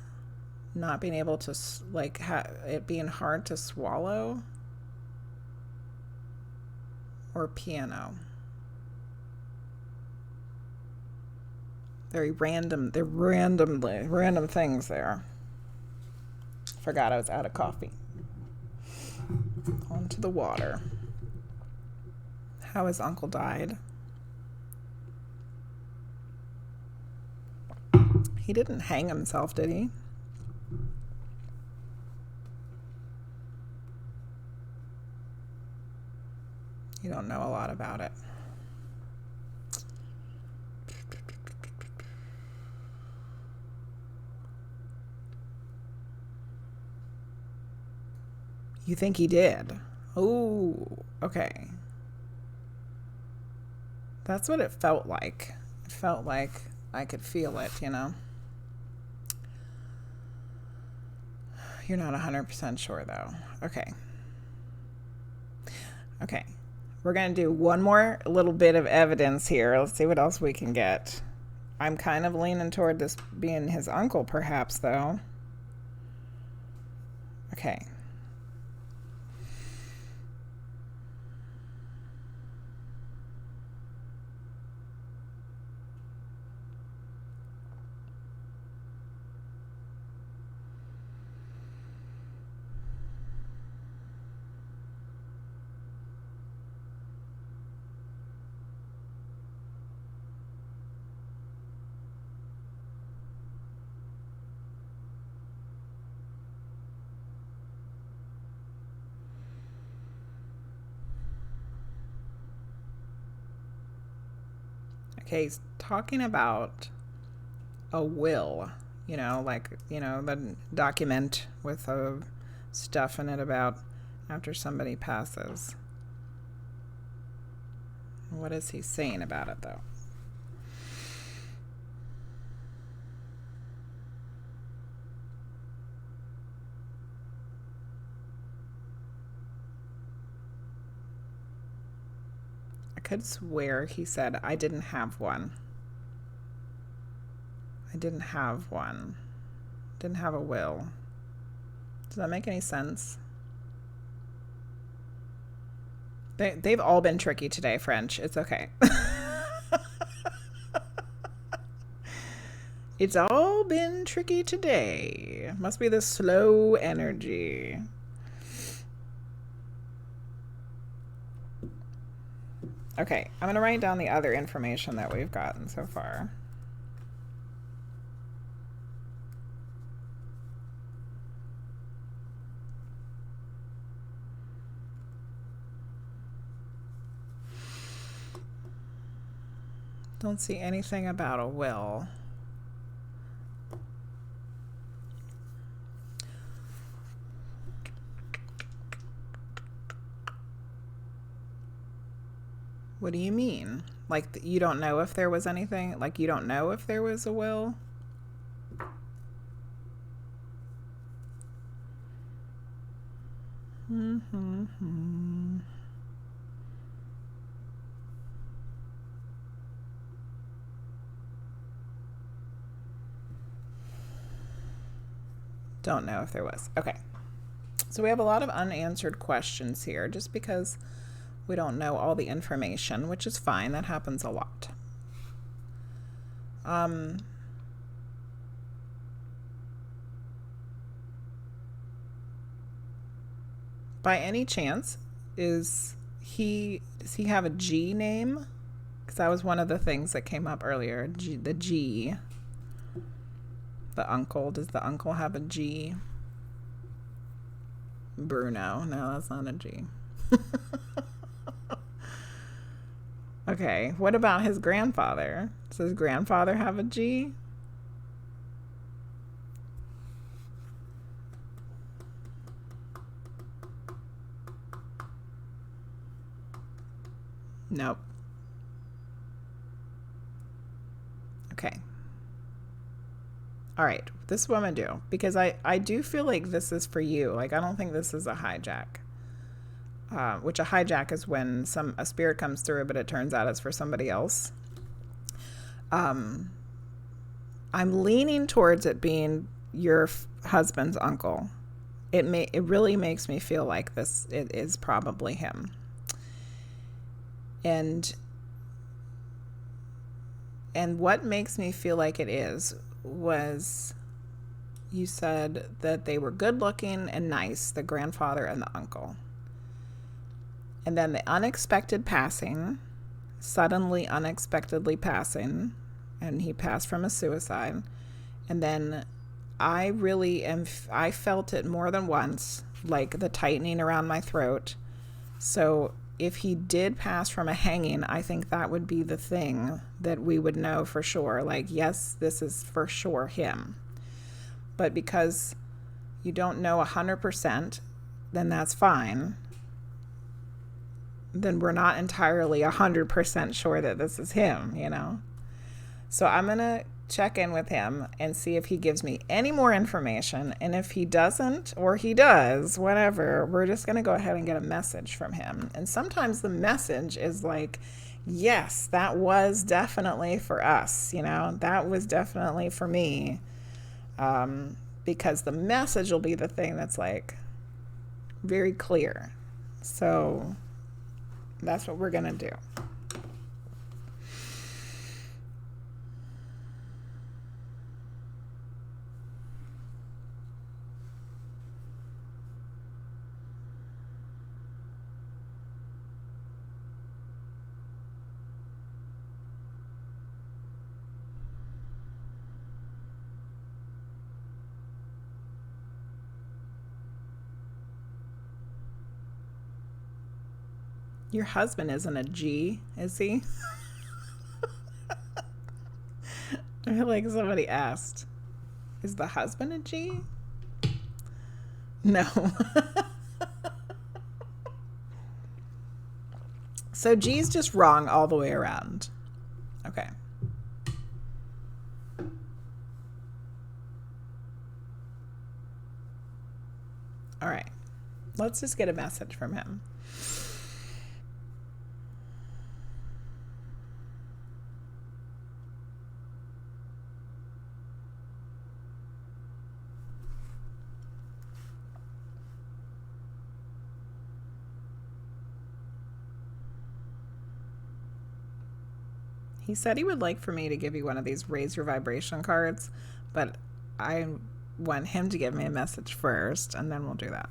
Not being able to, like, it being hard to swallow? Or piano? Very random. They're random things there. Forgot I was out of coffee. Onto the water. How his uncle died. He didn't hang himself, did he? You don't know a lot about it. You think he did? Oh, okay. That's what it felt like. It felt like I could feel it, you know? You're not 100% sure, though. Okay. Okay. We're going to do one more little bit of evidence here. Let's see what else we can get. I'm kind of leaning toward this being his uncle, perhaps, though. Okay. Okay, he's talking about a will, you know, like, you know, the document with stuff in it about after somebody passes. What is he saying about it, though? I could swear he said, I didn't have one. I didn't have one. Didn't have a will. Does that make any sense? They've all been tricky today, French. It's okay. It's all been tricky today. Must be the slow energy. Okay, I'm going to write down the other information that we've gotten so far. Don't see anything about a will. What do you mean? Like, you don't know if there was anything? Like, you don't know if there was a will? Don't know if there was. Okay. So we have a lot of unanswered questions here just because we don't know all the information, which is fine. That happens a lot. By any chance, does he have a G name? Because that was one of the things that came up earlier. The G. The uncle. Does the uncle have a G? Bruno. No, that's not a G. Okay, what about his grandfather? Does his grandfather have a G? Nope. Okay. All right. This is what I'm going to do, because I do feel like this is for you. Like, I don't think this is a hijack. Which a hijack is when a spirit comes through, but it turns out it's for somebody else. I'm leaning towards it being your husband's uncle. It really makes me feel like it is probably him. And what makes me feel like it is was, you said that they were good looking and nice, the grandfather and the uncle. And then the unexpected passing, suddenly unexpectedly passing, and he passed from a suicide. And then I felt it more than once, like the tightening around my throat. So if he did pass from a hanging, I think that would be the thing that we would know for sure. Like, yes, this is for sure him. But because you don't know 100%, then that's fine. Then we're not entirely 100% sure that this is him, you know? So I'm going to check in with him and see if he gives me any more information. And if he doesn't, or he does, whatever, we're just going to go ahead and get a message from him. And sometimes the message is like, yes, that was definitely for us, you know? That was definitely for me. Because the message will be the thing that's like very clear. So that's what we're going to do. Your husband isn't a G, is he? I feel like somebody asked, is the husband a G? No. So G's just wrong all the way around. Okay. All right. Let's just get a message from him. He said he would like for me to give you one of these raise your vibration cards, but I want him to give me a message first, and then we'll do that.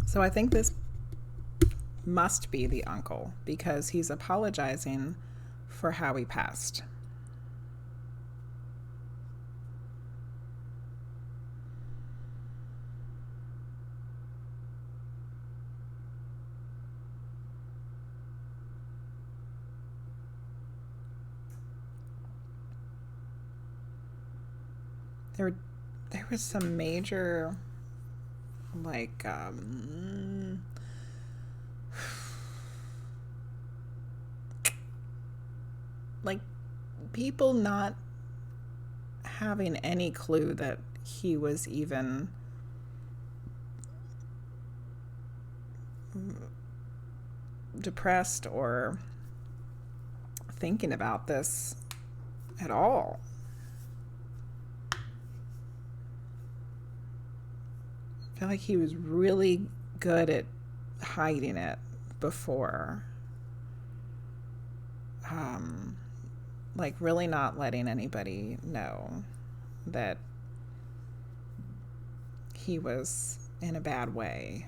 So I think this must be the uncle, because he's apologizing for how he passed. There was some major, like, like people not having any clue that he was even depressed or thinking about this at all. I feel like he was really good at hiding it before. Like really not letting anybody know that he was in a bad way.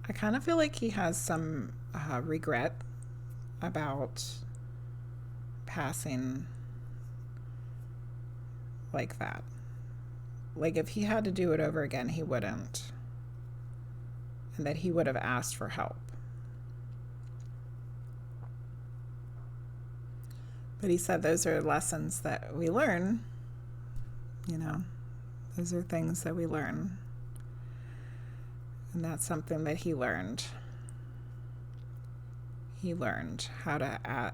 I kind of feel like he has some regret about passing like that. Like if he had to do it over again, he wouldn't. And that he would have asked for help. But he said those are lessons that we learn. You know, those are things that we learn. And that's something that he learned. He learned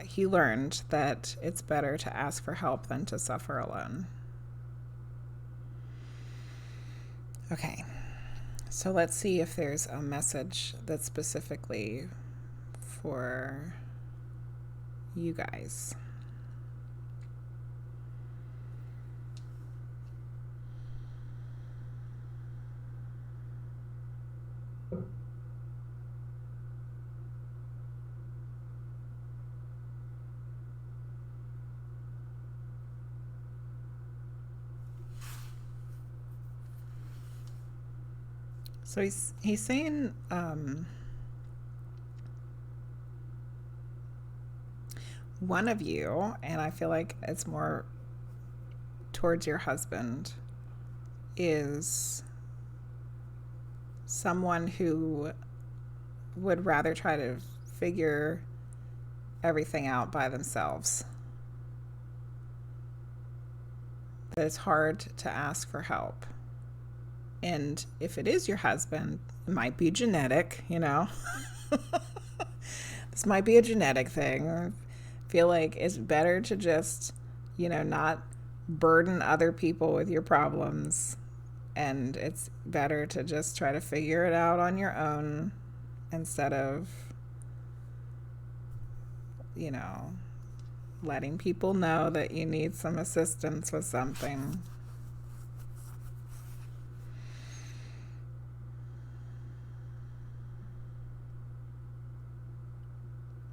he learned that it's better to ask for help than to suffer alone. Okay, so let's see if there's a message that's specifically for you guys. So he's saying one of you, and I feel like it's more towards your husband, is someone who would rather try to figure everything out by themselves. That it's hard to ask for help. And if it is your husband, it might be genetic, you know. This might be a genetic thing. I feel like it's better to just, you know, not burden other people with your problems. And it's better to just try to figure it out on your own instead of, you know, letting people know that you need some assistance with something.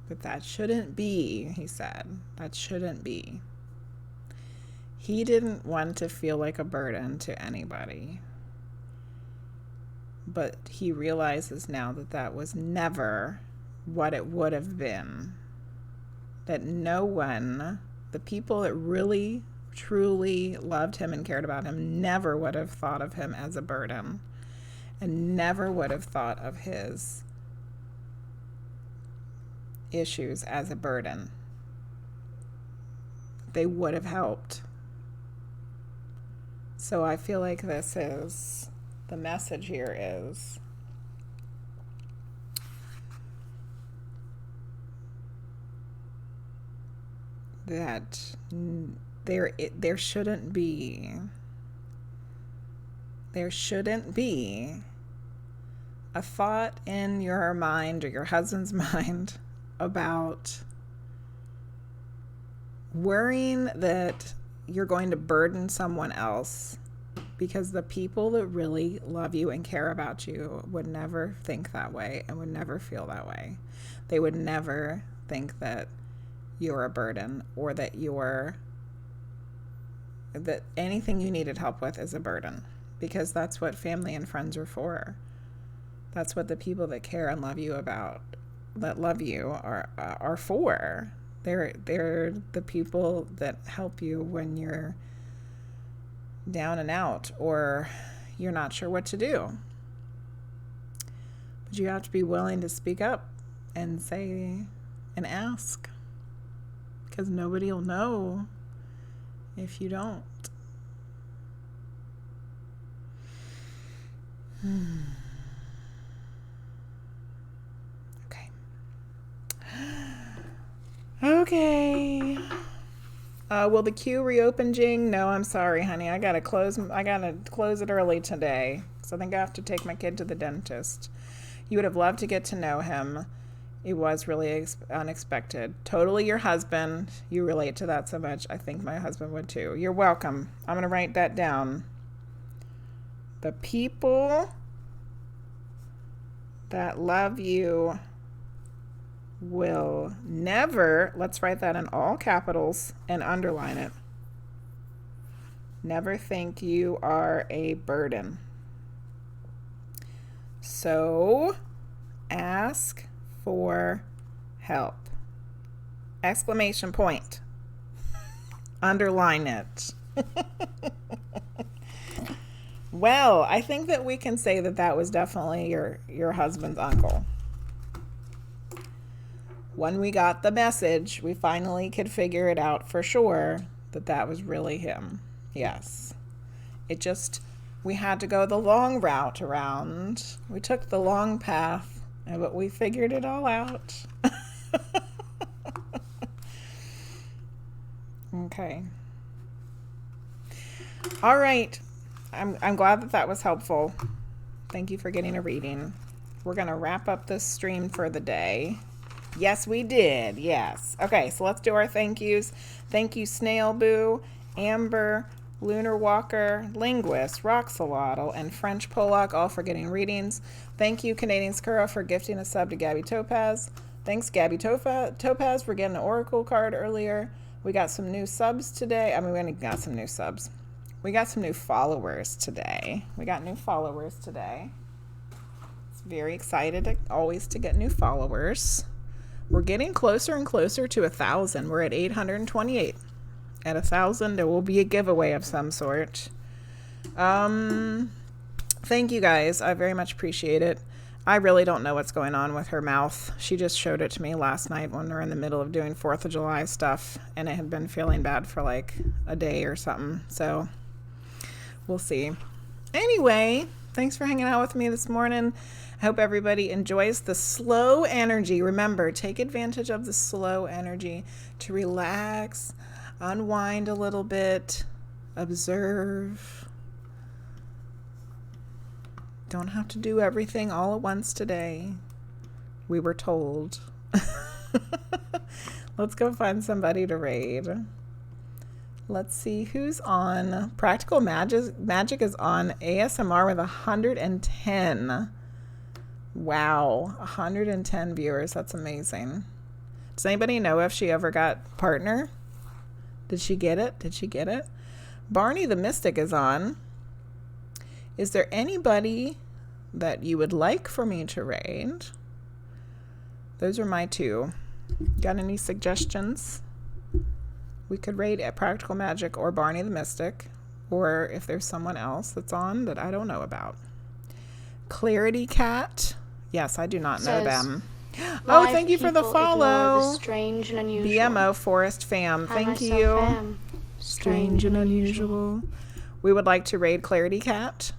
But that shouldn't be, he said. That shouldn't be. He didn't want to feel like a burden to anybody. But he realizes now that that was never what it would have been. That no one, the people that really, truly loved him and cared about him, never would have thought of him as a burden. And never would have thought of his issues as a burden. They would have helped. So I feel like this is, the message here is that there shouldn't be a thought in your mind or your husband's mind about worrying that you're going to burden someone else, because the people that really love you and care about you would never think that way and would never feel that way. They would never think that you're a burden or that that anything you needed help with is a burden, because that's what family and friends are for. That's what the people that care and love you are for. They're the people that help you when you're down and out or you're not sure what to do. But you have to be willing to speak up and say and ask, because nobody will know if you don't. Okay. Will the queue reopen, Jing? No, I'm sorry, honey. I gotta close it early today, because I think I have to take my kid to the dentist. You would have loved to get to know him. It was really unexpected. Totally your husband. You relate to that so much. I think my husband would too. You're welcome. I'm gonna write that down. The people that love you will never, let's write that in all capitals and underline it, never think you are a burden. So ask for help. Exclamation point. Underline it. Well, I think that we can say that that was definitely your husband's uncle. When we got the message, we finally could figure it out for sure that that was really him. Yes. We had to go the long route around. We took the long path, but we figured it all out. Okay. All right. I'm glad that was helpful. Thank you for getting a reading. We're going to wrap up this stream for the day. Yes, we did. Yes. Okay, so let's do our thank yous. Thank you, SnailBoo, Amber, LunarWalker, Linguizt, Roxxolotl, and FrenchPollack, all for getting readings. Thank you, Canadian Skura, for gifting a sub to GabbyTopaz. Thanks, GabbyTopaz, for getting an Oracle card earlier. We got some new subs today. We only got some new subs. We got some new followers today. It's very excited always to get new followers. We're getting closer and closer to 1,000. We're at 828. At 1,000, there will be a giveaway of some sort. Thank you guys. I very much appreciate it. I really don't know what's going on with her mouth. She just showed it to me last night when we were in the middle of doing 4th of July stuff, and it had been feeling bad for like a day or something. So we'll see. Anyway, thanks for hanging out with me this morning. I hope everybody enjoys the slow energy. Remember, take advantage of the slow energy to relax, unwind a little bit, observe. Don't have to do everything all at once today. We were told. Let's go find somebody to raid. Let's see who's on. Practical Magic is on ASMR with 110. Wow, 110 viewers. That's amazing. Does anybody know if she ever got partner? Did she get it? Barney the Mystic is on. Is there anybody that you would like for me to raid? Those are my two. Got any suggestions? We could raid at Practical Magic or Barney the Mystic, or if there's someone else that's on that I don't know about. Clarity Cat. Yes, I do not know them. Oh, thank you for the follow. The strange and unusual. BMO Forest Fam. Thank you. Strange and unusual. We would like to raid Clarity Cat.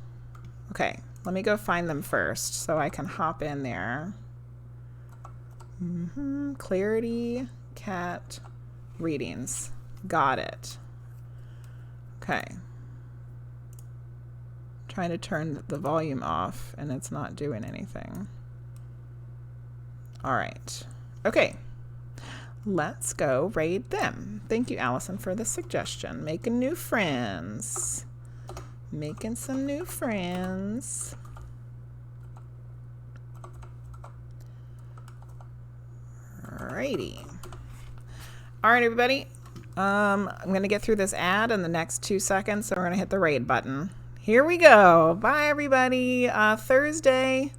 Okay, let me go find them first so I can hop in there. Clarity Cat readings. Got it. Okay. Trying to turn the volume off and it's not doing anything. All right. Okay. Let's go raid them. Thank you, Allison, for the suggestion. Making new friends. Making some new friends. Alrighty. All right, everybody. I'm going to get through this ad in the next 2 seconds, so we're going to hit the raid button. Here we go. Bye, everybody. Thursday,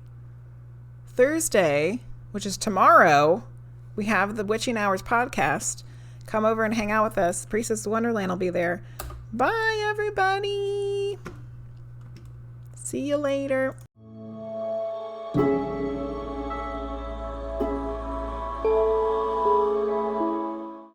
which is tomorrow, we have the Witching Hours podcast. Come over and hang out with us. Priestess Wonderland will be there. Bye, everybody. See you later.